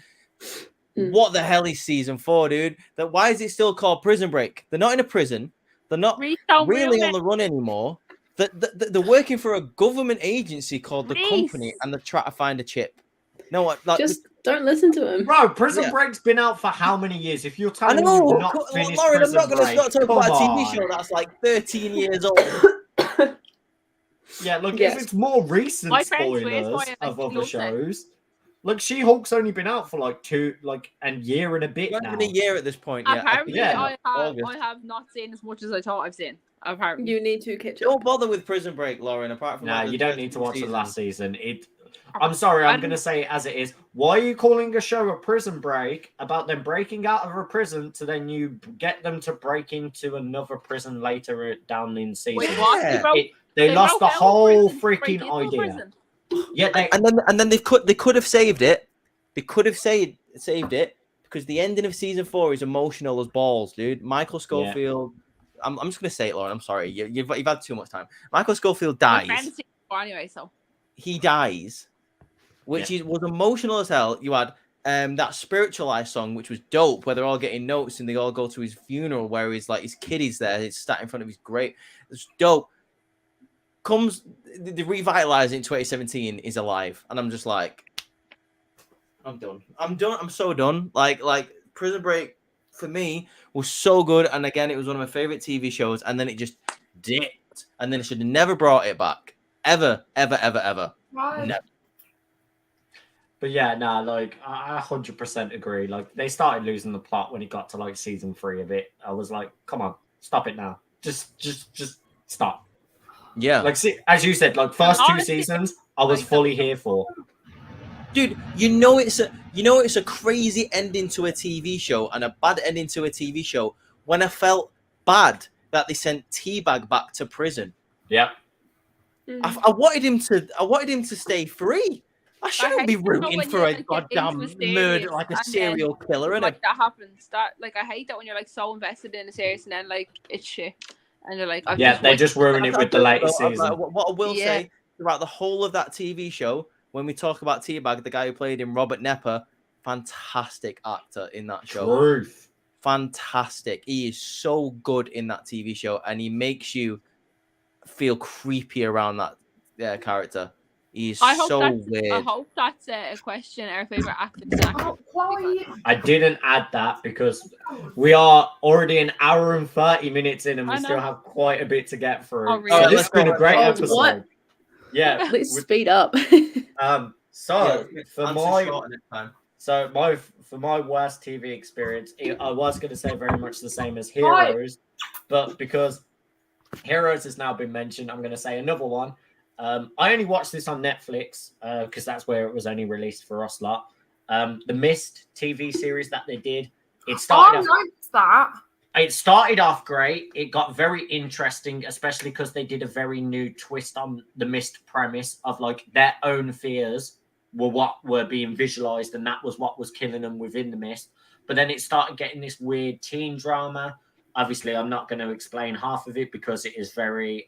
What the hell is season 4, dude? Why is it still called Prison Break? They're not in a prison. They're not really on the run anymore. They're working for a government agency called The Company, and they're trying to find a chip. No, what? Like, just don't listen to him, bro. Prison Break's been out for how many years? If you're telling me you've not finished Lauren, Prison I'm not going to Break, talk about a TV show that's like 13 years old. Yeah, look, if it's more recent spoilers of other shows, like She-Hulk's only been out for like a year and a bit now. Been a year at this point. Apparently, I have not seen as much as I thought I've seen. Apparently, you need to catch up. Don't bother with Prison Break, Lauren. Apart from you don't need to watch the last season. I'm sorry, I'm going to say it as it is. Why are you calling a show a Prison Break about them breaking out of a prison to then you get them to break into another prison later down in season? Wait, what? They lost the whole freaking idea. Yeah, and then they could have saved it. They could have saved it because the ending of season 4 is emotional as balls, dude. Michael Scofield. Yeah. I'm just going to say it, Lauren. I'm sorry. You've had too much time. Michael Scofield dies. Anyway, so he dies. Which was emotional as hell. You had that Spiritualized song, which was dope, where they're all getting notes and they all go to his funeral where he's like his kid is there, he's sat in front of his grave. It's dope. The revitalize in 2017 is alive, and I'm just like, I'm done. I'm so done. Like Prison Break for me was so good, and again, it was one of my favorite TV shows, and then it just dipped, and then it should have never brought it back, ever. Right. Never. But yeah, like I 100% agree. Like they started losing the plot when it got to like season 3 of it. I was like, come on, stop it now. Just stop. Yeah. Like see, as you said, like first 2 seasons, I was fully here for. Dude, it's a crazy ending to a TV show and a bad ending to a TV show when I felt bad that they sent T-Bag back to prison. Yeah. I wanted him to stay free. I shouldn't be rooting for a goddamn murder, like a serial killer. Like that happens. That I hate that when you're like so invested in a series and then like it's shit, and you're like, they just ruin it with the latest season. What I will say throughout the whole of that TV show, when we talk about T-Bag, the guy who played him, Robert Nepper, fantastic actor in that show. Truth. Fantastic. He is so good in that TV show, and he makes you feel creepy around that character. He's so weird. I hope that's a question. Our favorite actor. I didn't add that because we are already an hour and 30 minutes in, and we still have quite a bit to get through. Oh, really? So this has been a great episode. What? Yeah, let's speed up. For my worst TV experience, I was going to say very much the same as Heroes, but because Heroes has now been mentioned, I'm going to say another one. I only watched this on Netflix because that's where it was only released for us lot. The Mist TV series that they did. It started off great. It got very interesting, especially because they did a very new twist on the Mist premise of like their own fears were what were being visualized, and that was what was killing them within the Mist. But then it started getting this weird teen drama. Obviously, I'm not going to explain half of it because it is very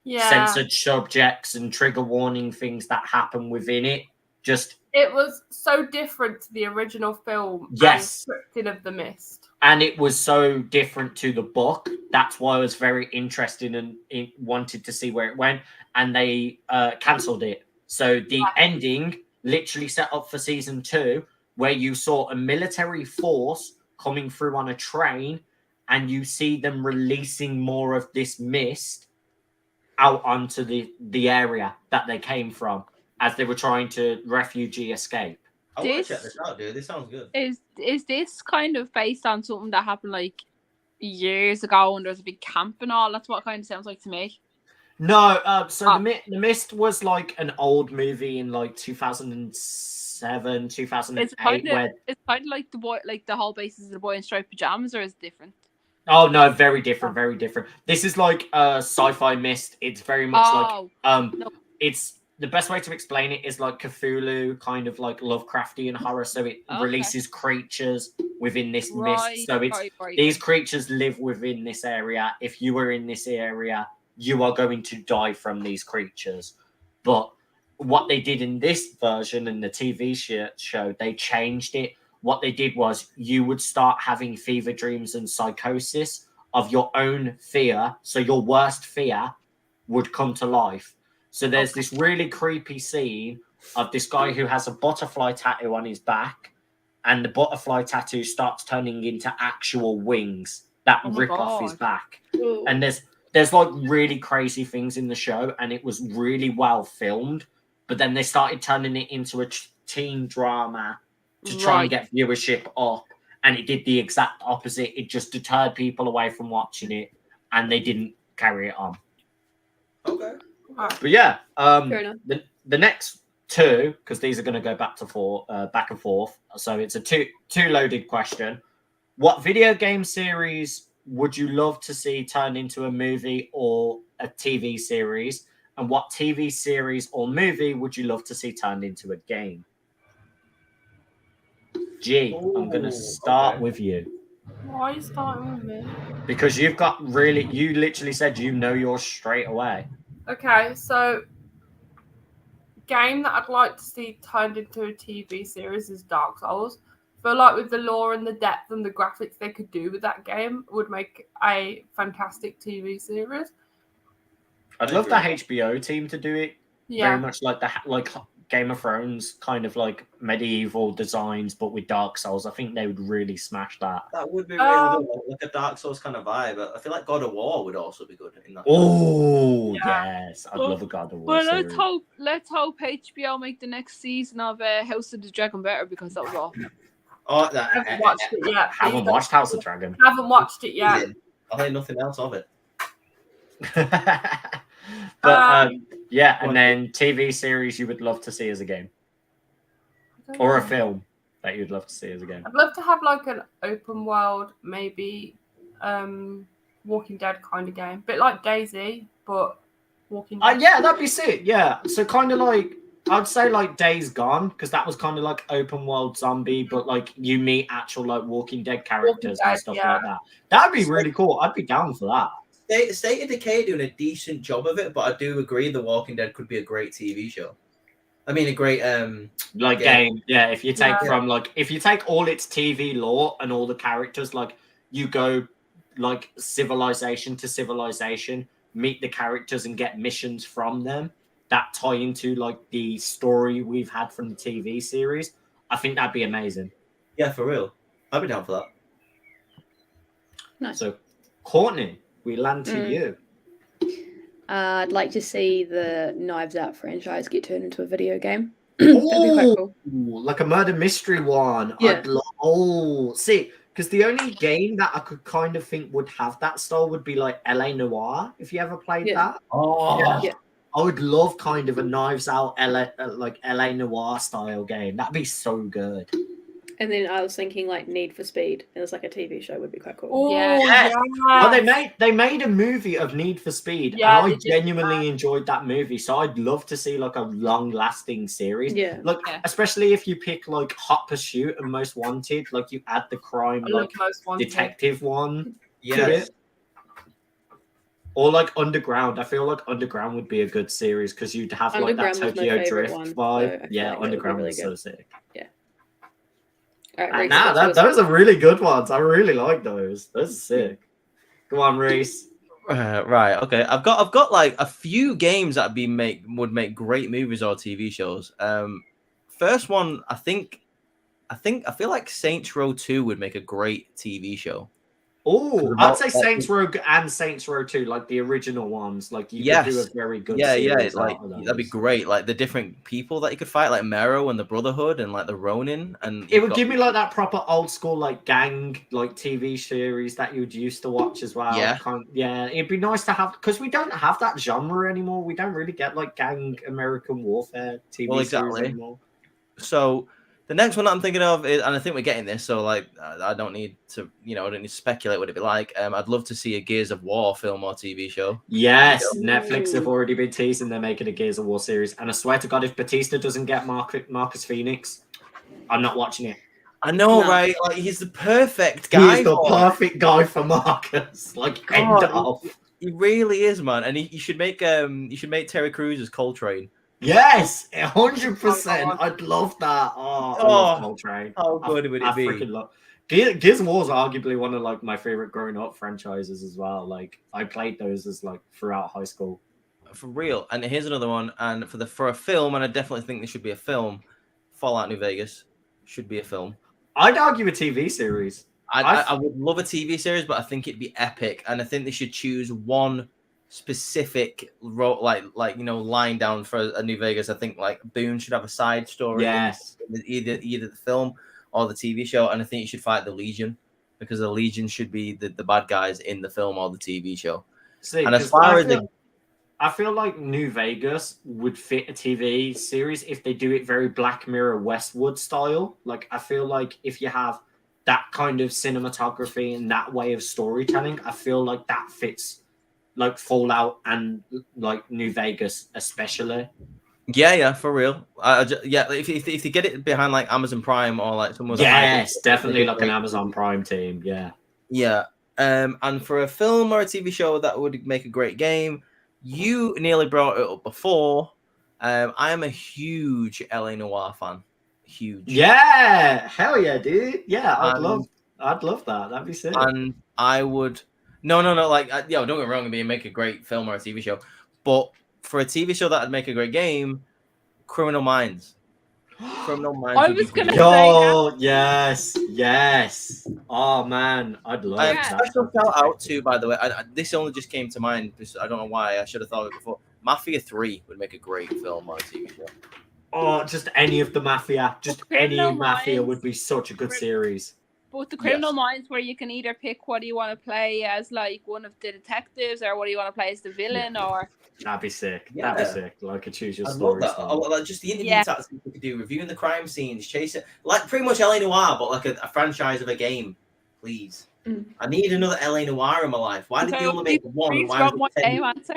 censored subjects and trigger warning things that happen within it. Just It was so different to the original film. Yes. And Scripting of the Mist. and it was so different to the book. That's why I was very interested and wanted to see where it went. And they cancelled it. So the ending literally set up for season 2, where you saw a military force coming through on a train, and you see them releasing more of this mist out onto the area that they came from as they were trying to refugee escape. I want to check this out, dude. This sounds good. Is this kind of based on something that happened like years ago and there was a big camp and all? That's what it kind of sounds like to me. No, the Mist was like an old movie in like 2007, 2008. It's kind of like the boy, like the whole basis of the boy in striped pajamas, or is it different? Oh no, very different, very different. This is like sci-fi Mist. It's very much No. it's the best way to explain it is like Cthulhu, kind of like Lovecraftian horror. So it releases creatures within this mist. So it's these creatures live within this area. If you were in this area, you are going to die from these creatures. But what they did in this version in the TV show, they changed it. What they did was you would start having fever dreams and psychosis of your own fear. So your worst fear would come to life. So there's this really creepy scene of this guy who has a butterfly tattoo on his back, and the butterfly tattoo starts turning into actual wings that rip off his back. Ooh. And there's like really crazy things in the show, and it was really well filmed. But then they started turning it into a teen drama to try and get viewership up, and it did the exact opposite. It just deterred people away from watching it, and they didn't carry it on. Okay. But yeah, Fair enough. the next two, because these are going to go back and forth. So it's a two loaded question. What video game series would you love to see turned into a movie or a TV series? And what TV series or movie would you love to see turned into a game? I'm going to start with you. Why are you starting with me? Because you literally said you know yours straight away. Okay, so game that I'd like to see turned into a TV series is Dark Souls. I feel like with the lore and the depth and the graphics they could do with that game would make a fantastic TV series. I'd love the HBO team to do it. Yeah. Very much like Game of Thrones, kind of like medieval designs, but with Dark Souls. I think they would really smash that. That would be really good, like a Dark Souls kind of vibe. I feel like God of War would also be good in that. Oh yes, I'd love a God of War. Well, series. let's hope HBO make the next season of House of the Dragon better, because that was awful. Oh, I haven't watched it yet. Haven't watched House of Dragon. Haven't watched it yet. I heard nothing else of it. But yeah, and then TV series you would love to see as a game, or a film that you'd love to see as a game. I'd love to have like an open world, maybe Walking Dead kind of game, bit like Daisy, but Walking Dead. Yeah, that'd be sick. Yeah, so kind of like I'd say like Days Gone, because that was kind of like open world zombie, but like you meet actual like Walking Dead characters and stuff like that. That'd be really cool. I'd be down for that. State of Decay doing a decent job of it, but I do agree The Walking Dead could be a great TV show. I mean, a great game. Yeah, if you take if you take all its TV lore and all the characters, like you go like civilization to civilization, meet the characters and get missions from them that tie into like the story we've had from the TV series. I think that'd be amazing. Yeah, for real. I'd be down for that. Nice. So, Courtney, we land to you. I'd like to see the Knives Out franchise get turned into a video game. That'd be quite cool. Like a murder mystery one. Yeah. See, because the only game that I could kind of think would have that style would be like LA Noire, if you ever played that. Oh, Yeah. I would love kind of a Knives Out LA Noire style game. That'd be so good. And then I was thinking like Need for Speed. It was like a TV show would be quite cool. Oh, Yeah. Well, they made a movie of Need for Speed, Yeah, and I they did genuinely enjoyed that movie. So I'd love to see like a long-lasting series. Yeah. Like Yeah. especially if you pick like Hot Pursuit and Most Wanted, like you add the crime I love like Most Wanted. detective one to yes. it. Or like Underground. I feel like Underground would be a good series because you'd have like that Underground was my Tokyo favourite Drift one, vibe. so I feel Yeah, like that would be Underground really was so good. sick. All right, And Reese, nah, what's yours? those are really good ones. I really like those. Those are sick. Go on, Reese. Right. Okay. I've got like a few games that would make great movies or TV shows. First one, I feel like Saints Row 2 would make a great TV show. Oh, I'd say Saints Row and Saints Row 2, like the original ones. Like you could do a very good series like out of that'd be those. great. Like the different people that you could fight, like Mero and the Brotherhood, and like the Ronin, and It would give me like that proper old school like gang like TV series that you'd used to watch as well. Yeah. Yeah, it'd be nice to have because we don't have that genre anymore. We don't really get like gang American warfare TV series anymore. So the next one that I'm thinking of is, and I think we're getting this, so like I don't need to, I don't need to speculate what it'd be like. I'd love to see a Gears of War film or TV show. Yes, Netflix have already been teasing they're making a Gears of War series, and I swear to God, if Batista doesn't get Marcus Phoenix, I'm not watching it. I know, No. right? Like he's the perfect guy. He's the perfect guy for Marcus. Like end off. He really is, man. And you should make Terry Crews as Coltrane. Yes, 100%. I'd love that. Oh, I love Coltrane. How good would it be? Freaking love. Gears of War is arguably one of like my favorite growing up franchises as well. Like I played those as like throughout high school. For real. And here's another one. And for a film, and I definitely think there should be a film. Fallout New Vegas should be a film. I'd argue a TV series. I would love a TV series, but I think it'd be epic, and I think they should choose one specific role, like line down for a New Vegas. I think like Boone should have a side story. Yes, in either the film or the TV show, and I think you should fight the Legion because the Legion should be the bad guys in the film or the TV show. See, and as far as I feel like New Vegas would fit a TV series if they do it very Black Mirror Westwood style. Like I feel like if you have that kind of cinematography and that way of storytelling, I feel like that fits like Fallout and like New Vegas especially. Yeah, for real. If you get it behind like Amazon Prime or like someone's definitely like an Amazon Prime team. Yeah. And for a film or a TV show that would make a great game, you nearly brought it up before. I am a huge LA Noire fan. Huge. Yeah, hell yeah, dude. Yeah, I'd love that. That'd be sick. And I would no, like don't get me wrong, it'd make a great film or a TV show, but for a TV show that'd make a great game, Criminal Minds. Criminal Minds. I was gonna say that. Yes. Oh man, I'd love that. Special shout out to, by the way, this only just came to mind. I don't know why. I should have thought of it before. Mafia 3 would make a great film or a TV show. Oh, just any of the Mafia. Just any Mafia would be such a good series. But the Criminal Minds, where you can either pick what do you want to play as like one of the detectives, or what do you want to play as the villain, or that'd be sick. Yeah. That'd be sick. Like a choose your I story. like just the interview tactics we could do, reviewing the crime scenes, chasing like pretty much LA Noire, but like a franchise of a game, please. I need another LA Noire in my life. Why did they only make one? Why one game answer?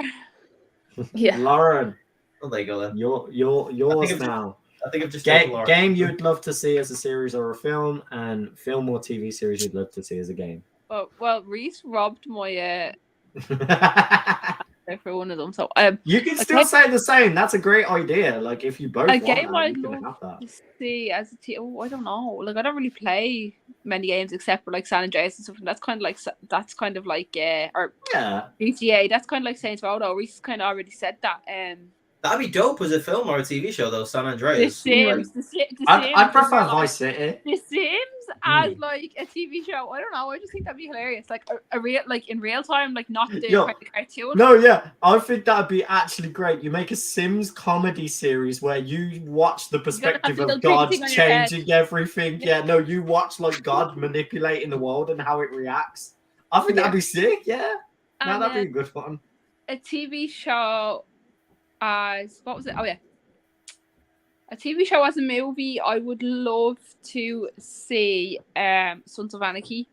Yeah, Lauren. Oh, there you go then. Yours now. I think I've just game you'd love to see as a series or a film, and film or TV series you'd love to see as a game. Well, Reese robbed my for one of them, so you can still say the same. That's a great idea. Like if you both a game want I'd love to see as a team. I don't know. Like I don't really play many games except for like San Andreas and stuff. And that's kind of like or GTA. That's kind of like Saints Row. Though Reese kind of already said that. That'd be dope as a film or a TV show, though. San Andreas. The Sims. I'd prefer Vice City. The Sims as like a TV show. I don't know. I just think that'd be hilarious. Like a real, like in real time, like not the kind of cartoon. No, yeah, I think that'd be actually great. You make a Sims comedy series where you watch the perspective of God changing everything. Yeah, no, you watch like God manipulating the world and how it reacts. I think that'd be sick. Yeah, no, that'd be a good one. A TV show. As what was it? Oh yeah, a TV show as a movie. I would love to see Sons of Anarchy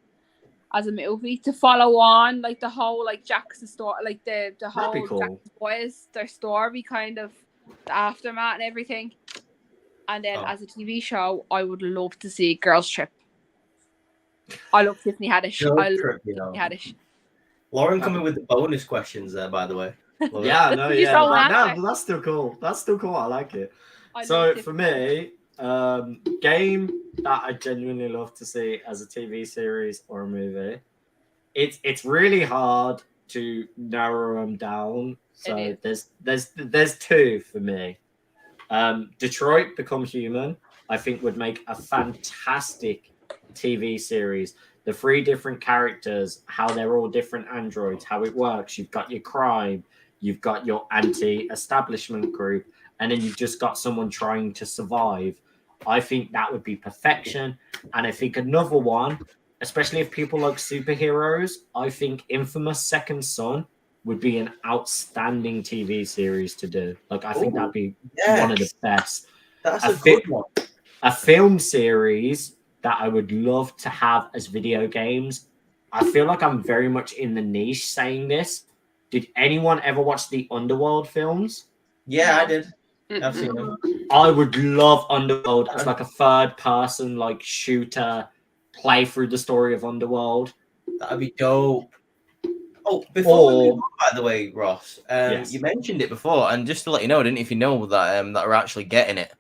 as a movie to follow on like the whole like Jack's story, like the whole Jack's boys, their story, kind of the aftermath and everything. And then as a TV show, I would love to see Girls Trip. I love Tiffany Haddish. Lauren coming with the bonus questions there, by the way. Love it. Yeah, no, You yeah. so But laughing. no, that's still cool. That's still cool. I like it. I So love for different- me, game that I genuinely love to see as a TV series or a movie, it's really hard to narrow them down. So It there's two for me. Detroit Become Human, I think would make a fantastic TV series. The three different characters, how they're all different androids, how it works. You've got your crime, you've got your anti-establishment group, and then you've just got someone trying to survive. I think that would be perfection. And I think another one, especially if people like superheroes, I think Infamous Second Son would be an outstanding TV series to do. Like, I think that'd be one of the best. That's a a good one. A film series that I would love to have as video games. I feel like I'm very much in the niche saying this. Did anyone ever watch the Underworld films? Yeah, I did. I've Mm-mm. seen them. I would love Underworld as like a third person like shooter, play through the story of Underworld. That'd be dope. Oh, before we Or- move on, by the way, Ross, Yes. you mentioned it before, and just to let you know, I didn't know if you know that that we're actually getting it.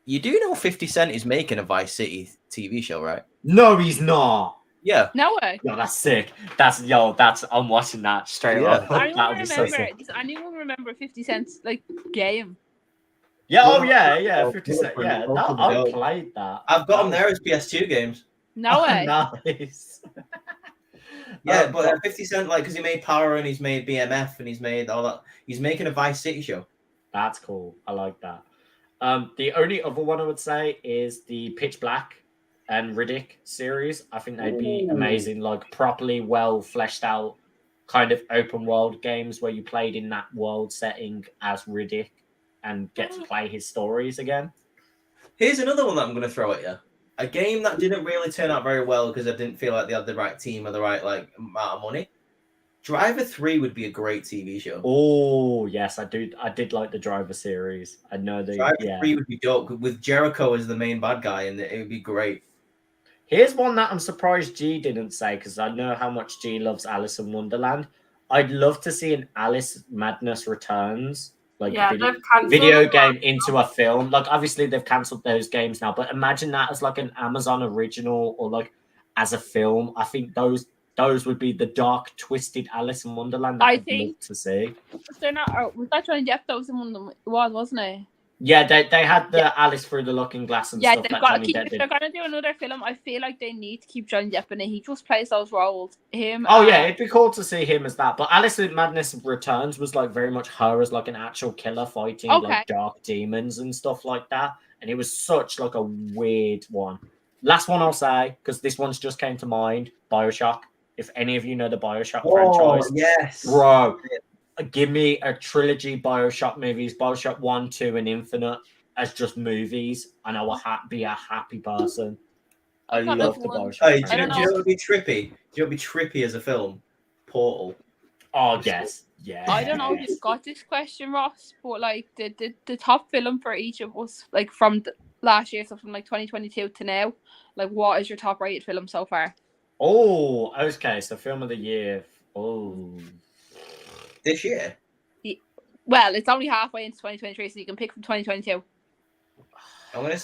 You do know 50 Cent is making a Vice City TV show, right? No, he's not. Yeah. No way. Yo, that's sick. I'm watching that straight Yeah. up. I That would be so remember. sick. Does anyone remember 50 Cent's like game? Yeah, oh Well, yeah, well, 50 Cent. well, Yeah, well, I well, played that. I've got them there as PS2 games. No way. Nice. Yeah, but 50 Cent, like, because he made Power and he's made BMF and he's made all that. He's making a Vice City show. That's cool. I like that. The only other one I would say is the Pitch Black and Riddick series. I think they'd be Ooh. amazing, like properly well fleshed out kind of open world games where you played in that world setting as Riddick and get to play his stories again. Here's another one that I'm going to throw at you. A game that didn't really turn out very well because I didn't feel like they had the right team or the right like amount of money. Driver 3 would be a great TV show. Oh yes, I did like the Driver series. I know the Driver 3 would be dope with Jericho as the main bad guy, and it would be great. Here's one that I'm surprised G didn't say because I know how much G loves Alice in Wonderland. I'd love to see an Alice Madness Returns Yeah, they've cancelled video them. game into a film. Like obviously they've cancelled those games now, but imagine that as like an Amazon original or like as a film. I think those would be the dark, twisted Alice in Wonderland that I I'd think- love to see. They're not. Was that Johnny Depp? That was the one that was, wasn't it? Yeah, they had the Alice Through the Looking Glass and Yeah, stuff they've that got to Johnny keep. Depp If did. they're gonna do another film, I feel like they need to keep Johnny Depp in it. He just plays those roles. Him. Oh yeah, it'd be cool to see him as that. But Alice in Madness Returns was like very much her as like an actual killer fighting Okay. like dark demons and stuff like that. And it was such like a weird one. Last one I'll say, because this one's just came to mind, BioShock. If any of you know the BioShock franchise, yes. bro, give me a trilogy BioShock movies, BioShock 1, 2, and Infinite as just movies, and I will be a happy person. I thought love that the one- BioShock Hey, I do you don't know franchise. what would be trippy? Do you know what would be trippy as a film? Portal. Oh yes, yeah. I don't know if you've got this question, Ross, but like the top film for each of us, like from last year, so from like 2022 to now, like what is your top rated film so far? Oh, okay. So film of the year. Oh, This year? Well, it's only halfway into 2023, so you can pick from 2022. I'm gonna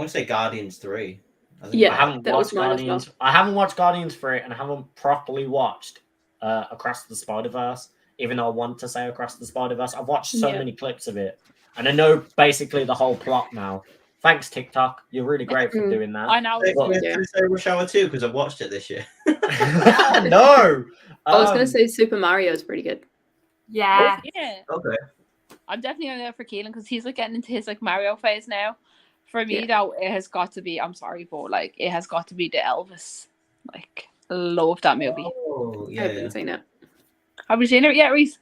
say Guardians 3. I think Yeah, I haven't that was watched mine as well. Guardians. I haven't watched Guardians 3, and I haven't properly watched Across the Spider-Verse. Even though I want to say Across the Spider-Verse, I've watched so Yeah. many clips of it, and I know basically the whole plot now. Thanks, TikTok. You're really great for Mm. doing that. I know. Say, Well, yeah. say Rush Hour 2 because I've watched it this year. No. I was gonna Um, say Super Mario is pretty good. Yeah. Yeah, Okay. I'm definitely gonna go for Keelan because he's like getting into his like Mario phase now. For me, Yeah. though, it has got to be. I'm sorry, but like it has got to be the Elvis. Like, I love that movie. Oh, I yeah. haven't seen it. Have you seen it yet, Reese?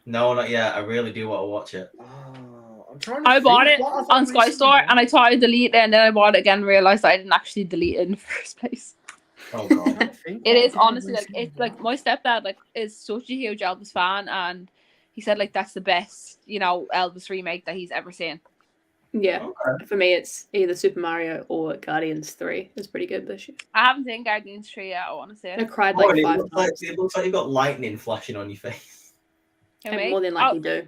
No, not yet. I really do want to watch it. Oh, I'm trying to I bought think it what have I on Sky recently Store watched? and I tried to delete it, and then I bought it again and realized I didn't actually delete it in the first place. Oh, I'm God. trying to think It what is have I honestly like recently it's like watched. my stepdad like is such a huge Elvis fan, and he said like that's the best Elvis remake that he's ever seen. Yeah. Okay. For me, it's either Super Mario or Guardians 3. It's pretty good this year. I haven't seen Guardians 3 yet. I want to see I it. cried Oh, like and 5 times. it looks like you've got lightning flashing on your face. Can And we? more than likely do.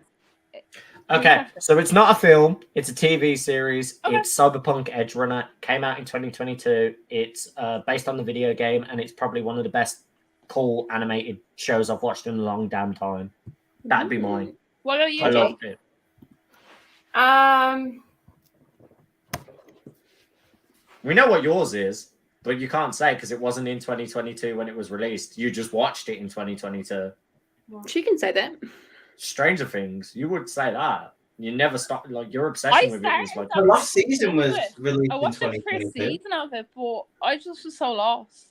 Okay, so it's not a film, it's a TV series. Okay. It's Cyberpunk Edge Runner. Came out in 2022. It's based on the video game, and it's probably one of the best cool animated shows I've watched in a long damn time. That'd be mine. What about you, I Jake? loved it. We know what yours is, but you can't say because it wasn't in 2022 when it was released. You just watched it in 2022. She can say that. Stranger Things, you would say that. You never stopped. Like your obsession with it was like. The last season was released I in watched the first 2022. season of it, but I just was so lost.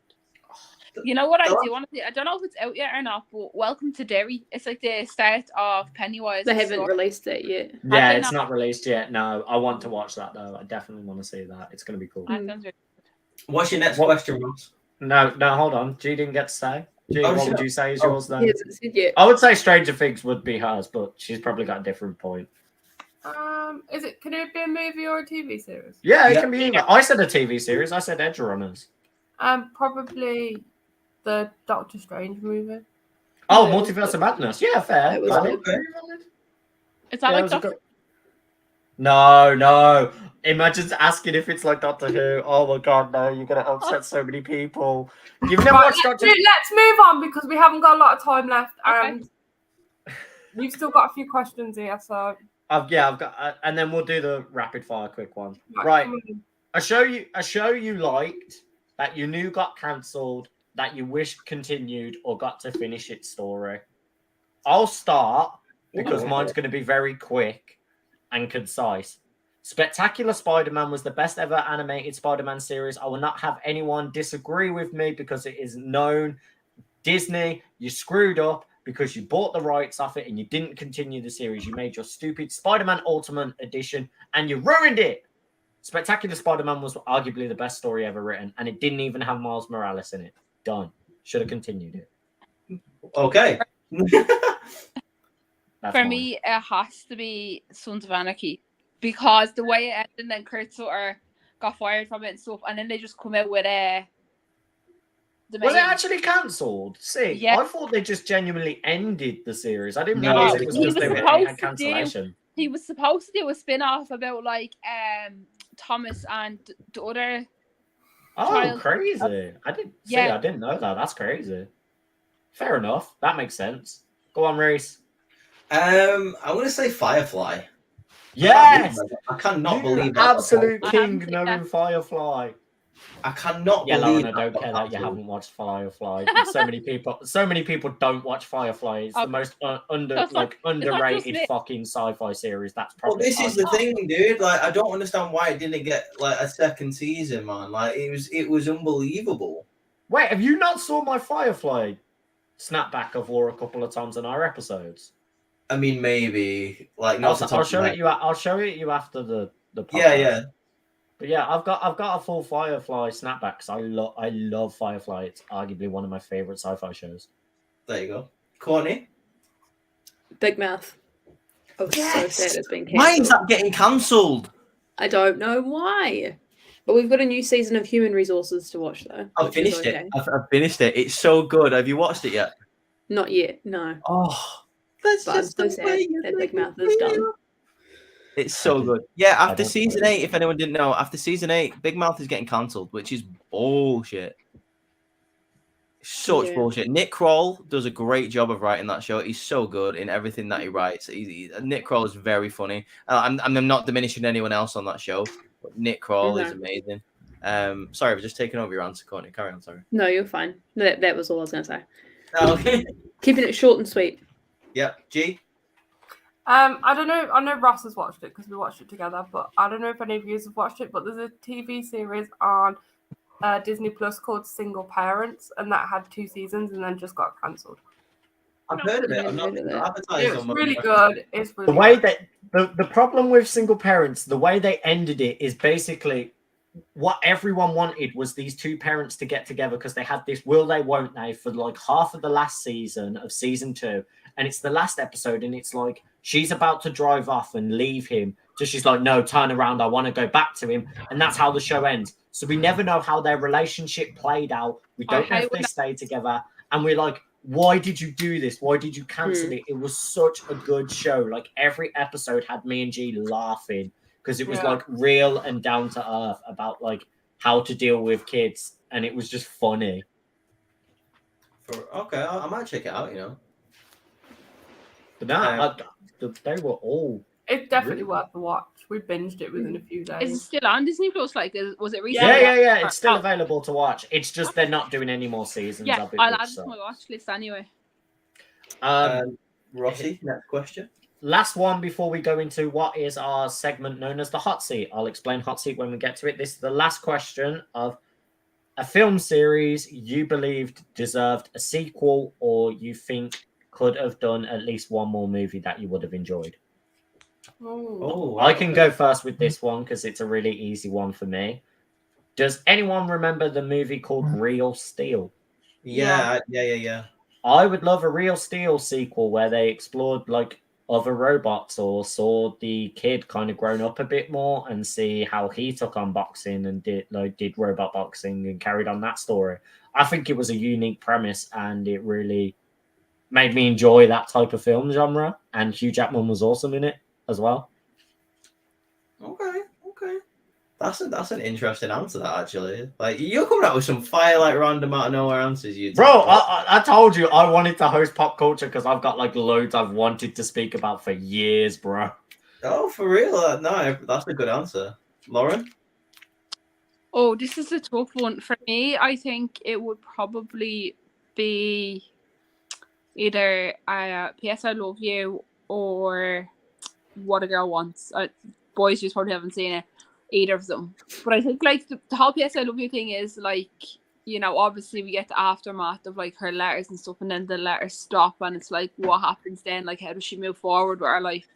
You know what I do want to see? I don't know if it's out yet or not, but Welcome to Derry. It's like the start of Pennywise. They haven't released it yet. Yeah, they it's not? not released yet. No, I want to watch that though. I definitely want to see that. It's going to be cool. That sounds really What's your next question, Ross? No, hold on. G didn't get to say. G, Oh, what shit. would you say is yours then? He hasn't said yet. I would say Stranger Things would be hers, but she's probably got a different point. Can it be a movie or a TV series? Yeah, it Yeah. can be either. I said a TV series. I said Edge Runners. Probably the Doctor Strange movie. Oh, Yeah, Multiverse of Madness. Yeah, fair. It was Valid. good. Is that Yeah, it like was a Doctor? good- No. Imagine asking if it's like Doctor Who. Oh my god, no! You're gonna upset so many people. You've never Right, watched Doctor. let's move on because we haven't got a lot of time left, Okay. and we've still got a few questions here. So I've got, and then we'll do the rapid fire quick one. Right. come on. A show you liked that you knew got cancelled that you wished continued or got to finish its story. I'll start because mine's going to be very quick and concise. Spectacular Spider-Man was the best ever animated Spider-Man series. I will not have anyone disagree with me because it is known. Disney, you screwed up because you bought the rights off it and you didn't continue the series. You made your stupid Spider-Man Ultimate Edition and you ruined it. Spectacular Spider-Man was arguably the best story ever written, and it didn't even have Miles Morales in it. Done. Should have continued it. Okay. That's For mine. me, it has to be Sons of Anarchy because the way it ended, and then Kurt Sutter got fired from it and stuff, and then they just come out with the Was it main- actually cancelled? See, Yeah. I thought they just genuinely ended the series. I didn't No, realize it was he just was they supposed had to cancellation. He was supposed to do a spin-off about like Thomas and the other. Oh, Child- crazy! I didn't know that. That's crazy. Fair enough. That makes sense. Go on, Reese. I'm gonna say Firefly. Yes, I cannot You believe that. absolute I king haven't seen knowing that. Firefly. I cannot Yeah, believe Lauren, I don't got care that you cancelled. haven't watched Firefly. So many people don't watch Firefly. It's the Okay. most That's not- underrated me. fucking sci-fi series. That's Well, probably. this is the thing, dude. Like, I don't understand why it didn't get like a second season, man. Like, it was unbelievable. Wait, have you not saw my Firefly snapback I've wore a couple of times on our episodes? I mean, maybe like not. I'll show it you. I'll show it you after the podcast. Yeah. But yeah, I've got a full Firefly snapback because I love Firefly. It's arguably one of my favorite sci-fi shows. There you go. Courtney, Big Mouth. I was so sad it's been why is cancelled. that getting cancelled? I don't know why. But we've got a new season of Human Resources to watch though. I've which is finished it. okay. I've finished it. It's so good. Have you watched it yet? Not yet, no. Oh, that's But I'm so sad that Big Mouth is done. It's so good. Yeah, I after don't season believe 8, if anyone didn't know, after season 8, Big Mouth is getting cancelled, which is bullshit. Such Yeah. bullshit. Nick Kroll does a great job of writing that show. He's so good in everything that he writes. Nick Kroll is very funny. I'm not diminishing anyone else on that show, but Nick Kroll is No. amazing. Sorry, I've just taken over your answer, Courtney. Carry on, sorry. No, you're fine. That was all I was going to say. Okay. Keeping it short and sweet. Yep. G. I don't know. I know Ross has watched it because we watched it together, but I don't know if any of you have watched it. But there's a TV series on Disney Plus called Single Parents, and that had 2 seasons and then just got cancelled. I've heard of it. I've not Heard of it. advertised It's on my really good. It's really The way good. that the problem with Single Parents, the way they ended it is basically what everyone wanted was these 2 parents to get together because they had this will they won't they for like half of the last season of season 2, and it's the last episode and it's like she's about to drive off and leave him So she's like, no, turn around. I want to go back to him. And that's how the show ends. So we never know how their relationship played out. We don't know if they stay together. And we're like, why did you do this? Why did you cancel it? It was such a good show. Like every episode had me and G laughing because it was like real and down to earth about like how to deal with kids. And it was just funny. Okay, I might check it out, you know. But no, they were all... It's definitely worth the watch. We binged it within a few days. Is it still on Disney Plus? Like, was it recently? Yeah. It's still available to watch. It's just they're not doing any more seasons of it. I'll add it to my watch list anyway. Rossi, next question. Last one before we go into what is our segment known as the hot seat. I'll explain hot seat when we get to it. This is the last question of a film series you believed deserved a sequel or you think could have done at least one more movie that you would have enjoyed. I can go first with this one because it's a really easy one for me. Does anyone remember the movie called Real Steel? Yeah. I would love a Real Steel sequel where they explored like other robots or saw the kid kind of grown up a bit more and see how he took on boxing and did robot boxing and carried on that story. I think it was a unique premise and it really made me enjoy that type of film genre. And Hugh Jackman was awesome in it as well. Okay. That's an interesting answer, that actually. Like you're coming out with some fire, like random out of nowhere answers. Bro, I told you I wanted to host Pop Culture because I've got like loads I've wanted to speak about for years, bro. Oh, for real? No, that's a good answer, Lauren. Oh, this is a tough one for me. I think it would probably be either P.S. I Love You or What a Girl Wants. Boys just probably haven't seen it, either of them. But I think like the whole P.S. I Love You thing is like, you know, obviously we get the aftermath of like her letters and stuff, and then the letters stop, and it's like, what happens then? Like, how does she move forward with her life?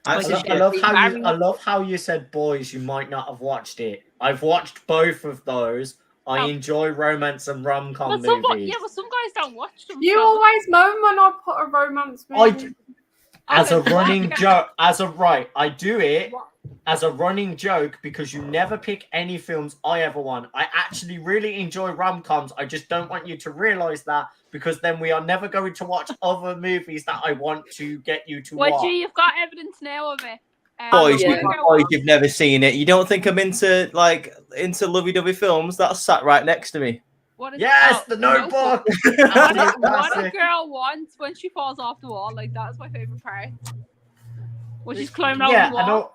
I love how you said Boys. You might not have watched it. I've watched both of those. I enjoy romance and rom-com movies. But some guys don't watch them. You always moan when I put a romance movie. As a running joke, I do it as a running joke because you never pick any films I ever want. I actually really enjoy rom-coms. I just don't want you to realize that because then we are never going to watch other movies that I want to get you to watch. Well, G, you've got evidence now of it. Boys, you've never seen it. You don't think I'm into lovey-dovey films? That's sat right next to me. The Notebook. What a Girl Wants when she falls off the wall. Like, that's my favorite part. When she's climbing over the wall. And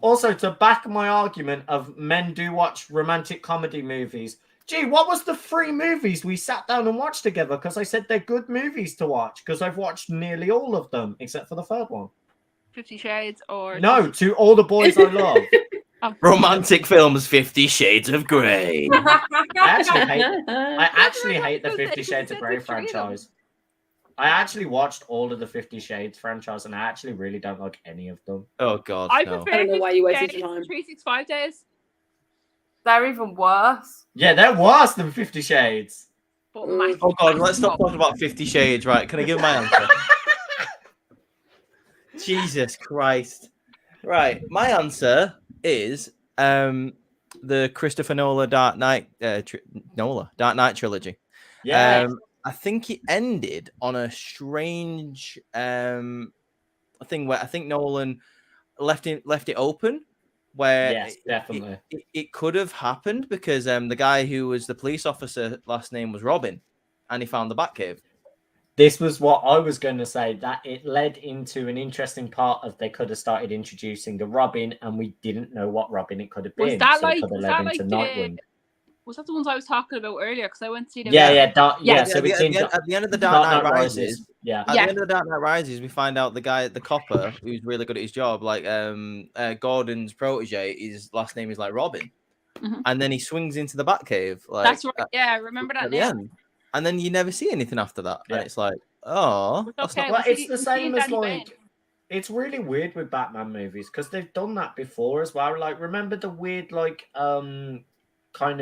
also, to back my argument of men do watch romantic comedy movies. Gee, what was the 3 movies we sat down and watched together? Because I said they're good movies to watch. Because I've watched nearly all of them, except for the third one. 50 Shades or... No, To All the Boys I Love. Romantic films, 50 Shades of Grey. I actually hate the 50 Shades of Grey franchise. I actually watched all of the 50 Shades franchise, and I actually really don't like any of them. Oh, God, I no. prefer I don't know why you wasted your time. 365 Days. They're even worse. Yeah, they're worse than 50 Shades. Oh, God, let's stop talking about 50 Shades, right? Can I give my answer? Jesus Christ. Right, my answer is the Christopher Nolan Dark Knight trilogy. Yeah. I think it ended on a strange thing where I think Nolan left it open where yes, definitely it could have happened because the guy who was the police officer last name was Robin and he found the Batcave. This was what I was going to say, that it led into an interesting part of they could have started introducing the Robin and we didn't know what Robin it could have been. Was that so Nightwing. Was that the ones I was talking about earlier? Because I went to see them. So at the end of the Dark Knight Rises. Yeah. At the end of the Dark Knight Rises, we find out the guy, the copper, who's really good at his job, like Gordon's protege, his last name is like Robin. Mm-hmm. And then he swings into the Batcave. Like, that's right. Yeah, I remember that at the end. And then you never see anything after that. Yeah. And it's like, oh. It's the same as like... It's really weird with Batman movies because they've done that before as well. Like, remember the weird, like, kind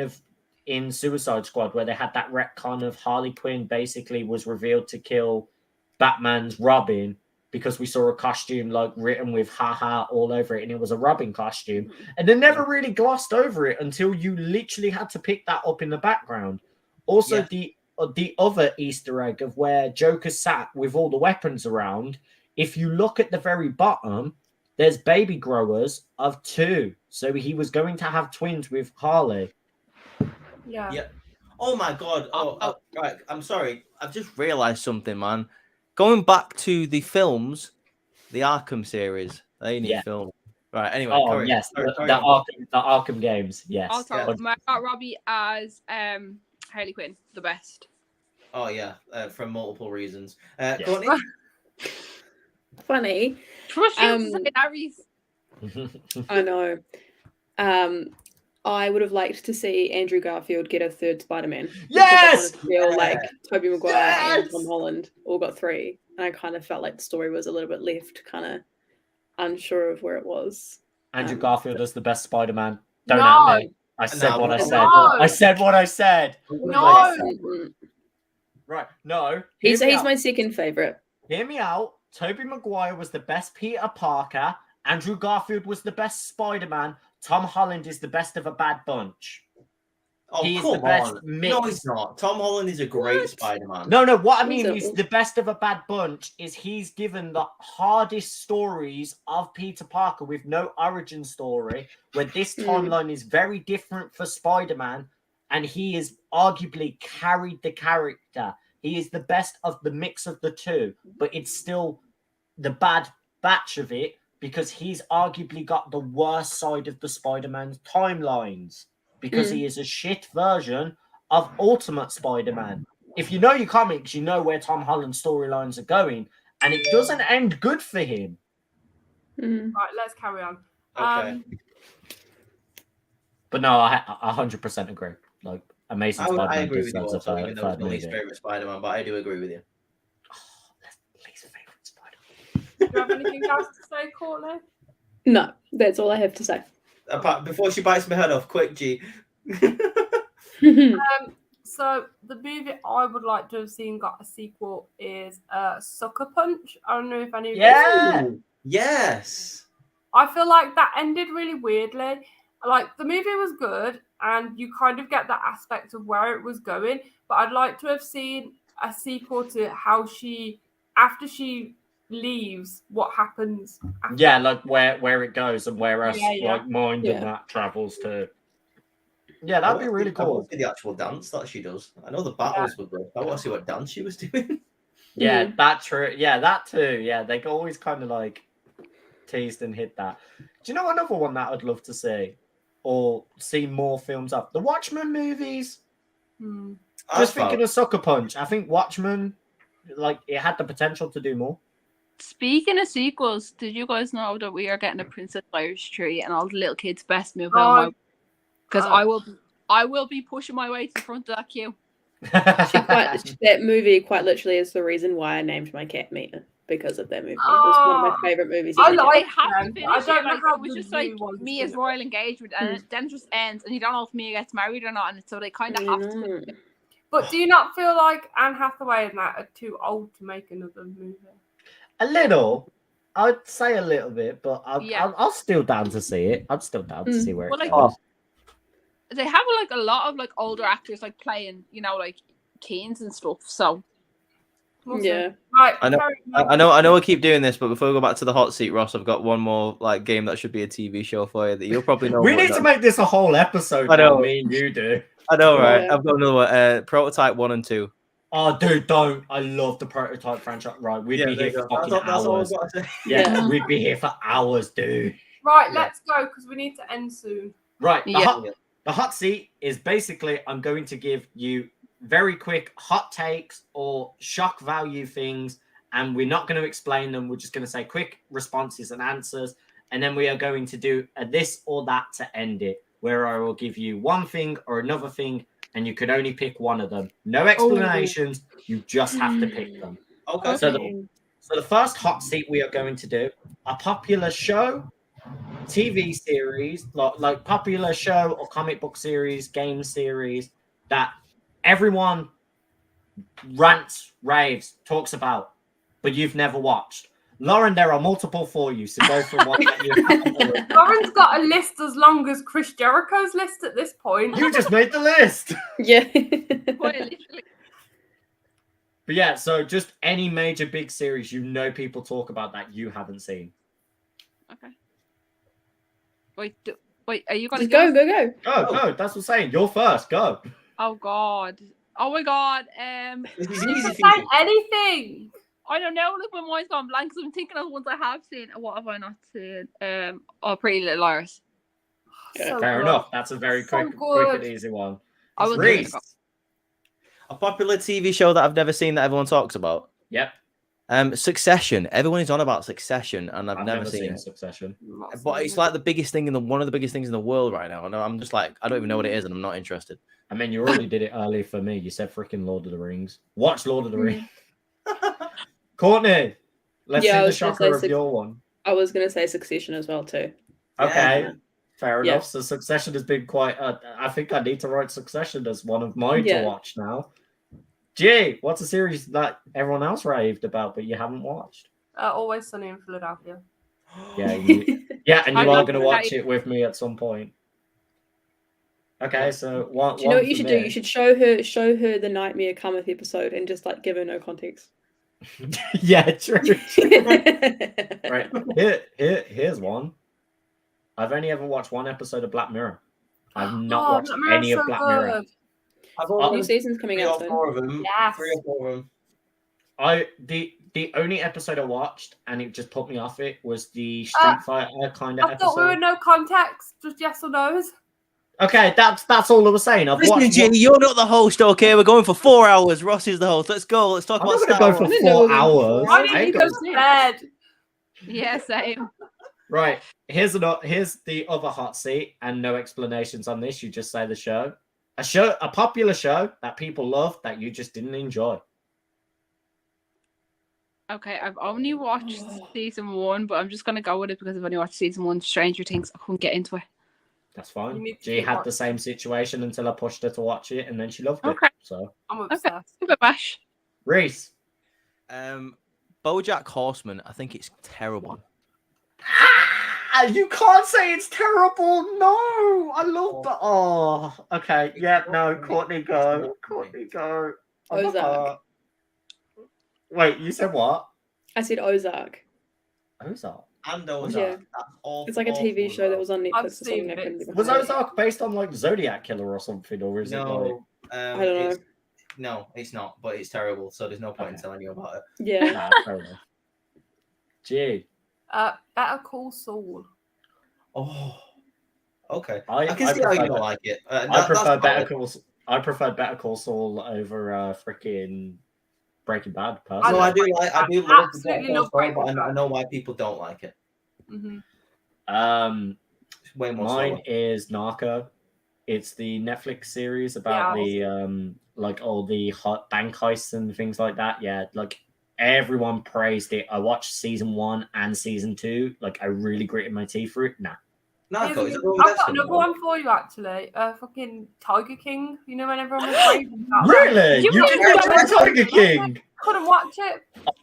of in Suicide Squad where they had that retcon of Harley Quinn basically was revealed to kill Batman's Robin, because we saw a costume like written with haha all over it, and it was a Robin costume, and they never really glossed over it until you literally had to pick that up in the background. Also, the other Easter egg of where Joker sat with all the weapons around, if you look at the very bottom, there's baby growers of 2, so he was going to have twins with Harley. Yeah. Oh my god. Right. I'm sorry. I've just realised something, man. Going back to the films, the Arkham series, they need film. Right. Anyway. Oh yes, carry the on. Arkham games. Yes. Also, Margot Robbie as Harley Quinn, the best. Oh yeah, from multiple reasons. Yes. Courtney? Funny. Trust you to say that, Reese. I know. I would have liked to see Andrew Garfield get a third Spider-Man. Yes! I feel like Tobey Maguire and Tom Holland all got 3. And I kind of felt like the story was a little bit left, kind of unsure of where it was. Andrew Garfield is the best Spider-Man. Don't No. at me. I said what I said. No. I said what I said. No. Right. No. He's my second favorite. Hear me out. Tobey Maguire was the best Peter Parker. Andrew Garfield was the best Spider-Man. Tom Holland is the best of a bad bunch. Oh, He is come the best on. mix. No, he's not. Tom Holland is a great Spider-Man. No, what I mean He's is the best of a bad bunch is he's given the hardest stories of Peter Parker with no origin story, where this timeline is very different for Spider-Man, and he has arguably carried the character. He is the best of the mix of the two, but it's still the bad batch of it because he's arguably got the worst side of the Spider-Man's timelines because he is a shit version of Ultimate Spider-Man. If you know your comics, you know where Tom Holland's storylines are going, and it doesn't end good for him. Right, let's carry on. Okay. But no, I 100% agree. Like, Amazing I Spider-Man agree with you deserves a also, even though third it's my least movie. favourite Spider-Man, but I do agree with you. Least favorite Spider-Man. Do you have anything else to say, Courtney? No, that's all I have to say. Before she bites my head off, quick, G. So the movie I would like to have seen got a sequel is Sucker Punch. I don't know if any of you Yeah! Yes. I feel like that ended really weirdly. Like the movie was good and you kind of get that aspect of where it was going, but I'd like to have seen a sequel to how she, after she leaves, what happens after. Yeah, like where it goes and where else Yeah. like mind and that travels to. Yeah, that'd be really I want cool. to see the actual dance that she does. I know the battles were good. I want to see what dance she was doing. Yeah, that true. Yeah, that too. Yeah, they always kind of like teased and hit that. Do you know another one that I'd love to see or see more films of? The Watchmen movies. Just thinking of Sucker Punch. I think Watchmen, like, it had the potential to do more. Speaking of sequels, did you guys know that we are getting a Princess Irish tree and all the little kids' best move on? Because I will be pushing my way to the front of that queue. That movie quite literally is the reason why I named my cat Mia, because of that movie. It was one of my favorite movies. I ever. have to finish I don't it. know Like, how it was the just like new ones Mia's do. royal engagement, and then it just ends, and you don't know if Mia gets married or not, and so they kind of have to. But do you not feel like Anne Hathaway and that are too old to make another movie? A little. I'd say a little bit, but I'll still down to see it. I'm still down to see where Well, it like, goes. They have like a lot of like older actors like playing, you know, like teens and stuff. So Yeah. Right. I know. I keep doing this, but before we go back to the hot seat, Ross, I've got one more like game that should be a TV show for you that you'll probably know. We need to make this a whole episode. I know. Me and you do. I know, right? Yeah. I've got another one. Prototype 1 and 2. Oh, dude, don't. I love the Prototype franchise. Right, we'd be here for fucking hours. Yeah, we'd be here for hours, dude. Right, let's go because we need to end soon. Right, Yeah. the hot seat is basically I'm going to give you very quick hot takes or shock value things, and we're not going to explain them. We're just going to say quick responses and answers, and then we are going to do a this or that to end it, where I will give you one thing or another thing, and you can only pick one of them. No explanations. You just have to pick them. Okay. So the first hot seat we are going to do a popular show, TV series, like popular show or comic book series, game series that everyone rants, raves, talks about, but you've never watched. Lauren, there are multiple for you, so go for one that you haven't. Lauren's got a list as long as Chris Jericho's list at this point. You just made the list. Yeah. Quite literally. But yeah, so just any major big series people talk about that you haven't seen. Okay. Wait, are you gonna Just go. Go, that's what I'm saying. You're first, go. Oh God. Oh my God. This is You easy can for say you. anything. I don't know. Look, my mind's gone blank. So I'm thinking of ones I have seen. What have I not seen? Pretty Little Liars. Yeah. Fair good. enough. That's a very So quick good. and easy one. I will Reese. A popular TV show that I've never seen that everyone talks about. Yep. Succession. Everyone is on about Succession, and I've never seen it. Succession. But it's like the biggest thing one of the biggest things in the world right now. And I'm just like, I don't even know what it is, and I'm not interested. I mean, you already did it early for me. You said freaking Lord of the Rings. Watch Lord of the Rings. Courtney, let's Yeah, I see the was gonna shocker say of your one. I was gonna say Succession as well too. Okay, Yeah. fair Yeah. enough. So Succession has been quite. I think I need to write Succession as one of mine Yeah. to watch now. Gee, what's a series that everyone else raved about but you haven't watched? Always Sunny in Philadelphia. Yeah, and you I'm are not going to gonna watch say- it with me at some point. Okay, so one. Do you know one what you for should me. do? You should show her the Nightmare Cometh episode and just like give her no context. Yeah, true. Right. Here's one. I've only ever watched one episode of Black Mirror. I've not watched Black Mirror's any of so Black Mirror. good. I've New season's coming out soon. 4 of them. Yes. 3 or 4 of them. The only episode I watched and it just put me off it was the Street Fighter kind of I thought we were episode. no context, just yes or no's. Okay, that's all I was saying. I've Listen, watched. Jay, you're not the host, okay? We're going for 4 hours. Ross is the host. Let's go. Let's talk I'm about not Star going to go Wars. for I didn't know 4 we were going for hours. 4 I hours. need ain't to go gonna- to bed. Yeah, same. Right. Here's the other hot seat, and no explanations on this. You just say the show, a popular show that people love that you just didn't enjoy. Okay, I've only watched season 1, but I'm just gonna go with it because I've only watched season 1. Stranger Things. I couldn't get into it. That's You fine. need to She keep had the watching. same situation until I pushed her to watch it, and then she loved it. Okay. So, I'm obsessed. Give it a bash. Reese. BoJack Horseman. I think it's terrible. You can't say it's terrible. No, I love that. Oh, okay. Yeah, no, Courtney, go. Courtney, go. I'm Ozark. hurt. Wait, you said what? I said Ozark. Ozark. And Yeah. Ozark. That's awful. It's like a TV show that was on Netflix I've or something. seen I couldn't bits. be Was behind it. Ozark based on like Zodiac Killer or something, or is it like? No, I don't know. No, it's not. But it's terrible. So there's no point in Okay. telling you about it. Yeah. Nah, fair enough. Gee, Better Call Saul. Oh, okay. I I can see how you prefer don't that. like it. I prefer Better Call Saul over freaking Breaking Bad. Personally. No, I do love the Absolutely Better love Call Saul, but Breaking I Bad. know why people don't like it. Mm-hmm. It's way more Mine slower. is Narco. It's the Netflix series about the like all the hot bank heists and things like that. Yeah, like everyone praised it. I watched season 1 and season 2. Like I really gritted my teeth through it. Nah. Narco, is it all I've got Destiny? another one for you actually. Fucking Tiger King. You know when everyone was raving about that? Really? You You didn't didn't know watch that? Tiger King? Couldn't watch it.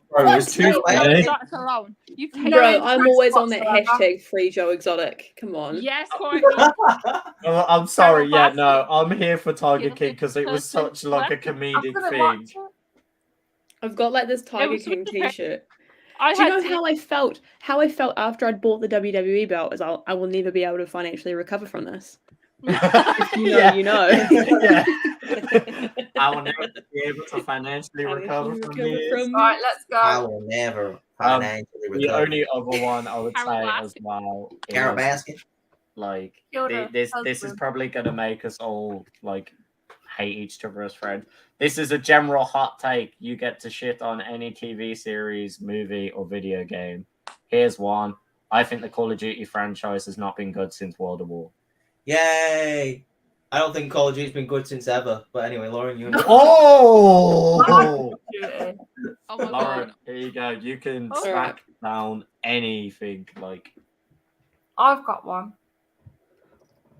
Bro, it was too No, funny. that's alone. You've taken Bro, No I'm interest always on that whatsoever. hashtag free Joe Exotic. Come on. Yes, Courtney. Oh, I'm sorry. Yeah, Bastard. no, I'm here for Tiger Yeah, King because it was such like a I comedic couldn't thing. watch it. I've got like this Tiger was King okay. t-shirt. I Do you had know how I felt? How I felt after I'd bought the WWE belt is I will never be able to financially recover from this. If you know, Yeah. you know. Yeah. I will never be able to financially recover from Recover this. from- All right, let's I go. will never financially The recover. only other one I would Carol say Baskin. as well Carrot is, basket. like Yoda, this is husband. probably gonna make us all like hate each other as friends. This is a general hot take. You get to shit on any TV series, movie, or video game. Here's one. I think the Call of Duty franchise has not been good since World of War. Yay! I don't think Call of Duty's been good since ever. But anyway, Lauren, you. Oh, Duty. Oh my Lauren, god. here you go. You can Oh. smack down anything. Like, I've got one.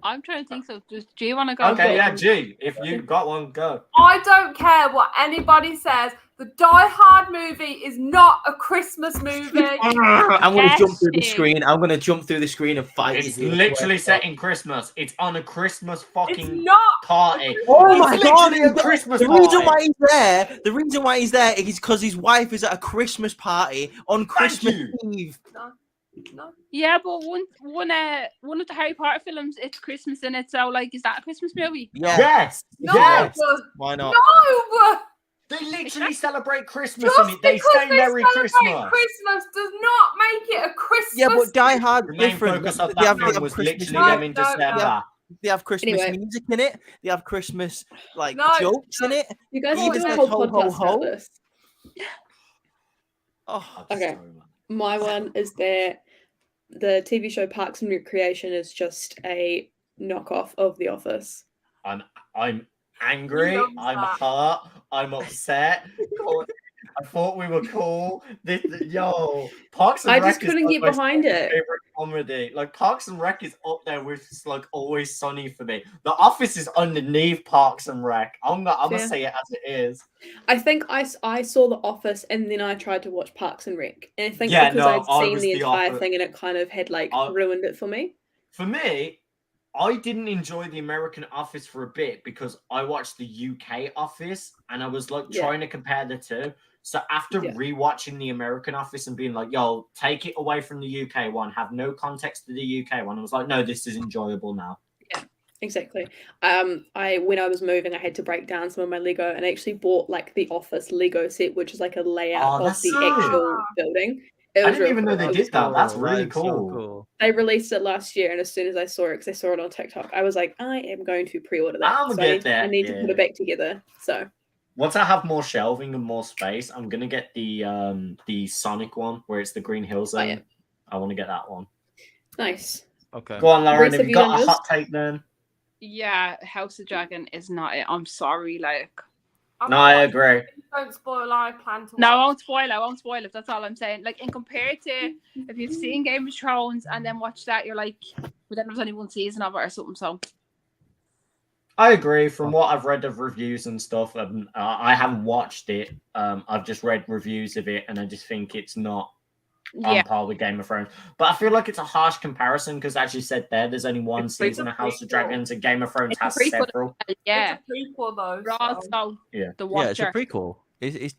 I'm trying to think. So, do you want to go? okay, yeah, G. If you got one, go. I don't care what anybody says. The Die Hard movie is not a Christmas movie. I'm going to Yes, jump through the it is. screen. I'm going to jump through the screen and fight It's you. literally set in Christmas. It's on a Christmas It's fucking not. party. Oh It's my god! literally a Christmas The party. reason why he's there is because his wife is at a Christmas party on Christmas you. Eve. No. Yeah, but one of the Harry Potter films, it's Christmas in it. So, like, is that a Christmas movie? Yeah. Yes. No. Yes. Why not? No. They literally celebrate Christmas Just in it. They because say Merry celebrate Christmas. Christmas does not make it a Christmas. Yeah, but Die Hard The main different. focus of They that have film was Christmas literally music. them in No, no, December. They have Christmas Anyway. music in it. They have Christmas No, jokes in it. You guys Even need to do a says whole ho, ho, podcast ho. about this. Oh, Okay. My one is that the TV show Parks and Recreation is just a knockoff of The Office. I'm angry. Who knows I'm that? hurt. I'm upset. I thought we were cool. Yo, Parks and I Rec just couldn't is get my behind it. favorite comedy. Like Parks and Rec is up there with like Always Sunny for me. The Office is underneath Parks and Rec. I'm gonna Fair. say it as it is. I think I saw The Office and then I tried to watch Parks and Rec. And I think Yeah, because no, I'd I seen was the the entire Office. thing and it kind of had like ruined it for me. For me, I didn't enjoy the American Office for a bit because I watched the UK Office and I was like Yeah. trying to compare the two. So after Yeah. rewatching the American Office and being like, yo, take it away from the UK one, have no context to the UK one, I was like, no, this is enjoyable now. Exactly. When I was moving, I had to break down some of my Lego and I actually bought like the Office Lego set, which is like a layout of that's the sick. actual building. It I was didn't real even know cool. they I did was- that. That's cool. really That is so cool. cool. They released it last year, and as soon as I saw it, because I saw it on TikTok, I was like, I am going to pre-order that. I'ma So get I need, that, I need to put yeah. it back together. So Once I have more shelving and more space, I'm gonna get the Sonic one where it's the Green Hill Zone. yeah. I want to get that one. nice. Okay. Go on, Lauren. Reese, Have have you you got done a yours? hot take then? Yeah, House of Dragon is not it. I'm sorry, like. No, I agree. Don't spoil. I plan to. No, I watch. won't spoil it. I won't spoil it. That's all I'm saying. Like, in compared to if you've seen Game of Thrones and then watch that, you're like, but then there's only one season of it or something. So I agree. From what I've read of reviews and stuff, I haven't watched it. I've just read reviews of it, and I just think it's not yeah, on par with Game of Thrones. But I feel like it's a harsh comparison because, as you said there, there's only one It's season a of House of prequel. Dragons, and Game of Thrones It's a has prequel. several. yeah. It's a prequel though. But so- also, Yeah. the Yeah, it's a Watcher. prequel.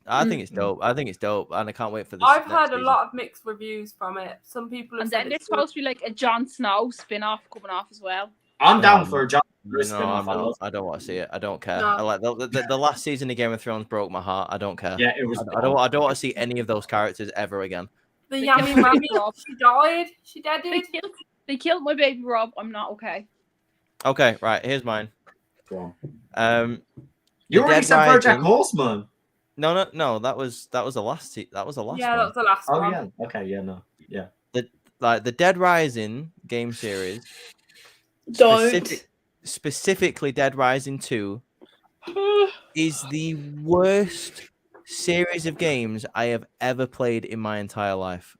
I think it's dope. I think it's dope, and I can't wait for this. I've next heard a season. lot of mixed reviews from it. Some people have And said then there's it's good. supposed to be like a Jon Snow spin-off coming off as well. I'm down No, for a job. No, I'm not. I don't want to see it. I don't care. No. I like the last season of Game of Thrones broke my heart. I don't care. Yeah, it was. I don't want to see any of those characters ever again. The They yummy killed mummy. Rob. She died. She They deaded. killed my baby Rob. I'm not okay. Okay, right. Here's mine. Go on. The You already Dead said Rising- BoJack Horseman. No. That was the last. That was the last Yeah, one. that was the last Oh one. yeah. Okay. Yeah. No. Yeah. Like the Dead Rising game series. Don't. Specifically, Dead Rising 2 is the worst series of games I have ever played in my entire life.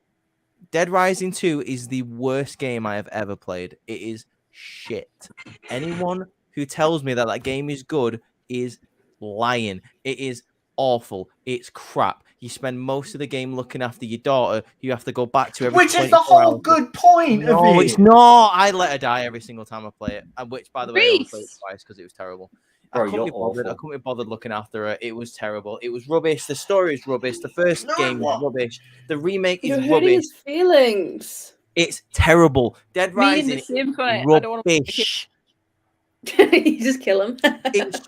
Dead Rising 2 is the worst game I have ever played. It is shit. Anyone who tells me that game is good is lying. It is awful. It's crap. You spend most of the game looking after your daughter. You have to go back to every Which is the 24 whole hours. good point No, of it. it's not. I let her die every single time I play it. And which, by the way, I only played it Reese! twice because it was terrible. Bro, I couldn't be you're bothered. I awful. couldn't be bothered looking after her. It was terrible. It was rubbish. The story is rubbish. The first No, game is what? rubbish. The remake You're is hurting rubbish. his feelings. It's terrible. Dead Me and Rising the is same for it. I don't want to rubbish. You just kill him. It's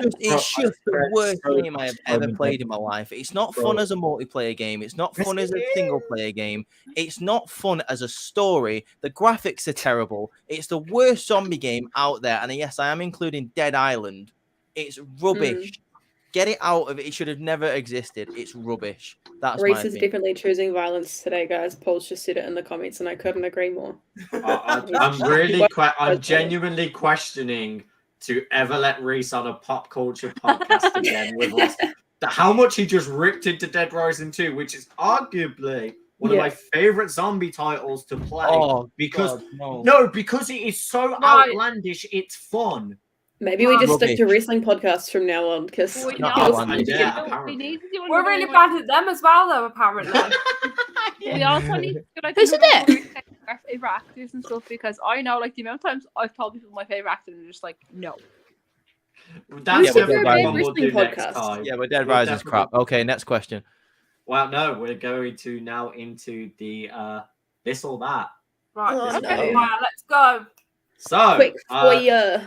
just the Bro, worst so game I have much ever fun. played in my life. It's not Bro. fun as a multiplayer game. It's not Yes, fun as it a single player game. It's not fun as a story. The graphics are terrible. It's the worst zombie game out there. And yes, I am including Dead Island. It's rubbish. Get it out of it. It should have never existed. It's rubbish. That's Reese my is opinion. definitely choosing violence today, guys. Paul's just said it in the comments, and I couldn't agree more. I'm genuinely questioning to ever let Reese on a pop culture podcast again with us. How much he just ripped into Dead Rising 2, which is arguably one of Yeah. my favorite zombie titles to play. Oh, because God, no. no, because it is so No. outlandish, it's fun. Maybe we just stick to Rubbish. wrestling podcasts from now on because We not know. outlandish. Yeah, We apparently. need to do We're another really one. bad at them as well, though, apparently. We also need to do like Who said another that? one with our favorite actors and stuff because I know like the amount of times I've told people my favorite actor and they're just like no. That's Yeah, but definitely they're one we'll do wrestling next podcast. time. Yeah, but Dead We'll Rising's definitely- crap. Okay, next question. Well, no, we're going to now into the this or that. Right, Oh, this no. is fire. Let's go. So, quick for you.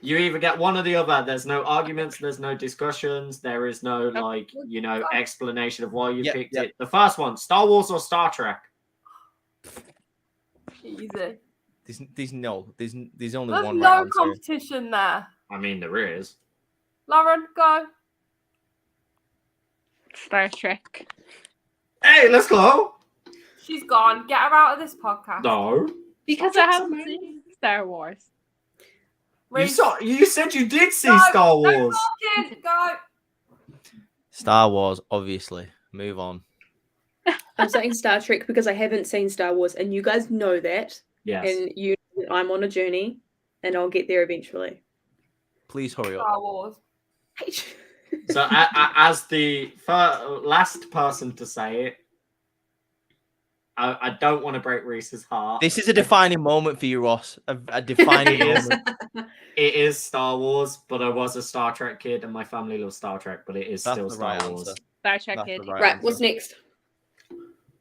you either get one or the other. There's no arguments. There's no discussions. There is no explanation of why you Yep, picked yep. it. The first one: Star Wars or Star Trek? Easy. There's only There's one no right answer. competition there. I mean, there is. Lauren, go. Star Trek. Hey, let's go. She's gone. Get her out of this podcast. No, Because I haven't seen Star Wars. Reese, you said you did see No, Star no Wars. talking. Go. Star Wars, obviously. Move on. I'm saying Star Trek because I haven't seen Star Wars, and you guys know that, Yes. and I'm on a journey, and I'll get there eventually. Please hurry up. Star Wars. So, as the last person to say it, I don't want to break Reese's heart. This is a defining moment for you, Ross. A defining It is. moment. It is Star Wars, but I was a Star Trek kid, and my family loves Star Trek, but it is That's still the Star right Wars. answer. Star Trek That's kid. the right Right, answer. what's next?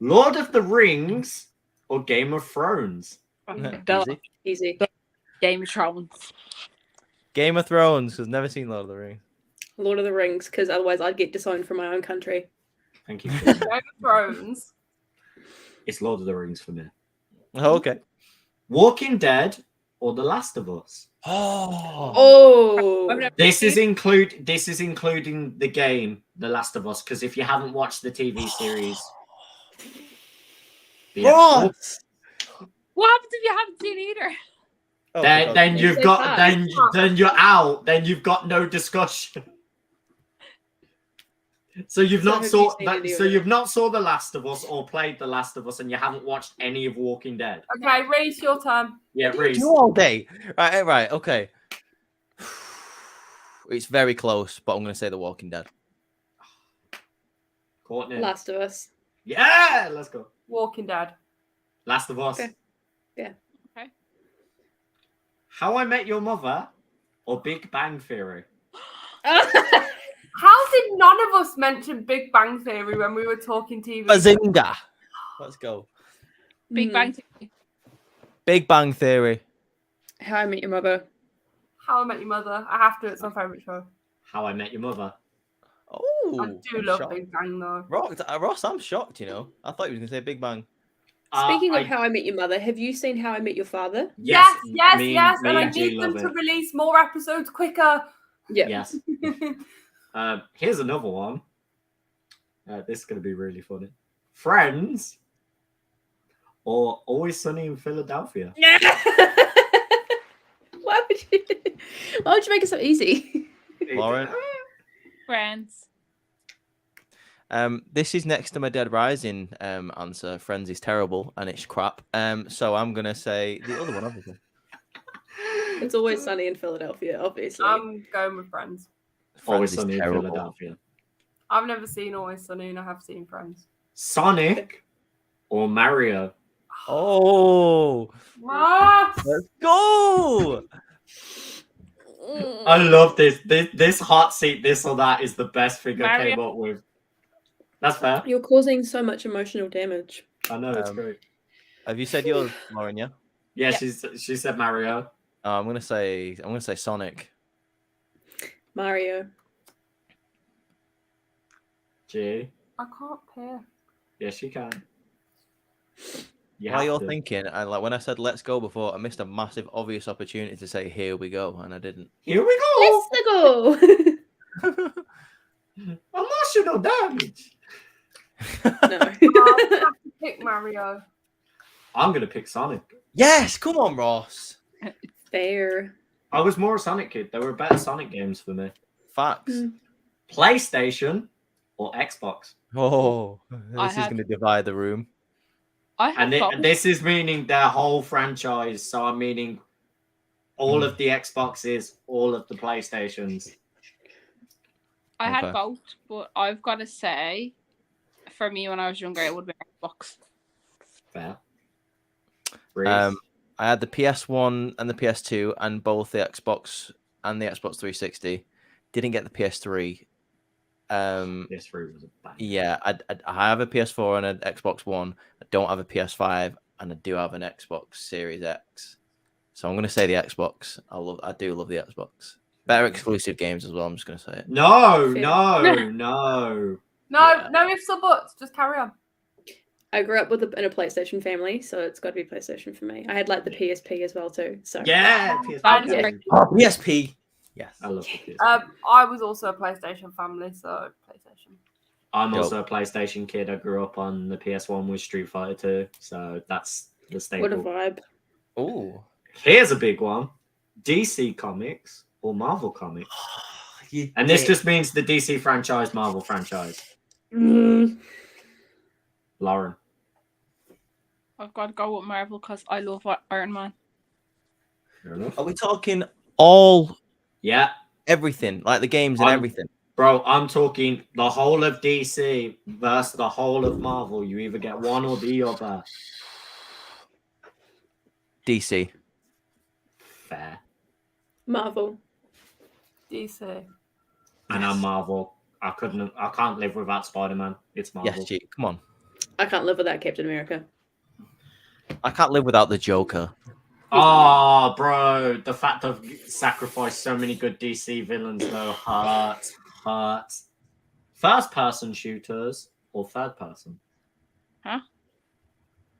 Lord of the Rings or Game of Thrones? Duh. Easy. Easy. Game of Thrones. Game of Thrones, because never seen Lord of the Rings. Lord of the Rings, because otherwise I'd get disowned from my own country. Thank you. Game of Thrones. It's Lord of the Rings for me. Oh, okay. Walking Dead or The Last of Us? Oh, This is including the game The Last of Us, because if you haven't watched the TV series, Ross! What happens if you haven't seen either? Oh, then you've so got bad. then you're out. Then you've got no discussion. So you've So not have saw you seen that. any So of it? you've not saw The Last of Us or played The Last of Us, and you haven't watched any of Walking Dead. Okay, Reese, your turn. Yeah, Reese. You all day. Right, okay. It's very close, but I'm going to say The Walking Dead. Courtney. Last of Us. Yeah, let's go. Walking Dead. Last of Us. Okay. Yeah. Okay. How I Met Your Mother or Big Bang Theory? How did none of us mention Big Bang Theory when we were talking TV? Bazinga! Let's go. Big Bang Theory. Big Bang Theory. How I Met Your Mother. How I Met Your Mother. I have to. It's my favourite show. How I Met Your Mother. Oh, I do I'm love shocked. Big Bang though. Ross, I'm shocked, you know. I thought you were going to say Big Bang. Speaking I- of How I Met Your Mother, have you seen How I Met Your Father? Yes, me yes. me And I G need them love to it. release more episodes quicker. Yeah. Yes. Here's another one. This is going to be really funny. Friends or Always Sunny in Philadelphia? Why would you make it so easy? Lauren? Friends. This is next to my Dead Rising answer. Friends is terrible and it's crap. So I'm going to say the other one, obviously. It's Always Sunny in Philadelphia, obviously. I'm going with Friends. Always Friends is Sunny in terrible. Philadelphia. I've never seen Always Sunny and I have seen Friends. Sonic or Mario? Oh, Ross! let's go! I love this. This hot seat, this or that is the best thing I Mario. came up with. That's fair. You're causing so much emotional damage. I know, it's Um, great. Have you said yours, Lauren? Yeah. Yeah, yeah. she said Mario. I'm gonna say Sonic. Mario. G. I can't pick. Yes, you can. While you're thinking, and like when I said "let's go" before, I missed a massive, obvious opportunity to say "here we go," and I didn't. Here we go. Let's go! Emotional damage. No. I have to pick Mario. I'm gonna pick Sonic. Yes, come on, Ross. Fair. I was more a Sonic kid. There were better Sonic games for me. Facts. Mm. PlayStation or Xbox? Oh, I this is had- going to divide the room. I have And both. this is meaning their whole franchise. So I'm meaning all of the Xboxes, all of the PlayStations. I had Okay. both, but I've got to say, for me when I was younger, it would be Xbox. Fair. I had the PS1 and the PS2 and both the Xbox and the Xbox 360. Didn't get the PS3. PS3 was a bang. Yeah, I have a PS4 and an Xbox One. I don't have a PS5, and I do have an Xbox Series X. So I'm going to say the Xbox. I do love the Xbox. Better exclusive games as well. I'm just going to say it. No, Fair. no. No, Yeah. no ifs or buts. Just carry on. I grew up in a PlayStation family, so it's got to be PlayStation for me. I had like the PSP as well too. So Yeah, PSP. That is Yeah. great. Oh, PSP. Yes. I love the PSP. I was also a PlayStation family, so PlayStation. I'm also a PlayStation kid. I grew up on the PS1 with Street Fighter 2, so that's the staple. what a vibe. Oh. Here's a big one: DC Comics or Marvel Comics. And this just means the DC franchise, Marvel franchise. Lauren. I've got to go with Marvel because I love Iron Man. Fair enough. Are we talking all Yeah, everything, like the games and everything? bro, I'm talking the whole of DC versus the whole of Marvel. You either get one or the other. DC. Fair. Marvel. DC. And I'm Marvel. I can't live without Spider-Man. It's Marvel. Yes, G. Come on. I can't live without Captain America. I can't live without the Joker. Oh, bro, the fact I've sacrificed so many good DC villains though hurts. First-person shooters or third-person? Huh?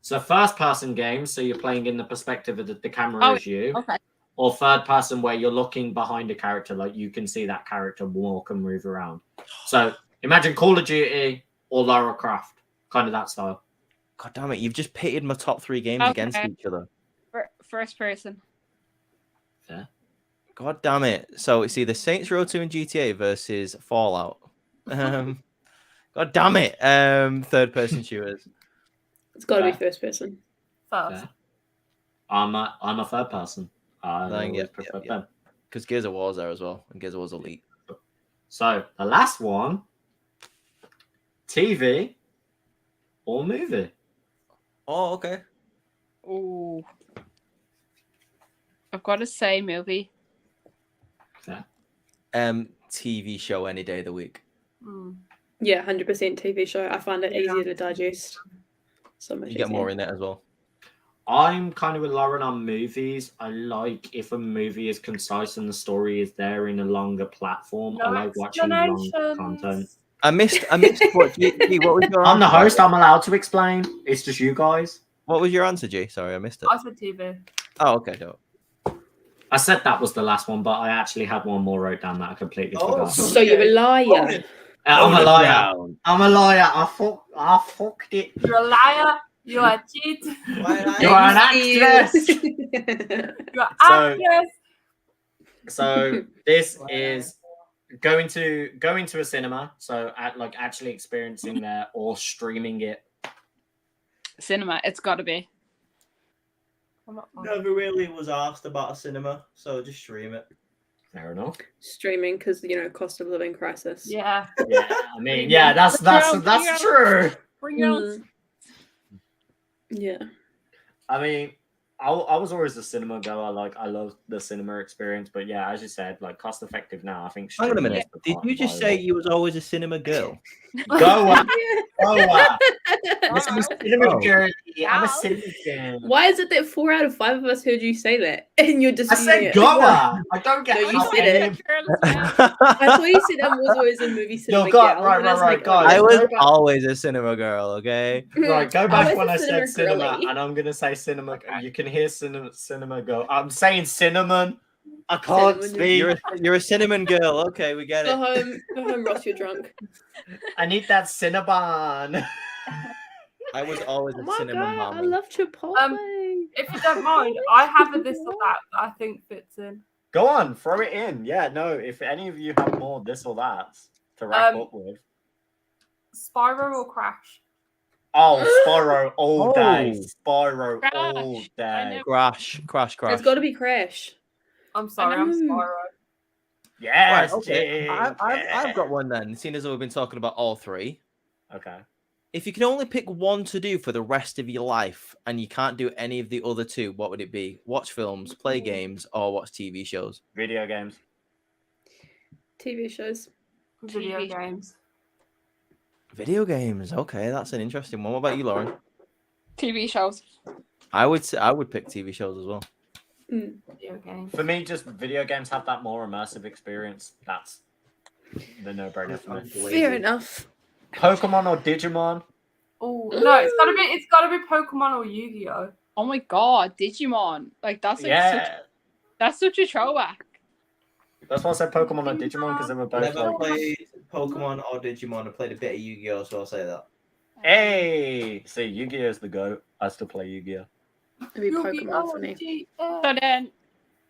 So first-person games, so you're playing in the perspective of the camera is you, Okay. or third-person where you're looking behind a character, like you can see that character walk and move around. So imagine Call of Duty or Lara Croft, kind of that style. God damn it! You've just pitted my top three games against Okay. each other. First person. Fair. God damn it! So it's either Saints Row 2 and GTA versus Fallout. God damn it! Third-person shooters. It's got to be Fair. first person. First. Fair. I'm a third person. I Then, always yeah, prefer yeah. them. Because Gears of War's there as well, and Gears of War's elite. So the last one, TV or movie? Oh, okay. Oh. I've got to say movie. Fair. TV show any day of the week. Mm. Yeah, 100% TV show. I find it Yeah. easier to digest. So much You get easier. more in it as well. I'm kind of with Lauren on movies. I like if a movie is concise and the story is there in a longer platform. I No like watching long explanations. content. I missed what G, what was your I'm the answer? host. I'm allowed to explain. It's just you guys. What was your answer, G? Sorry, I missed it. I said TV. Oh, okay, dope. I said that was the last one, but I actually had one more wrote down that I completely Oh, forgot. So you're a liar. I'm a liar. I'm a liar. I fucked it. You're a liar. You're a cheat. You are an actress. You're an actress. So this is going to a cinema. So actually experiencing there or streaming it. Cinema. It's got to be. I'm not fine. Never really was asked about a cinema, so just stream it. Fair enough. Streaming because, cost of living crisis. Yeah. Yeah, I mean, yeah, that's true. Bring it on. Mm. Yeah. I mean, I was always a cinema goer. I love the cinema experience, but yeah, as you said, cost effective now. I think. Hang on a streaming minute. is the Did part you just viable. say you was always a cinema girl? Goer? Goer. I'm a Wow. cinema Oh. girl. I'm a Wow. cinema girl. Why is it that 4 out of 5 of us heard you say that? And you're just I said goer. I don't get No, you how said any it. of- I thought you said I was always a movie cinema God, girl. right, and I was right, like, right, oh, I was no, but- always a cinema girl, okay? Right, go I back was when a I said cinema, girly. and I'm gonna say cinema. You can hear cinema go. I'm saying cinnamon. I can't Cinnamon. speak. You're a cinnamon girl, okay, we get Go it. home, Ross, you're drunk. I need that Cinnabon. I was always Oh a my cinema god, I mama. love Chipotle. If you don't mind, I have a this or that I think fits in. Go on, throw it in. Yeah, no. If any of you have more this or that to wrap up with. Spyro or Crash? Oh, Spyro all day. Oh. Spyro Crash. all I day. never- Crash. It's got to be Crash. I'm sorry, I'm know. Spyro. Yes, Right, okay. Jake, I've got one then, seeing as though we've been talking about all three. Okay. If you can only pick one to do for the rest of your life and you can't do any of the other two, what would it be? Watch films, play games, or watch TV shows? Video games. TV shows. Video TV. games. Video games. Okay, that's an interesting one. What about you, Lauren? TV shows. I would pick TV shows as well. Video games. For me, just video games have that more immersive experience. That's the no-brainer for me. Fair enough. Pokemon or Digimon? Oh no, it's gotta be Pokemon or Yu-Gi-Oh. Oh my god, Digimon! Like that's Yeah. that's such a throwback. That's why I said Pokemon or Digimon, because they were both Never like, played Pokemon or Digimon. I played a bit of Yu-Gi-Oh, so I'll say that. hey! See, Yu-Gi-Oh is the GOAT. I still play Yu-Gi-Oh. It'd be Pokemon for me. So then,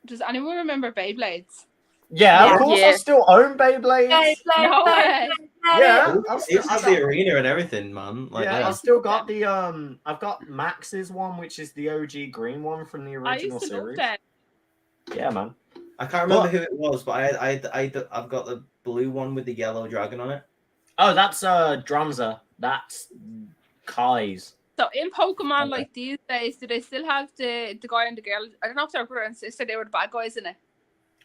does anyone remember Beyblades? Yeah, Yeah. of course Yeah. I still own Beyblades. No way. Yeah, It's at the arena and everything, man. Like, yeah, yeah. I've still got the I've got Max's one, which is the OG green one from the I original used to love series. that. Yeah, man. I can't remember who it was, but I've got the blue one with the yellow dragon on it. Oh, that's Drumza. That's Kai's. So in Pokemon, Okay. like these days, do they still have the guy and the girl? I don't know if they're brother and sister. They were the bad guys in it.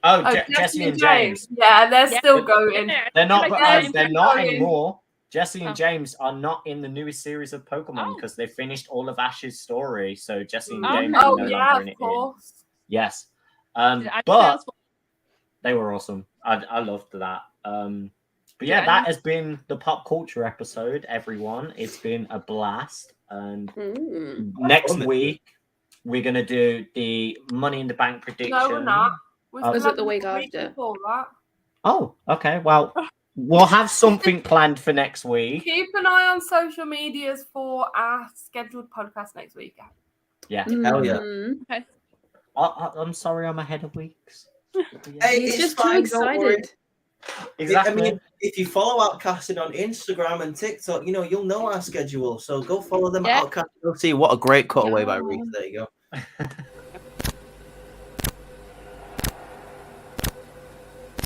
Oh, Oh, Jesse and James. Yeah, they're Yeah. still going. They're not. Like, they're not going. anymore. Jesse and Oh. James are not in the newest series of Pokemon Oh. because they finished all of Ash's story. So Jesse and Oh. James are Oh no yeah, longer in of it. course. Yes. Did anyone But else- they were awesome. I loved that. But yeah, Yeah, that has been the pop culture episode, everyone. It's been a blast. And next fun. week we're gonna do the Money in the Bank prediction. No, we're not. We Oh. still Is it have the week after? before that. Oh, okay. Well, we'll have something planned for next week. Keep an eye on social medias for our scheduled podcast next week. Yeah. Hell yeah. Mm. I'm sorry, I'm ahead of weeks. Yeah. Hey, He's it's just fine, too don't worry. excited. Exactly. I mean, if you follow Outcasted on Instagram and TikTok, you'll know our schedule. So go follow them Yeah. at Outcasted OC. What a great cutaway by Reese. There you go.